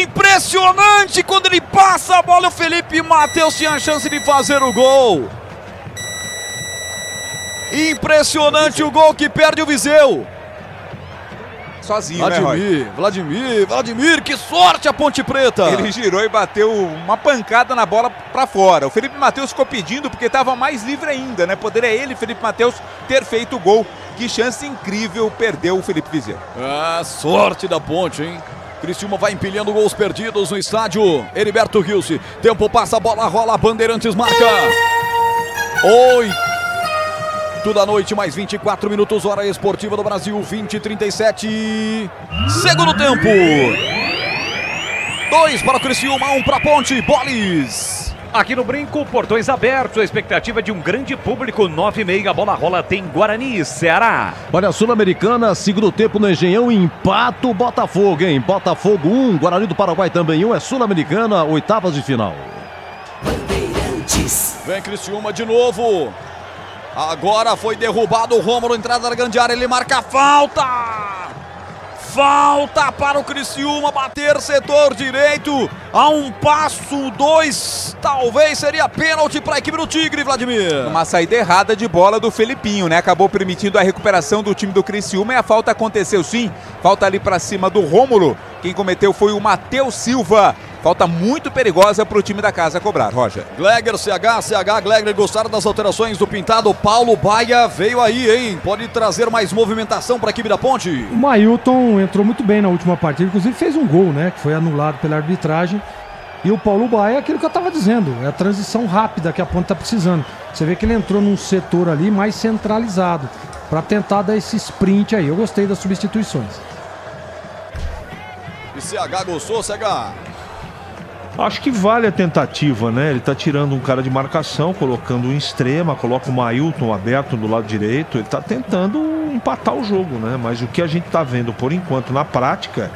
S1: Impressionante quando ele passa a bola. O Felipe Matheus tinha a chance de fazer o gol. Impressionante o gol que perde o Viseu.
S5: sozinho, né,
S1: Vladimir, que sorte a Ponte Preta!
S5: Ele girou e bateu uma pancada na bola pra fora. O Felipe Matheus ficou pedindo porque estava mais livre ainda, né? Poderia ele, Felipe Matheus, ter feito o gol. Que chance incrível, perdeu o Felipe Viseu.
S1: Ah, sorte da Ponte, hein? Criciúma vai empilhando gols perdidos no estádio Heriberto Rilse. Tempo passa, a bola rola, Bandeirantes marca. 8 da noite, mais 24 minutos, hora esportiva do Brasil, 20h37. Segundo tempo. 2 para o Criciúma, 1 para a Ponte, Boles.
S15: Aqui no Brinco, portões abertos, a expectativa de um grande público, 9h30, a bola rola, tem Guarani e Ceará.
S8: Olha, a Sul-Americana, segundo tempo no Engenhão, empata o Botafogo, hein? Botafogo 1, Guarani do Paraguai também 1, é Sul-Americana, oitavas de final.
S1: Vem Criciúma de novo. Agora foi derrubado o Rômulo, entrada da grande área, ele marca a falta. Falta para o Criciúma bater setor direito. A um passo, 2, talvez seria pênalti para a equipe do Tigre, Vladimir.
S5: Uma saída errada de bola do Felipinho, né? Acabou permitindo a recuperação do time do Criciúma e a falta aconteceu sim. Falta ali para cima do Rômulo. Quem cometeu foi o Matheus Silva. Falta muito perigosa para o time da casa cobrar, Roger.
S1: Gleger, Gleger, gostaram das alterações do pintado? Paulo Baia veio aí, hein? Pode trazer mais movimentação para a equipe da Ponte.
S7: O Mailton entrou muito bem na última partida, inclusive fez um gol, né? Que foi anulado pela arbitragem. E o Paulo Baia é aquilo que eu estava dizendo, é a transição rápida que a Ponte está precisando. Você vê que ele entrou num setor ali mais centralizado, para tentar dar esse sprint aí. Eu gostei das substituições.
S1: E CH gostou, CH?
S6: Acho que vale a tentativa, né? Ele tá tirando um cara de marcação, colocando um extrema, coloca o Mailton aberto do lado direito. Ele tá tentando empatar o jogo, né? Mas o que a gente tá vendo por enquanto na prática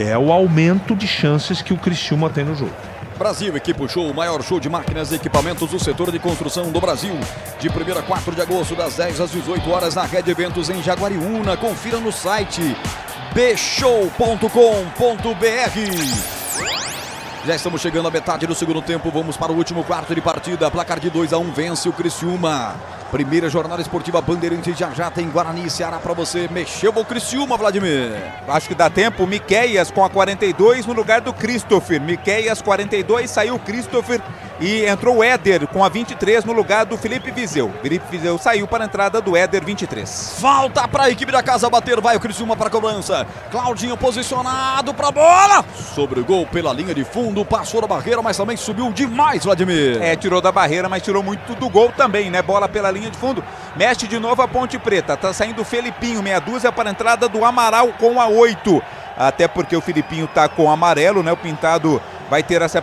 S6: é o aumento de chances que o Criciúma tem no jogo.
S1: Brasil, equipe show, o maior show de máquinas e equipamentos do setor de construção do Brasil. De 1º a 4 de agosto, das 10 às 18 horas, na Rede Eventos em Jaguariúna. Confira no site bshow.com.br. Já estamos chegando à metade do segundo tempo, vamos para o último quarto de partida. Placar de 2-1, vence o Criciúma. Primeira jornada esportiva Bandeirantes, já tem Guarani e Ceará para você. Mexeu o Criciúma, Vladimir.
S5: Acho que dá tempo. Miqueias com a 42 no lugar do Christopher. Miqueias 42, saiu o Christopher e entrou o Éder com a 23 no lugar do Felipe Viseu. Felipe Viseu saiu para a entrada do Éder, 23.
S1: Falta para a equipe da casa bater, vai o Criciúma para a cobrança. Claudinho posicionado para a bola. Sobre o gol pela linha de fundo, passou da barreira, mas também subiu demais, Vladimir.
S5: Tirou da barreira, mas tirou muito do gol também, né? Bola pela linha de fundo, mexe de novo a Ponte Preta, tá saindo o Felipinho, meia dúzia para a entrada do Amaral com a 8, até porque o Felipinho tá com amarelo, né? O pintado vai ter essa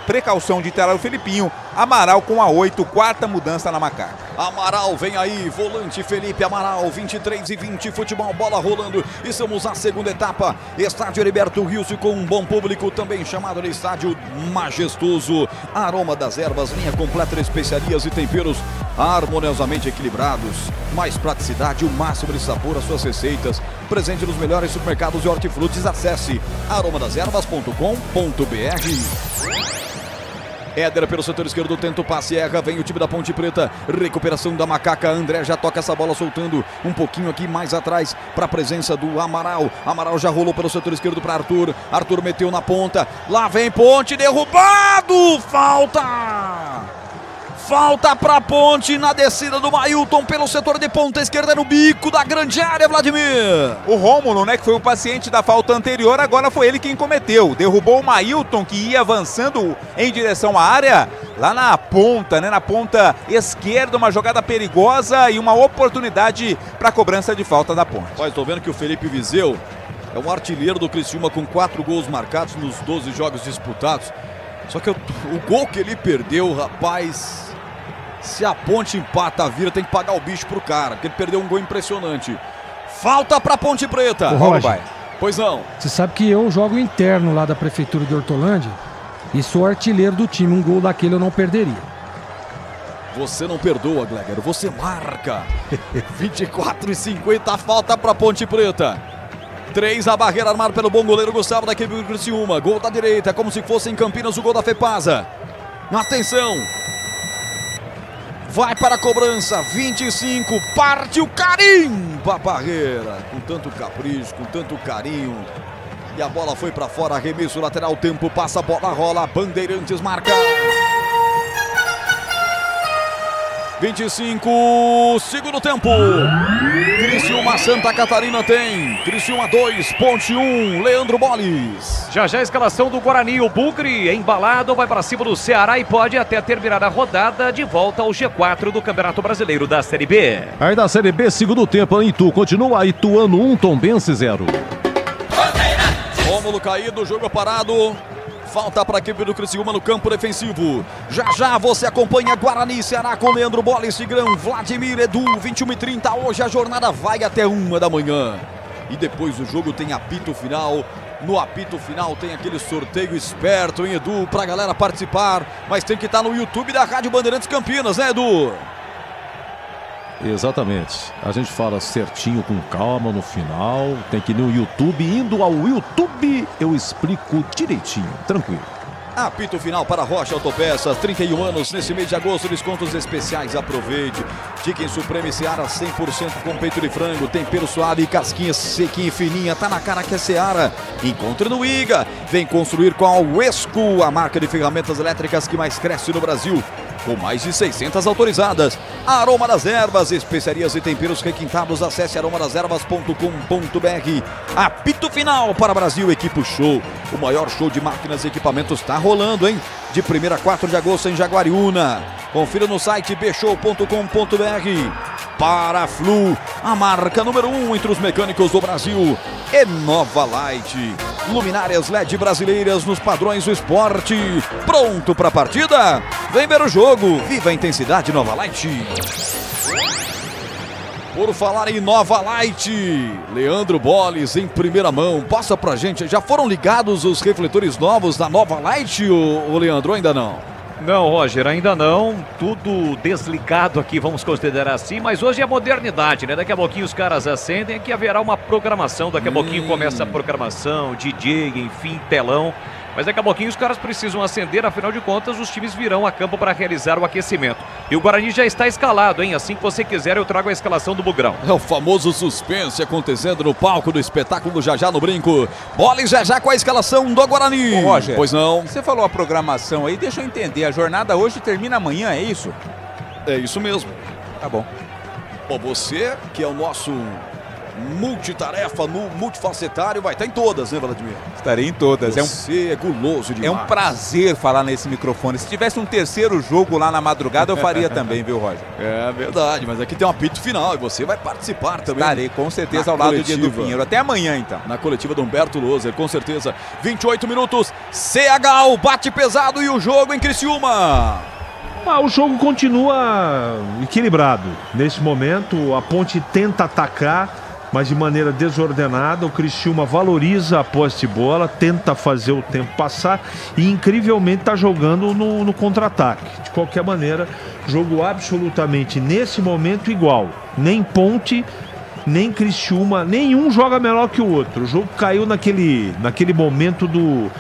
S5: precaução de ter o Felipinho. Amaral com a 8, quarta mudança na macaca.
S1: Amaral vem aí, volante Felipe Amaral, 23h20, futebol, bola rolando. Estamos na segunda etapa, estádio Heriberto Rilse com um bom público, também chamado de estádio majestoso. Aroma das ervas, linha completa de especiarias e temperos harmoniosamente equilibrados. Mais praticidade, o máximo de sabor às suas receitas. Presente nos melhores supermercados de hortifrutis. Acesse aromadeservas.com.br. Éder pelo setor esquerdo, tenta o passe, erra, vem o time da Ponte Preta, recuperação da macaca, André já toca essa bola soltando um pouquinho aqui mais atrás para a presença do Amaral. Amaral já rolou pelo setor esquerdo para Arthur, Arthur meteu na ponta, lá vem Ponte, derrubado, falta para Ponte na descida do Mailton pelo setor de ponta esquerda no bico da grande área, Vladimir.
S5: O Rômulo, né, que foi o paciente da falta anterior, agora foi ele quem cometeu. Derrubou o Mailton, que ia avançando em direção à área, lá na ponta, né, na ponta esquerda, uma jogada perigosa e uma oportunidade para cobrança de falta da Ponte.
S1: Olha, estou vendo que o Felipe Viseu é um artilheiro do Criciúma com 4 gols marcados nos 12 jogos disputados. Só que o gol que ele perdeu, rapaz... Se a Ponte empata a vira, tem que pagar o bicho pro cara, porque ele perdeu um gol impressionante. Falta pra Ponte Preta. Pois não.
S7: Você sabe que eu jogo interno lá da Prefeitura de Hortolândia e sou artilheiro do time. Um gol daquele eu não perderia.
S1: Você não perdoa, Gleger, você marca. 24h50, falta pra Ponte Preta. 3 a barreira armada pelo bom goleiro Gustavo da equipe do Criciúma. Gol da direita, como se fosse em Campinas o gol da Fepasa. Atenção. Vai para a cobrança, 25, partiu carimba a barreira. Com tanto capricho, com tanto carinho. E a bola foi para fora, arremesso lateral, tempo passa, a bola rola, Bandeirantes marca. 25, segundo tempo. Criciúma, Santa Catarina tem. Criciúma 2, Ponte 1, Leandro Boles.
S15: Já a escalação do Guarani, o Bugre embalado, vai para cima do Ceará e pode até terminar a rodada de volta ao G4 do Campeonato Brasileiro da Série B.
S8: Aí da Série B, segundo tempo, Itu continua, Ituano 1, Tombense 0.
S1: Rômulo caído, jogo parado. Falta para a equipe do Criciúma no campo defensivo. Já você acompanha Guarani, Ceará com Leandro Boles, Tigrão, Vladimir, Edu, 21h30. Hoje a jornada vai até 1 da manhã. E depois do jogo tem apito final. No apito final tem aquele sorteio esperto, hein, Edu, para a galera participar. Mas tem que estar no YouTube da Rádio Bandeirantes Campinas, né, Edu?
S8: Exatamente. A gente fala certinho, com calma no final. Tem que ir no YouTube. Indo ao YouTube, eu explico direitinho. Tranquilo.
S1: Apito final para Rocha Autopeças, 31 anos, nesse mês de agosto, descontos especiais, aproveite. Chicken Supreme Seara, 100% com peito de frango, tempero suave e casquinha sequinha e fininha, tá na cara que é Seara. Encontre no IGA, vem construir com a Uesco, a marca de ferramentas elétricas que mais cresce no Brasil. Com mais de 600 autorizadas. Aroma das Ervas, especiarias e temperos requintados. Acesse aromadeservas.com.br. Apito final para Brasil, Equipo Show. O maior show de máquinas e equipamentos está rolando, hein? De 1º a 4 de agosto em Jaguariúna. Confira no site bshow.com.br. Paraflu, a marca número 1 entre os mecânicos do Brasil. E Nova Light, luminárias LED brasileiras nos padrões do esporte. Pronto para a partida? Vem ver o jogo. Viva a intensidade Nova Light. Por falar em Nova Light, Leandro Boles em primeira mão. Passa pra gente, já foram ligados os refletores novos da Nova Light, o Leandro, ainda não?
S15: Não, Roger, ainda não. Tudo desligado aqui, vamos considerar assim. Mas hoje é modernidade, né? Daqui a pouquinho os caras acendem, que haverá uma programação. Daqui a pouquinho começa a programação, DJ, enfim, telão. Mas daqui a pouquinho os caras precisam acender, afinal de contas os times virão a campo para realizar o aquecimento. E o Guarani já está escalado, hein? Assim que você quiser eu trago a escalação do Bugrão.
S1: É o famoso suspense acontecendo no palco do espetáculo Já no Brinco. Bola já com a escalação do Guarani.
S5: Ô, Roger,
S1: pois não?
S5: Você falou a programação aí, deixa eu entender. A jornada hoje termina amanhã, é isso?
S1: É isso mesmo.
S5: Tá bom.
S1: Bom, você que é o nosso multitarefa, multifacetário, vai estar em todas, né, Vladimir?
S5: Estarei em todas.
S1: Você é guloso demais.
S5: É um prazer falar nesse microfone. Se tivesse um terceiro jogo lá na madrugada, eu faria também, viu, Roger?
S1: É verdade, mas aqui tem um apito final e você vai participar também.
S5: Estarei, com certeza, ao lado de Edu Pinheiro. Até amanhã, então.
S1: Na coletiva do Humberto Loser, com certeza. 28 minutos, CH, o bate pesado e o jogo em Criciúma.
S6: O jogo continua equilibrado. Nesse momento, a Ponte tenta atacar, mas de maneira desordenada. O Criciúma valoriza a posse de bola, tenta fazer o tempo passar e incrivelmente está jogando no contra-ataque. De qualquer maneira, jogo absolutamente nesse momento igual. Nem Ponte, nem Criciúma, nenhum joga melhor que o outro. O jogo caiu naquele momento do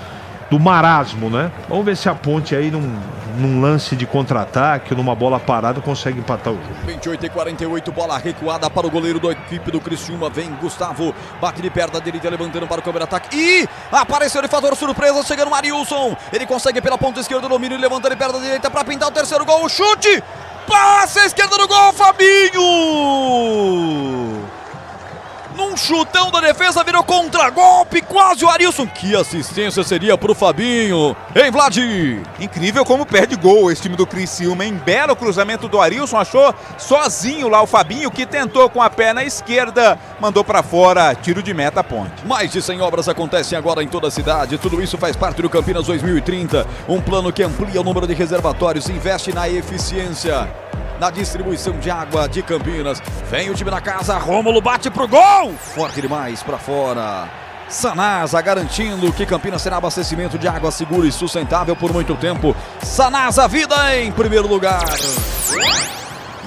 S6: marasmo, né? Vamos ver se a Ponte aí num lance de contra-ataque, numa bola parada, consegue empatar o jogo.
S1: 28:48, bola recuada para o goleiro da equipe do Criciúma. Vem Gustavo, bate de perna direita, levantando para o câmera-ataque. E apareceu de fator surpresa, chegando o Marilson. Ele consegue pela ponta esquerda, domínio, levantando de perna direita para pintar o terceiro gol. O chute! Passe à esquerda do gol, Fabinho! Num chutão da defesa, virou contra-golpe, quase o Arilson. Que assistência seria pro Fabinho, hein, Vlad?
S5: Incrível como perde gol esse time do Criciúma, hein? Belo cruzamento do Arilson, achou sozinho lá o Fabinho, que tentou com a perna esquerda, mandou pra fora, tiro de meta, Ponte.
S1: Mais de 100 obras acontecem agora em toda a cidade, tudo isso faz parte do Campinas 2030, um plano que amplia o número de reservatórios, investe na eficiência, na distribuição de água de Campinas. Vem o time da casa, Rômulo bate pro gol! Forte demais pra fora. Sanasa garantindo que Campinas será abastecimento de água seguro e sustentável por muito tempo. Sanasa, vida em primeiro lugar.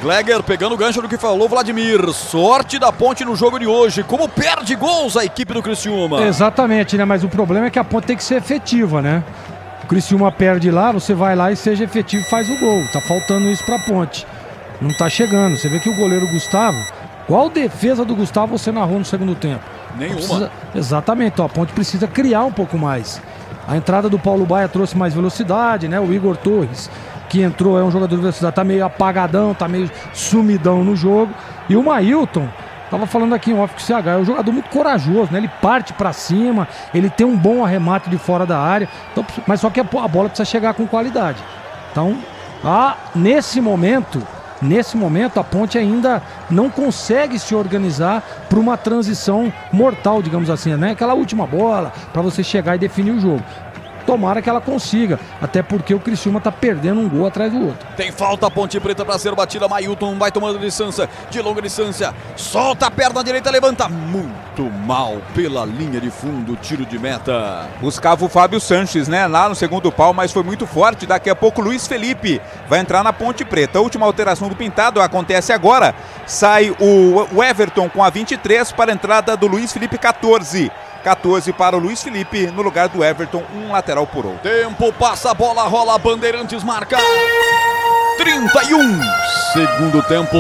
S1: Gleger pegando o gancho do que falou Vladimir. Sorte da Ponte no jogo de hoje. Como perde gols a equipe do Criciúma.
S7: Exatamente, né? Mas o problema é que a Ponte tem que ser efetiva, né? O Criciúma perde lá, você vai lá e seja efetivo e faz o gol. Tá faltando isso pra Ponte. não tá chegando. Você vê que o goleiro Gustavo, qual defesa do Gustavo você narrou no segundo tempo?
S1: Nenhuma.
S7: Exatamente, então a Ponte precisa criar um pouco mais. A entrada do Paulo Baia trouxe mais velocidade, né? O Igor Torres, que entrou, é um jogador de velocidade, tá meio apagadão, tá meio sumidão no jogo. E o Mailton, tava falando aqui em off com o CH, é um jogador muito corajoso, né? Ele parte pra cima, ele tem um bom arremate de fora da área, então, mas só que a bola precisa chegar com qualidade. Então, nesse momento a Ponte ainda não consegue se organizar para uma transição mortal, digamos assim, né? Aquela última bola para você chegar e definir o jogo. Tomara que ela consiga, até porque o Criciúma tá perdendo um gol atrás do outro.
S1: Tem falta, a Ponte Preta para ser batida. Mailton vai tomando distância, de longa distância, solta a perna direita, levanta muito mal pela linha de fundo, tiro de meta.
S5: Buscava o Fábio Sanches, né, lá no segundo pau, mas foi muito forte. Daqui a pouco o Luiz Felipe vai entrar na Ponte Preta. A última alteração do Pintado acontece agora. Sai o Everton com a 23 para a entrada do Luiz Felipe, 14 para o Luiz Felipe, no lugar do Everton, um lateral por outro.
S1: Tempo passa, a bola rola, Bandeirantes marca 31, segundo tempo.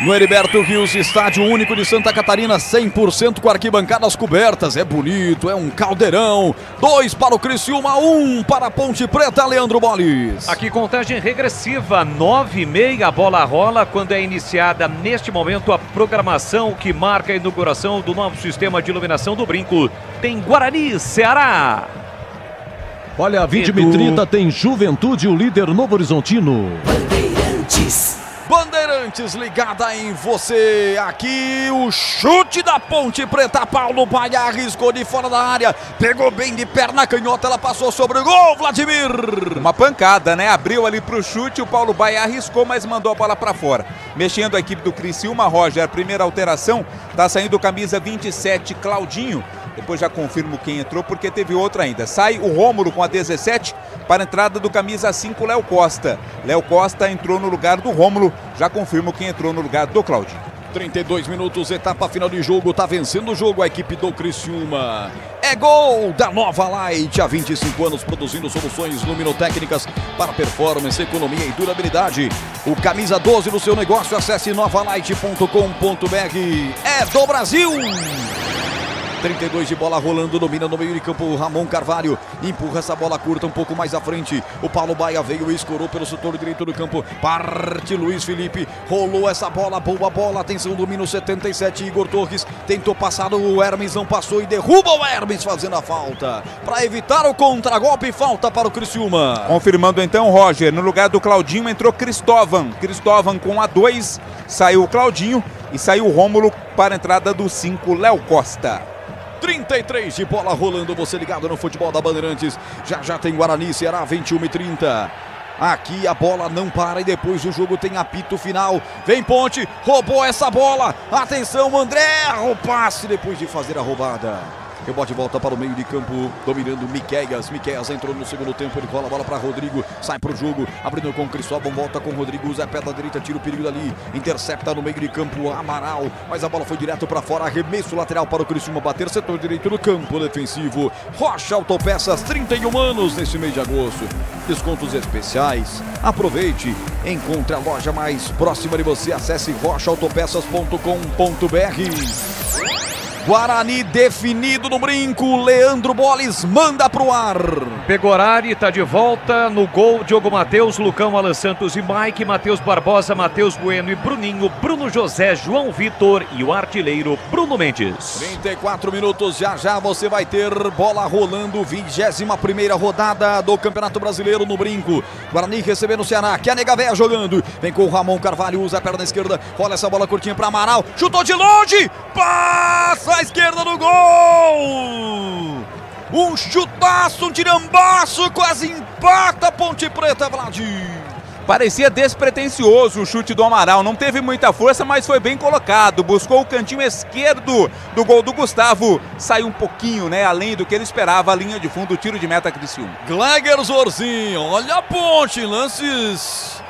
S1: No Heriberto Rios, estádio único de Santa Catarina, 100% com arquibancadas cobertas. É bonito, é um caldeirão. 2 para o Criciúma, 1 para a Ponte Preta, Leandro Bolis.
S15: Aqui contagem regressiva, 9h30, a bola rola quando é iniciada neste momento a programação que marca a inauguração do novo sistema de iluminação do Brinco. Tem Guarani, Ceará.
S8: Olha, 20h30 tem Juventude, o líder Novo Horizontino.
S1: Bandeirantes ligada em você, aqui o chute da Ponte Preta, Paulo Baia arriscou de fora da área, pegou bem de perna canhota, ela passou sobre o gol, Vladimir.
S5: Uma pancada, né? Abriu ali pro chute, o Paulo Baia arriscou, mas mandou a bola para fora. Mexendo a equipe do Criciúma, Roger, a primeira alteração, tá saindo camisa 27, Claudinho. Depois já confirmo quem entrou, porque teve outra ainda. Sai o Rômulo com a 17 para a entrada do camisa 5, Léo Costa. Léo Costa entrou no lugar do Rômulo. Já confirmo quem entrou no lugar do Claudinho.
S1: 32 minutos, etapa final de jogo, tá vencendo o jogo a equipe do Criciúma. É gol da Nova Light, há 25 anos produzindo soluções luminotécnicas para performance, economia e durabilidade. O camisa 12 no seu negócio, acesse novalight.com.br. É do Brasil! 32 de bola rolando, domina no meio de campo o Ramon Carvalho, empurra essa bola curta um pouco mais à frente, o Paulo Baia veio e escorou pelo setor direito do campo, parte Luiz Felipe, rolou essa bola, boa bola, atenção, domina o 77, Igor Torres, tentou passar, o Hermes não passou e derruba o Hermes fazendo a falta, para evitar o contragolpe, falta para o Criciúma.
S5: Confirmando então, Roger, no lugar do Claudinho entrou Cristóvão com a 2, saiu o Claudinho e saiu o Rômulo para a entrada do 5, Léo Costa.
S1: 33 de bola rolando, você ligado no futebol da Bandeirantes. Já tem Guarani, Ceará, 21h30. Aqui a bola não para e depois o jogo tem apito final. Vem Ponte, roubou essa bola. Atenção, André, o passe depois de fazer a roubada. Rebote volta para o meio de campo, dominando Miqueias. Miqueias entrou no segundo tempo, ele rola a bola para Rodrigo, sai para o jogo, abrindo com Cristóvão, volta com Rodrigo, usa a pé da direita, tira o perigo dali, intercepta no meio de campo Amaral, mas a bola foi direto para fora, arremesso lateral para o Criciúma bater, setor direito do campo defensivo. Rocha Autopeças, 31 anos nesse mês de agosto, descontos especiais, aproveite, encontre a loja mais próxima de você, acesse rochaautopeças.com.br. Guarani definido no Brinco, Leandro Bolis manda pro ar.
S15: Pegorari tá de volta no gol, Diogo Matheus, Lucão, Alan Santos e Mike, Matheus Barbosa, Matheus Bueno e Bruninho, Bruno José, João Vitor e o artilheiro Bruno Mendes.
S1: 34 minutos, já você vai ter bola rolando, 21ª rodada do Campeonato Brasileiro no Brinco. Guarani recebendo o Ceará, que a Nega Véia jogando, vem com o Ramon Carvalho, usa a perna esquerda, rola essa bola curtinha para Amaral, chutou de longe, passa! À esquerda do gol! Um chutaço, um tirambaço, quase empata a Ponte Preta, Vlad.
S5: Parecia despretensioso o chute do Amaral, não teve muita força, mas foi bem colocado. Buscou o cantinho esquerdo do gol do Gustavo, saiu um pouquinho, né, além do que ele esperava, a linha de fundo, o tiro de meta Criciúma.
S1: Gleger Zorzinho, olha a Ponte, lances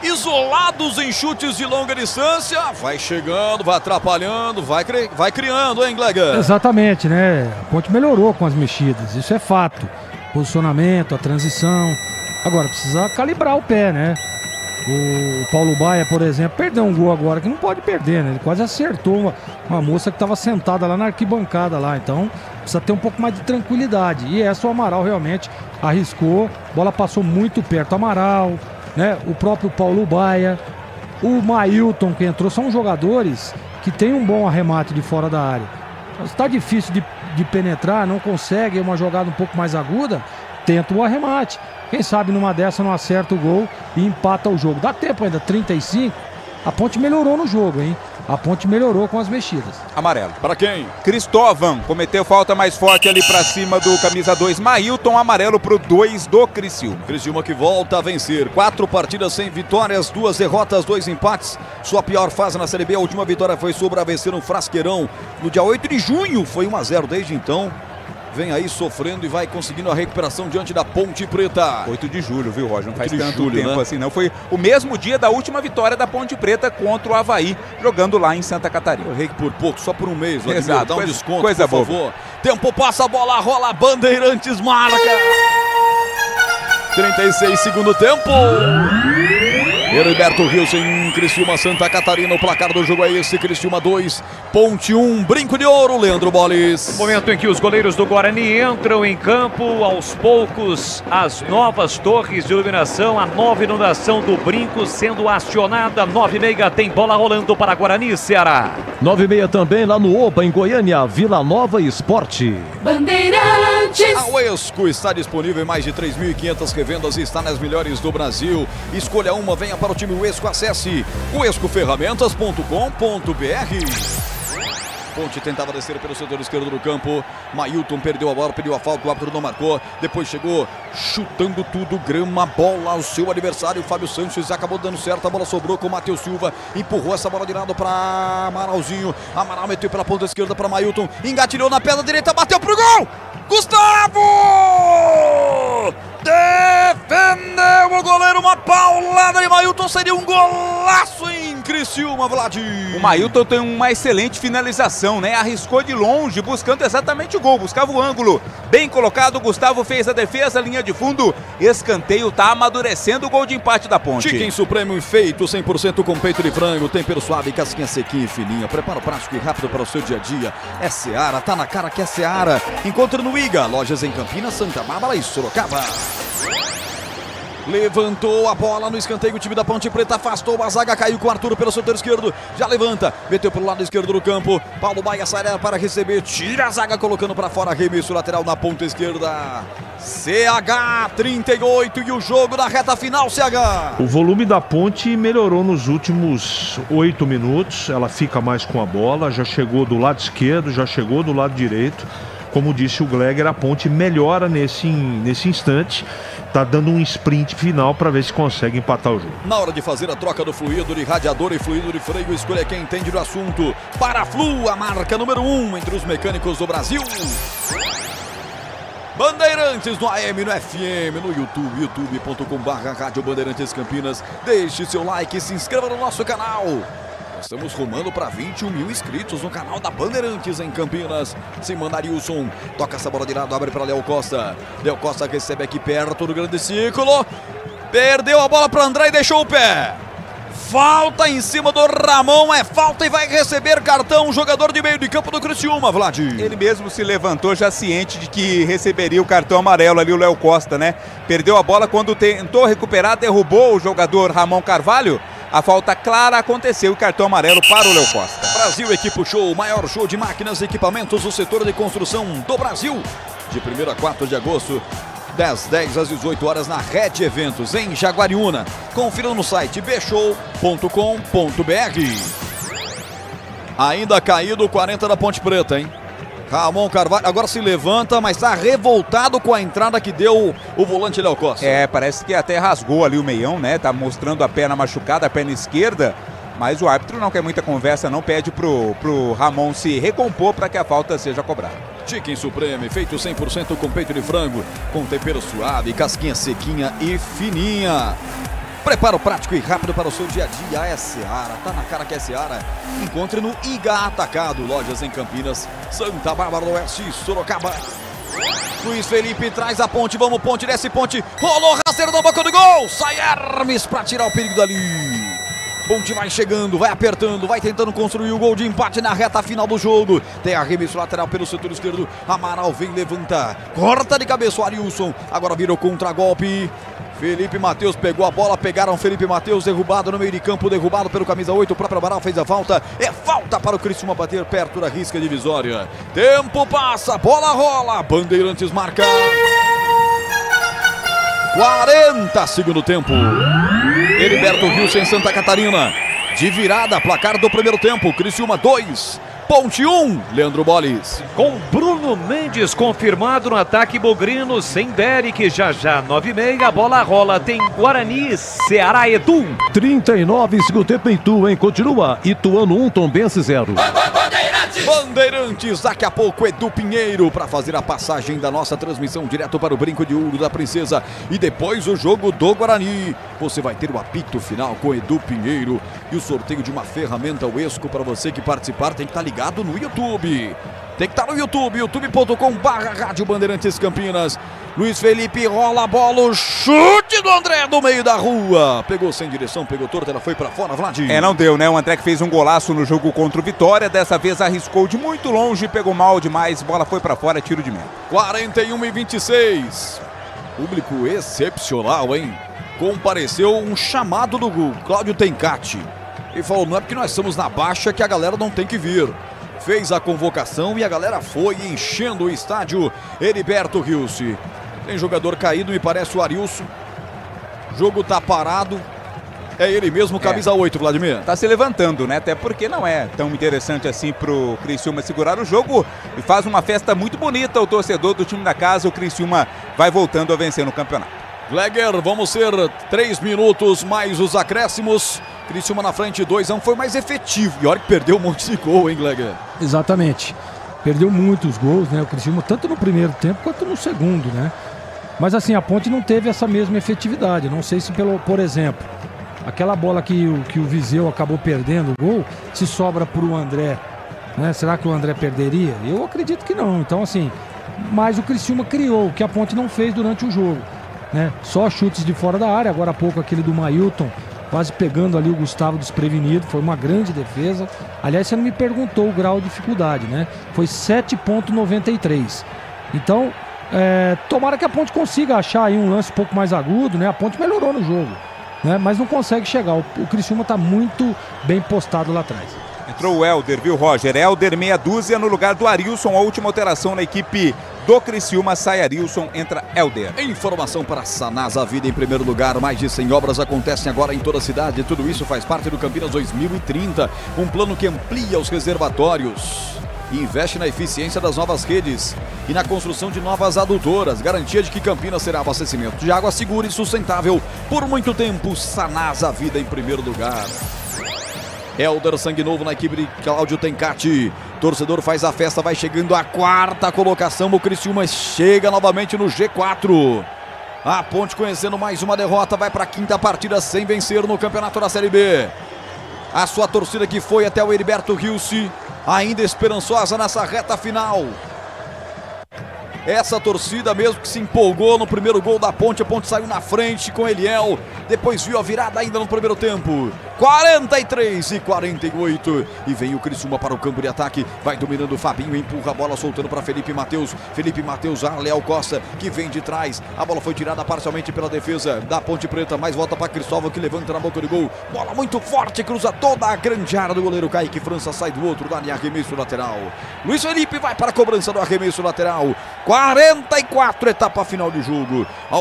S1: isolados em chutes de longa distância, vai chegando, vai atrapalhando, vai criando, hein, Gleger?
S7: Exatamente, né? A Ponte melhorou com as mexidas, isso é fato. Posicionamento, a transição. Agora, precisa calibrar o pé, né? O Paulo Baia, por exemplo, perdeu um gol agora que não pode perder, né? Ele quase acertou uma moça que estava sentada lá na arquibancada lá. Então, precisa ter um pouco mais de tranquilidade. E essa o Amaral realmente arriscou. A bola passou muito perto. Amaral, né? O próprio Paulo Baia, o Mailton que entrou. São jogadores que têm um bom arremate de fora da área. Está difícil de penetrar, não consegue uma jogada um pouco mais aguda, tenta o arremate. Quem sabe numa dessa não acerta o gol e empata o jogo. Dá tempo ainda, 35. A Ponte melhorou no jogo, hein? A Ponte melhorou com as mexidas.
S5: Amarelo.
S1: Para quem?
S5: Cristóvão cometeu falta mais forte ali pra cima do camisa 2. Mailton, amarelo pro 2 do Criciúma.
S1: Criciúma que volta a vencer. 4 partidas sem vitórias, 2 derrotas, 2 empates. Sua pior fase na Série B. A última vitória foi sobre a vencer no Frasqueirão no dia 8 de junho. Foi 1-0 desde então. Vem aí sofrendo e vai conseguindo a recuperação diante da Ponte Preta.
S5: 8 de julho, viu, Roger? Não faz tanto
S1: julho,
S5: tempo
S1: né?
S5: assim, não. Foi o mesmo dia da última vitória da Ponte Preta contra o Avaí, jogando lá em Santa Catarina.
S1: Eu errei por pouco, só por um mês.
S5: Exato,
S1: dá um desconto,
S5: coisa
S1: por favor. Tempo passa, a bola rola, Bandeirantes marca. 36, segundo tempo. Heriberto Rios em Criciúma, Santa Catarina. O placar do jogo é esse: Criciúma 2, Ponte 1, Brinco de Ouro, Leandro Boles.
S15: Momento em que os goleiros do Guarani entram em campo, aos poucos, as novas torres de iluminação, a nova iluminação do Brinco sendo acionada. 9h30 tem bola rolando para Guarani, Ceará.
S8: 9h30 também lá no Oba, em Goiânia, Vila Nova Esporte.
S13: Bandeirantes.
S1: A Uesco está disponível em mais de 3.500 revendas e está nas melhores do Brasil. Escolha uma, venha para o time Uesco. Acesse uescoferramentas.com.br. Ponte tentava descer pelo setor esquerdo do campo. Mailton perdeu a bola, pediu a falta, o árbitro não marcou. Depois chegou chutando tudo, grama, bola ao seu adversário. Fábio Sanches acabou dando certo, a bola sobrou com o Matheus Silva. Empurrou essa bola de lado para Amaralzinho. Amaral meteu pela ponta esquerda para Mailton. Engatilhou na perna direita, bateu pro gol! Gustavo! Defendeu o goleiro, uma paulada de Mailton, seria um golaço em Criciúma, Vladir.
S5: O Mailton tem uma excelente finalização, né? Arriscou de longe, buscando exatamente o gol, buscava o ângulo. Bem colocado, Gustavo fez a defesa, linha de fundo, escanteio, tá amadurecendo o gol de empate da Ponte.
S1: Chicken Supremo feito 100% com peito de frango, tempero suave, casquinha sequinha e fininha. Preparo prático e rápido para o seu dia a dia. É Seara, tá na cara que é Seara. Encontre no IGA, lojas em Campinas, Santa Bárbara e Sorocaba. Levantou a bola no escanteio, o time da Ponte Preta afastou a zaga, caiu com o Arthur pelo setor esquerdo, já levanta, meteu pelo lado esquerdo do campo, Paulo Baia sai para receber, tira a zaga colocando para fora, arremesso lateral na ponta esquerda. CH 38 e o jogo na reta final, CH.
S6: O volume da Ponte melhorou nos últimos 8 minutos, ela fica mais com a bola, já chegou do lado esquerdo, já chegou do lado direito. Como disse o Gleger, a Ponte melhora nesse instante. Tá dando um sprint final para ver se consegue empatar o jogo.
S1: Na hora de fazer a troca do fluido de radiador e fluido de freio, escolha quem entende do assunto. Paraflu, a marca número 1 entre os mecânicos do Brasil. Bandeirantes no AM, no FM, no YouTube, youtube.com/Rádio Bandeirantes Campinas. Deixe seu like e se inscreva no nosso canal. Estamos rumando para 21 mil inscritos no canal da Bandeirantes em Campinas. Simandarilson toca essa bola de lado, abre para Léo Costa. Léo Costa recebe aqui perto do grande círculo. Perdeu a bola para André e deixou o pé. Falta em cima do Ramon, é falta e vai receber cartão o jogador de meio de campo do Criciúma, Vlad.
S5: Ele mesmo se levantou já ciente de que receberia o cartão amarelo ali, o Léo Costa, né? Perdeu a bola quando tentou recuperar, derrubou o jogador Ramon Carvalho. A falta clara aconteceu e cartão amarelo para o Léo Costa.
S1: Brasil Equipo Show, o maior show de máquinas e equipamentos do setor de construção do Brasil. De 1º a 4 de agosto, das 10 às 18 horas na Red Eventos, em Jaguariúna. Confira no site bshow.com.br. Ainda caído o 40 da Ponte Preta, hein? Ramon Carvalho agora se levanta, mas está revoltado com a entrada que deu o volante Léo Costa.
S5: É, parece que até rasgou ali o meião, né? Tá mostrando a perna machucada, a perna esquerda. Mas o árbitro não quer muita conversa, não, pede pro Ramon se recompor para que a falta seja cobrada.
S1: Chicken Supreme, feito 100% com peito de frango, com tempero suave, casquinha sequinha e fininha. Preparo prático e rápido para o seu dia a dia. É Seara, tá na cara que é Seara. Encontre no IGA Atacado, lojas em Campinas, Santa Bárbara do Oeste e Sorocaba. Luiz Felipe traz a ponte, vamos ponte, desce ponte, rolou rasteiro na boca do gol, sai Hermes pra tirar o perigo dali. Ponte vai chegando, vai apertando, vai tentando construir o gol de empate na reta final do jogo. Tem arremesso lateral pelo setor esquerdo, Amaral vem levantar, corta de cabeça o Arilson, agora virou contra-golpe. Felipe Matheus pegou a bola, pegaram Felipe Matheus, derrubado no meio de campo, derrubado pelo camisa 8, o próprio Amaral fez a falta, é falta para o Criciúma bater perto da risca divisória. Tempo passa, bola rola, Bandeirantes marca. 40 segundo tempo. Heriberto Wilson em Santa Catarina, de virada, placar do primeiro tempo, Criciúma 2, Ponte 1, Leandro Bolis.
S15: Com Bruno Mendes confirmado no ataque bugrino, sem Derek, já 9h30, a bola rola, tem Guarani, Ceará, Edu.
S8: 39 segundo tempo em Itu, hein? Continua, Ituano 1, Tombense 0.
S1: Bandeirantes, daqui a pouco Edu Pinheiro para fazer a passagem da nossa transmissão direto para o Brinco de Ouro da Princesa e depois o jogo do Guarani. Você vai ter o apito final com Edu Pinheiro e o sorteio de uma ferramenta Uesco para você que participar. Tem que estar ligado no YouTube. Tem que estar no YouTube, youtube.com/Rádio Bandeirantes Campinas. Luiz Felipe rola a bola, o chute do André do meio da rua. Pegou sem direção, pegou torta, ela foi pra fora, Vladimir.
S5: Não deu, né? O André que fez um golaço no jogo contra o Vitória, dessa vez arriscou de muito longe, pegou mal demais, bola foi pra fora, tiro de meta.
S1: 41-26. Público excepcional, hein? Compareceu um chamado do Cláudio Tencati. Ele falou, não é porque nós estamos na baixa que a galera não tem que vir. Fez a convocação e a galera foi enchendo o estádio Heriberto Wilson. Tem jogador caído, me parece o Arilson. O jogo tá parado. É ele mesmo, camisa 8, Vladimir.
S5: Tá se levantando, né? Até porque não é tão interessante assim pro Criciúma segurar o jogo. E faz uma festa muito bonita o torcedor do time da casa. O Criciúma vai voltando a vencer no campeonato.
S1: Gleger, vamos ser 3 minutos mais os acréscimos. Criciúma na frente, 2-1, foi mais efetivo. E olha que perdeu um monte de gol, hein, Gleger?
S7: Exatamente. Perdeu muitos gols, né? O Criciúma, tanto no primeiro tempo quanto no segundo, né? Mas assim, a Ponte não teve essa mesma efetividade. Não sei se, por exemplo, aquela bola que o Viseu acabou perdendo o gol, se sobra para o André, né? Será que o André perderia? Eu acredito que não. Então, assim, mas o Criciúma criou, o que a Ponte não fez durante o jogo, né? Só chutes de fora da área, agora há pouco aquele do Mailton, quase pegando ali o Gustavo desprevenido, foi uma grande defesa. Aliás, você não me perguntou o grau de dificuldade, né? Foi 7,93. Então, tomara que a Ponte consiga achar aí um lance um pouco mais agudo, né? A Ponte melhorou no jogo, né? Mas não consegue chegar. O Criciúma está muito bem postado lá atrás.
S5: Entrou o Helder, viu, Roger? Helder, meia dúzia no lugar do Arilson. A última alteração na equipe do Criciúma, sai Arilson, entra Helder.
S1: Informação para Sanasa Vida em primeiro lugar. Mais de 100 obras acontecem agora em toda a cidade. Tudo isso faz parte do Campinas 2030. Um plano que amplia os reservatórios e investe na eficiência das novas redes e na construção de novas adutoras. Garantia de que Campinas será abastecimento de água segura e sustentável por muito tempo. Sanasa Vida em primeiro lugar. Helder, sangue novo na equipe de Cláudio Tencati. Torcedor faz a festa, vai chegando a 4ª colocação. O Criciúma chega novamente no G4. A Ponte conhecendo mais uma derrota, vai para a 5ª partida sem vencer no campeonato da Série B. A sua torcida que foi até o Heriberto Wilson, ainda esperançosa nessa reta final. Essa torcida mesmo que se empolgou no primeiro gol da Ponte. A Ponte saiu na frente com Eliel. Depois viu a virada ainda no primeiro tempo. 43-48. E vem o Criciúma para o campo de ataque. Vai dominando o Fabinho. Empurra a bola soltando para Felipe Matheus. Felipe Matheus, Léo Costa que vem de trás. A bola foi tirada parcialmente pela defesa da Ponte Preta. Mas volta para Cristóvão que levanta na boca do gol. Bola muito forte. Cruza toda a grande área do goleiro Kaique França. Sai do outro lado em arremesso lateral. Luiz Felipe vai para a cobrança do arremesso lateral. 44, etapa final de jogo. A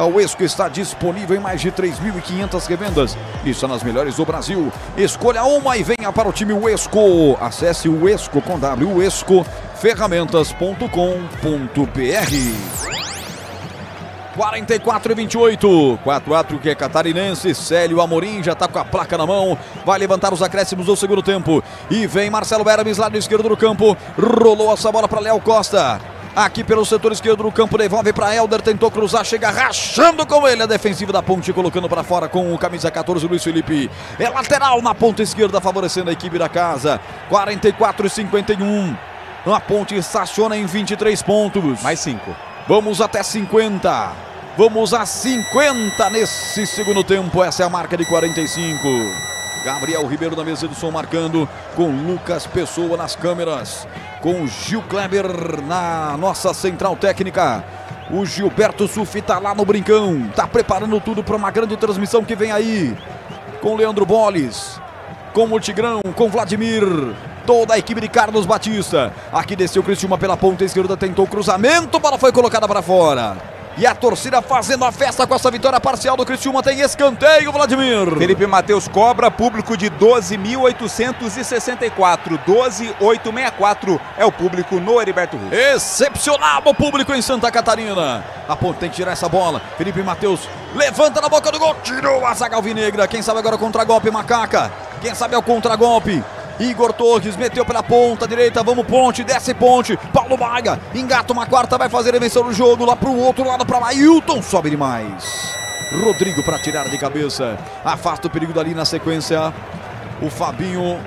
S1: Uesco está disponível em mais de 3.500 revendas. Isso nas melhores do Brasil. Escolha uma e venha para o time Uesco. Acesse o Uesco com W, uescoferramentas.com.br. 44-28. 4-4 que é catarinense. Célio Amorim já está com a placa na mão. Vai levantar os acréscimos do segundo tempo. E vem Marcelo Hermes, lado esquerdo do campo. Rolou essa bola para Léo Costa. Aqui pelo setor esquerdo do campo, devolve para Helder, tentou cruzar, chega rachando com ele a defensiva da Ponte, colocando para fora com o camisa 14, Luiz Felipe. É lateral na ponta esquerda, favorecendo a equipe da casa. 44-51. A Ponte estaciona em 23 pontos.
S5: Mais 5.
S1: Vamos até 50. Vamos a 50 nesse segundo tempo. Essa é a marca de 45. Gabriel Ribeiro na mesa do som marcando, com Lucas Pessoa nas câmeras, com Gil Kleber na nossa central técnica. O Gilberto Sufi tá lá no Brincão, tá preparando tudo para uma grande transmissão que vem aí. Com Leandro Boles, com o Tigrão, com Vladimir, toda a equipe de Carlos Batista. Aqui desceu o Criciúma pela ponta esquerda, tentou o cruzamento, bola foi colocada para fora. E a torcida fazendo a festa com essa vitória parcial do Criciúma. Tem escanteio, Vladimir.
S5: Felipe Matheus cobra, público de 12.864. 12.864 é o público no Heriberto Rios.
S1: Excepcional o público em Santa Catarina. A Ponte tem que tirar essa bola. Felipe Matheus levanta na boca do gol. Tirou a zaga alvinegra. Quem sabe agora o contragolpe, Macaca. Quem sabe é o contragolpe. Igor Torres meteu pela ponta direita, vamos Ponte, desce Ponte, Paulo Baia, engata uma quarta, vai fazer a invenção do jogo, lá pro outro lado, para Ailton, sobe demais. Rodrigo para tirar de cabeça, afasta o perigo dali na sequência, o Fabinho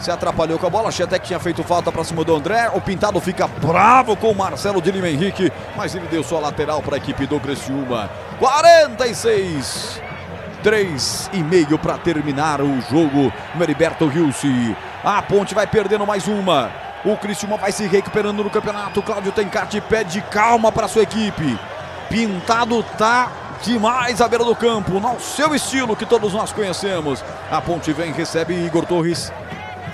S1: se atrapalhou com a bola, achei até que tinha feito falta para cima do André, o Pintado fica bravo com o Marcelo de Lima Henrique, mas ele deu só lateral para a equipe do Criciúma. 46. 3,5 para terminar o jogo no Heriberto Rilse. A Ponte vai perdendo mais uma. O Criciúma vai se recuperando no campeonato. Cláudio Tencati pede calma para sua equipe. Pintado tá demais à beira do campo, no seu estilo que todos nós conhecemos. A Ponte vem, recebe Igor Torres.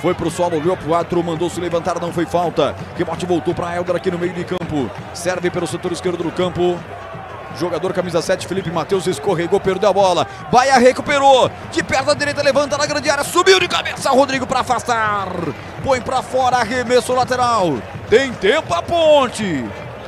S1: Foi pro solo, olhou pro árbitro, mandou se levantar, não foi falta. Rebote voltou para Helder aqui no meio de campo. Serve pelo setor esquerdo do campo. Jogador camisa 7, Felipe Matheus, escorregou, perdeu a bola. Baia recuperou, de perna direita, levanta na grande área, subiu de cabeça, Rodrigo para afastar. Põe para fora, arremesso lateral. Tem tempo a Ponte.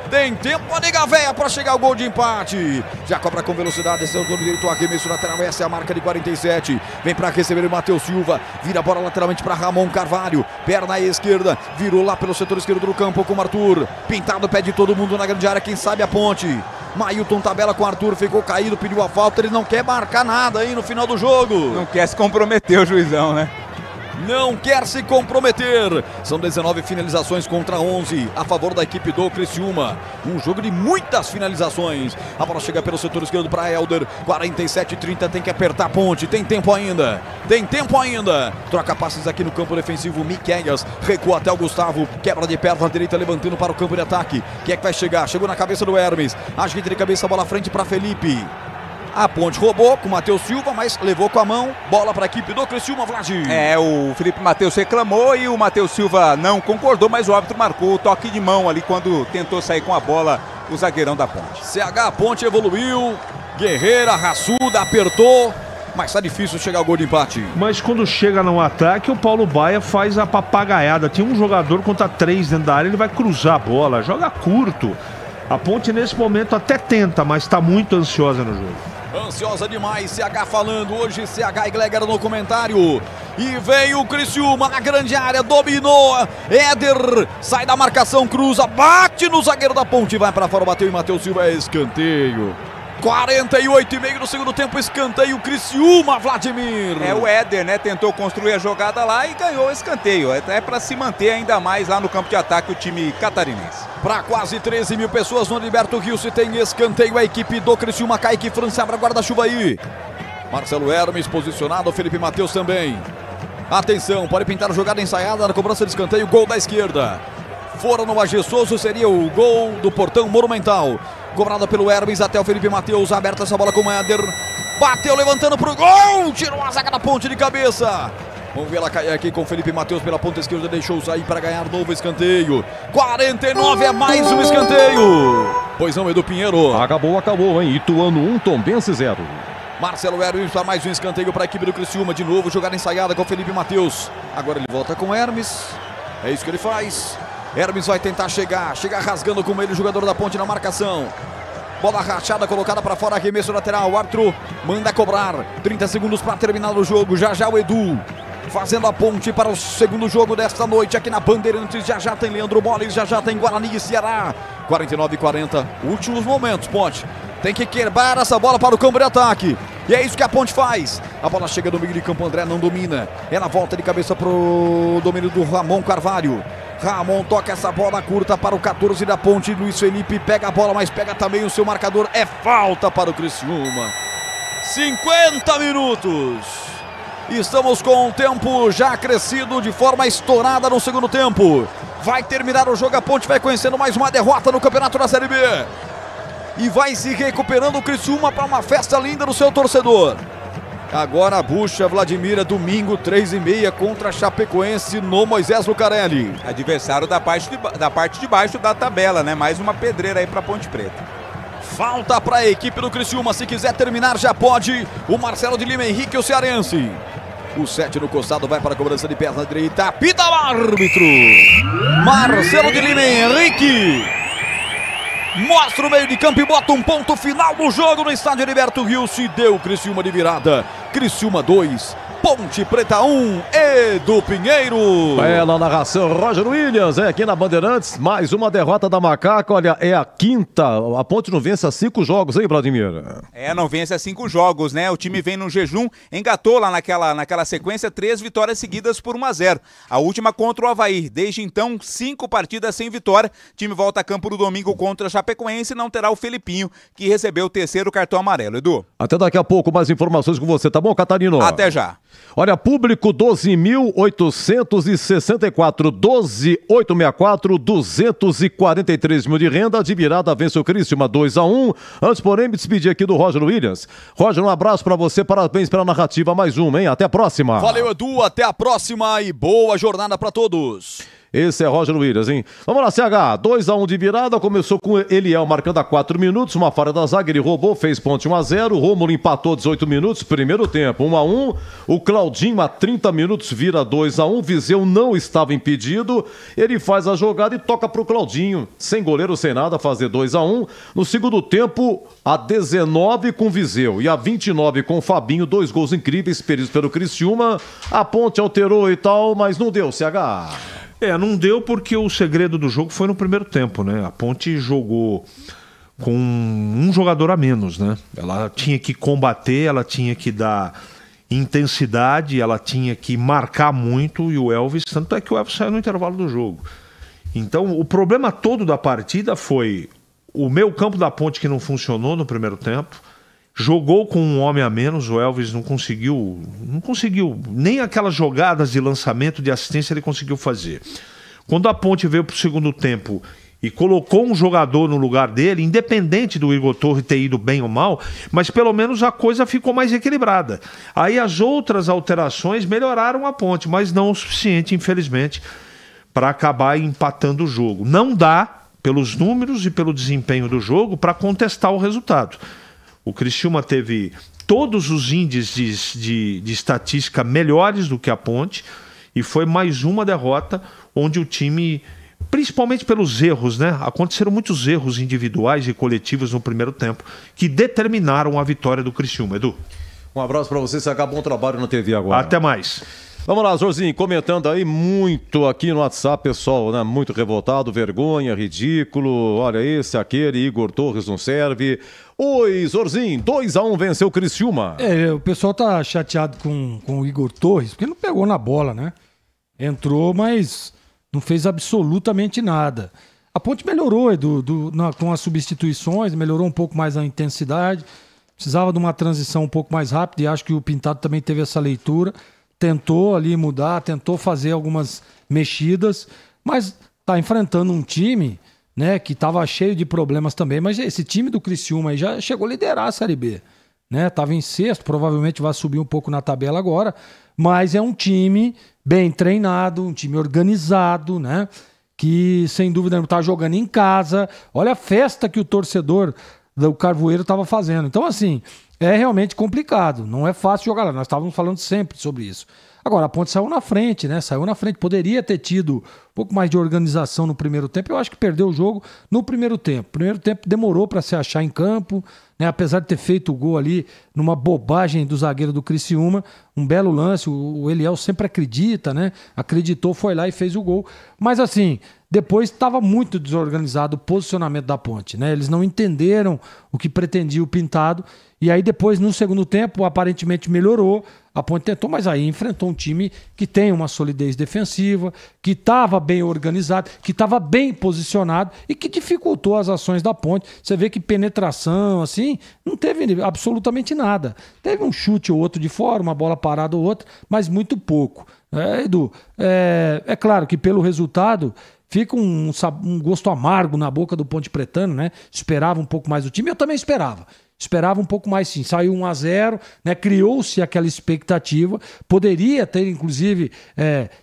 S1: Tem tempo a Nega Véia para chegar ao gol de empate. Já cobra com velocidade, esse é o dono direito, arremesso lateral, essa é a marca de 47. Vem para receber o Matheus Silva, vira a bola lateralmente para Ramon Carvalho. Perna esquerda, virou lá pelo setor esquerdo do campo com o Arthur. Pintado, pede todo mundo na grande área, quem sabe a Ponte. Mailton tabela com o Arthur, ficou caído, pediu a falta, ele não quer marcar nada aí no final do jogo.
S5: Não quer se comprometer o juizão, né?
S1: Não quer se comprometer. São 19 finalizações contra 11 a favor da equipe do Criciúma. Um jogo de muitas finalizações. A bola chega pelo setor esquerdo para Helder. 47-30, tem que apertar a Ponte. Tem tempo ainda. Tem tempo ainda. Troca passes aqui no campo defensivo. Miqueias recua até o Gustavo. Quebra de perna direita, levantando para o campo de ataque. Quem é que vai chegar? Chegou na cabeça do Hermes. Ajeita de cabeça, bola à frente para Felipe. A Ponte roubou com o Matheus Silva, mas levou com a mão. Bola para a equipe do Criciúma, Vlad.
S5: O Felipe Matheus reclamou e o Matheus Silva não concordou, mas o árbitro marcou o toque de mão ali quando tentou sair com a bola o zagueirão da Ponte.
S1: CH, Ponte evoluiu, guerreira, raçuda, apertou, mas tá difícil chegar ao gol de empate.
S6: Mas quando chega no ataque, o Paulo Baia faz a papagaiada. Tem um jogador contra 3 dentro da área, ele vai cruzar a bola, joga curto. A Ponte nesse momento até tenta, mas está muito ansiosa no jogo.
S1: Ansiosa demais, CH falando, hoje CH e Gleger no comentário. E vem o Criciúma na grande área, dominou, Éder, sai da marcação, cruza, bate no zagueiro da Ponte, vai para fora, bateu e Matheus Silva, é escanteio. 48,5 no segundo tempo, escanteio, Criciúma, Vladimir.
S5: O Éder, né, tentou construir a jogada lá e ganhou o escanteio, até para se manter ainda mais lá no campo de ataque o time catarinense.
S1: Para quase 13 mil pessoas no Heriberto Rilse tem escanteio, a equipe do Criciúma, Kaique França abre a guarda-chuva aí. Marcelo Hermes posicionado, Felipe Matheus também. Atenção, pode pintar a jogada ensaiada na cobrança de escanteio, gol da esquerda. Fora no Majestoso seria o gol do Portão Monumental. Cobrada pelo Hermes até o Felipe Matheus, aberta essa bola com o Éder. Bateu levantando pro gol, tirou a zaga da Ponte de cabeça. Vamos ver ela cair aqui com o Felipe Matheus pela ponta esquerda, deixou sair para ganhar novo escanteio. 49 é mais um escanteio. Pois não, Edu Pinheiro.
S8: Acabou, hein? Ituano 1, Tombense 0.
S1: Marcelo Hermes para mais um escanteio para a equipe do Criciúma. De novo, jogada ensaiada com o Felipe Matheus. Agora ele volta com o Hermes. É isso que ele faz. Hermes vai tentar chegar rasgando com ele o jogador da Ponte na marcação. Bola rachada, colocada para fora, arremesso lateral. O árbitro manda cobrar. 30 segundos para terminar o jogo. Já o Edu fazendo a ponte para o segundo jogo desta noite aqui na Bandeirantes. Já tem Leandro Boles, já tem Guarani e Ceará. 49-40, últimos momentos, Ponte. Tem que quebrar essa bola para o campo de ataque. E é isso que a Ponte faz. A bola chega no meio de campo, André não domina. Ela volta de cabeça para o domínio do Ramon Carvalho. Ramon toca essa bola curta para o 14 da Ponte. Luiz Felipe pega a bola, mas pega também o seu marcador. É falta para o Criciúma. 50 minutos. Estamos com o tempo já acrescido de forma estourada no segundo tempo. Vai terminar o jogo, a Ponte vai conhecendo mais uma derrota no Campeonato da Série B. E vai se recuperando o Criciúma para uma festa linda no seu torcedor. Agora a bucha Vladimir, domingo 3h30 contra a Chapecoense no Moisés Lucarelli.
S5: Adversário da parte de baixo da tabela, né? Mais uma pedreira aí para Ponte Preta.
S1: Falta para a equipe do Criciúma, se quiser terminar já pode. O Marcelo de Lima Henrique, o cearense. O 7 no costado vai para a cobrança de perna direita. Apita o árbitro. Marcelo de Lima Henrique mostra o meio de campo e bota um ponto final no jogo no estádio Heriberto Rio. Se deu Criciúma de virada. Criciúma 2, Ponte Preta 1, Edu Pinheiro.
S8: Bela narração, Roger Williams, aqui na Bandeirantes. Mais uma derrota da Macaca, olha, é a quinta. A Ponte não vence há 5 jogos, hein, Vladimir?
S5: Não vence há 5 jogos, né? O time vem no jejum, engatou lá naquela sequência 3 vitórias seguidas por 1-0. A última contra o Avaí. Desde então, 5 partidas sem vitória. O time volta a campo no domingo contra a Chapecoense e não terá o Felipinho, que recebeu o 3º cartão amarelo. Edu.
S8: Até daqui a pouco, mais informações com você, tá bom, Catarino?
S5: Até já.
S8: Olha, público 12.864, 12.864, 243 mil de renda, de virada vence o Criciúma 2-1. Antes, porém, me despedir aqui do Roger Williams. Roger, um abraço pra você, parabéns pela narrativa, mais uma, hein? Até a próxima.
S1: Valeu, Edu, até a próxima e boa jornada pra todos.
S8: Esse é Roger Williams, hein? Vamos lá, CH, 2-1 de virada, começou com Eliel marcando a 4 minutos, uma falha da zaga, ele roubou, fez ponte 1-0, o Rômulo empatou 18 minutos, primeiro tempo, 1-1, o Claudinho a 30 minutos vira 2-1, Viseu não estava impedido, ele faz a jogada e toca pro Claudinho, sem goleiro, sem nada, fazer 2-1, no segundo tempo, a 19 com Viseu e a 29 com Fabinho, 2 gols incríveis, perdidos pelo Criciúma, a Ponte alterou e tal, mas não deu, CH.
S6: Não deu porque o segredo do jogo foi no primeiro tempo, né? A Ponte jogou com um jogador a menos, né? Ela tinha que combater, ela tinha que dar intensidade, ela tinha que marcar muito e o Elvis, tanto é que o Elvis saiu no intervalo do jogo. Então, o problema todo da partida foi o meio campo da Ponte que não funcionou no primeiro tempo, jogou com um homem a menos, o Elvis não conseguiu, nem aquelas jogadas de lançamento, de assistência ele conseguiu fazer. Quando a Ponte veio para o segundo tempo e colocou um jogador no lugar dele, independente do Igor Torres ter ido bem ou mal, mas pelo menos a coisa ficou mais equilibrada. Aí as outras alterações melhoraram a Ponte, mas não o suficiente, infelizmente, para acabar empatando o jogo. Não dá, pelos números e pelo desempenho do jogo, para contestar o resultado. O Criciúma teve todos os índices de estatística melhores do que a Ponte e foi mais uma derrota onde o time, principalmente pelos erros, né? Aconteceram muitos erros individuais e coletivos no primeiro tempo que determinaram a vitória do Criciúma, Edu.
S8: Um abraço para você, acabou um trabalho na TV agora.
S6: Até mais.
S8: Vamos lá, Jorzinho, comentando aí muito aqui no WhatsApp, pessoal, né? Muito revoltado, vergonha, ridículo, olha esse, aquele, Igor Torres não serve. Oi, Zorzinho, 2-1 venceu o Criciúma.
S7: O pessoal tá chateado com o Igor Torres, porque não pegou na bola, né? Entrou, mas não fez absolutamente nada. A Ponte melhorou, Edu, com as substituições, melhorou um pouco mais a intensidade, precisava de uma transição um pouco mais rápida e acho que o Pintado também teve essa leitura. Tentou ali mudar, tentou fazer algumas mexidas, mas tá enfrentando um time, né, que estava cheio de problemas também, mas esse time do Criciúma aí já chegou a liderar a Série B, né? Tava em sexto, provavelmente vai subir um pouco na tabela agora, mas é um time bem treinado, um time organizado, né? Que sem dúvida não tá jogando em casa. Olha a festa que o torcedor do Carvoeiro estava fazendo. Então assim, é realmente complicado, não é fácil jogar lá, nós estávamos falando sempre sobre isso. Agora, a Ponte saiu na frente, né? Saiu na frente, poderia ter tido um pouco mais de organização no primeiro tempo, eu acho que perdeu o jogo no primeiro tempo. O primeiro tempo demorou para se achar em campo, né? Apesar de ter feito o gol ali numa bobagem do zagueiro do Criciúma, um belo lance, o Eliel sempre acredita, né? Acreditou, foi lá e fez o gol. Mas assim, depois estava muito desorganizado o posicionamento da Ponte, né? Eles não entenderam o que pretendia o Pintado, e aí depois, no segundo tempo, aparentemente melhorou, a Ponte tentou, mas aí enfrentou um time que tem uma solidez defensiva, que estava bem organizado, que estava bem posicionado e que dificultou as ações da Ponte. Você vê que penetração, assim, não teve absolutamente nada. Teve um chute ou outro de fora, uma bola parada ou outra, mas muito pouco. Edu, é claro que pelo resultado fica um gosto amargo na boca do Ponte Pretano, né? Esperava um pouco mais do time, eu também esperava. Esperava um pouco mais, sim. Saiu 1-0, né? Criou-se aquela expectativa. Poderia ter, inclusive,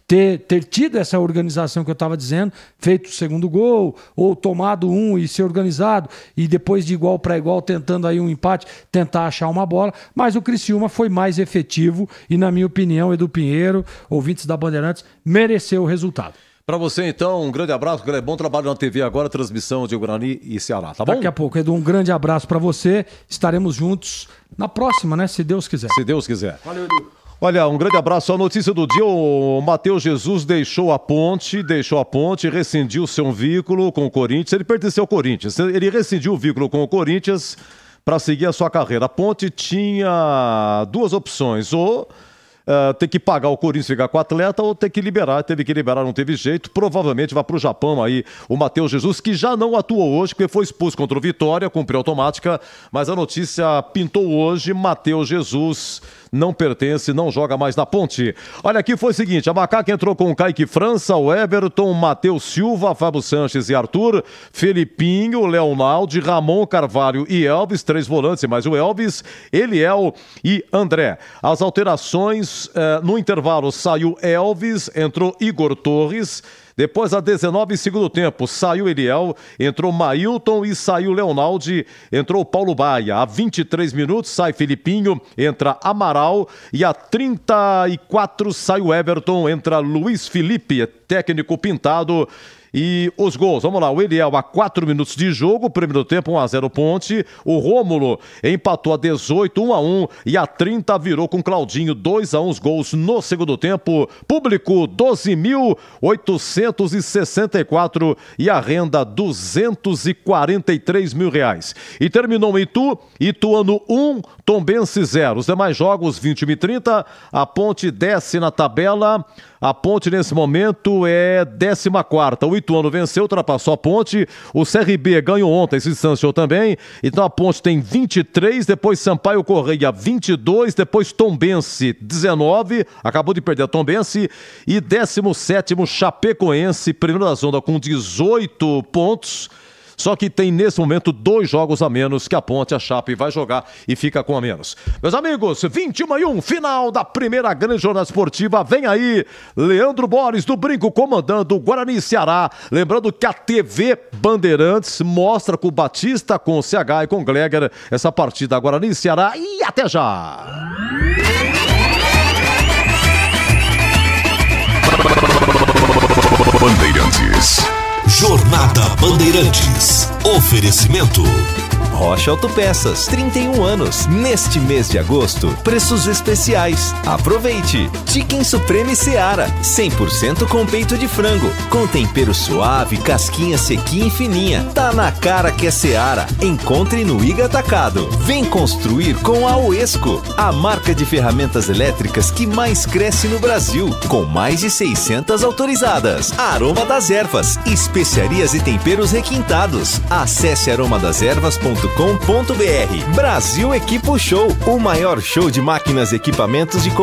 S7: ter tido essa organização que eu estava dizendo, feito o segundo gol, ou tomado um e ser organizado, e depois de igual para igual, tentando aí um empate, tentar achar uma bola. Mas o Criciúma foi mais efetivo e, na minha opinião, Edu Pinheiro, ouvintes da Bandeirantes, mereceu o resultado.
S8: Para você, então, um grande abraço, bom trabalho na TV agora, transmissão de Guarani e Ceará, tá bom?
S7: Daqui a pouco, Edu, um grande abraço para você. Estaremos juntos na próxima, né? Se Deus quiser.
S8: Se Deus quiser.
S7: Valeu, Edu.
S8: Olha, um grande abraço. A notícia do dia, o Matheus Jesus deixou a ponte, rescindiu seu vínculo com o Corinthians. Ele pertenceu ao Corinthians. Ele rescindiu o vínculo com o Corinthians para seguir a sua carreira. A Ponte tinha duas opções, ou ter que pagar o Corinthians ficar com o atleta, ou ter que liberar. Teve que liberar, não teve jeito. Provavelmente vai para o Japão aí o Matheus Jesus, que já não atuou hoje, porque foi expulso contra o Vitória, cumpriu automática, mas a notícia pintou hoje: Matheus Jesus não pertence, não joga mais na Ponte. Olha, aqui foi o seguinte: a Macaca entrou com o Kaique França, o Everton, Matheus Silva, Fábio Sanches e Arthur, Felipinho, Leonaldo, Ramon, Carvalho e Elvis, 3 volantes, mais o Elvis, Eliel e André. As alterações, no intervalo saiu Elvis, entrou Igor Torres. Depois, a 19, segundo tempo, saiu Eliel, entrou Mailton e saiu Leonaldo, entrou Paulo Baia. A 23 minutos, sai Felipinho, entra Amaral, e a 34 sai o Everton, entra Luiz Felipe, técnico pintado. E os gols, vamos lá, o Eliel a 4 minutos de jogo, primeiro tempo 1-0 Ponte, o Rômulo empatou a 18, 1-1, e a 30 virou com Claudinho, 2-1 os gols no segundo tempo. Público 12.864 e a renda R$243 mil. E terminou em Ituano 1, Tombense 0. Os demais jogos 21h30, a Ponte desce na tabela. A Ponte, nesse momento, é 14ª. O Ituano venceu, ultrapassou a Ponte. O CRB ganhou ontem, se distanciou também. Então a Ponte tem 23, depois Sampaio Correia 22, depois Tombense 19, acabou de perder a Tombense. E 17º Chapecoense, primeiro da zona com 18 pontos. Só que tem, nesse momento, 2 jogos a menos que a Ponte. A Chape vai jogar e fica com a menos. Meus amigos, 21h01, final da primeira grande jornada esportiva. Vem aí, Leandro Borges do Brinco comandando o Guarani e Ceará. Lembrando que a TV Bandeirantes mostra com o Batista, com o CH e com o Gleger essa partida Guarani e Ceará. E até já!
S14: Bandeirantes. Jornada Bandeirantes. Oferecimento
S11: Rocha Autopeças, 31 anos. Neste mês de agosto, preços especiais. Aproveite! Chicken Supreme Seara, 100% com peito de frango, com tempero suave, casquinha sequinha e fininha. Tá na cara que é Seara. Encontre no Iga Atacado. Vem construir com a Uesco, a marca de ferramentas elétricas que mais cresce no Brasil, com mais de 600 autorizadas. Aroma das Ervas, especiarias e temperos requintados. Acesse aromadeservas.com.br. Brasil Equipo Show, o maior show de máquinas e equipamentos de construção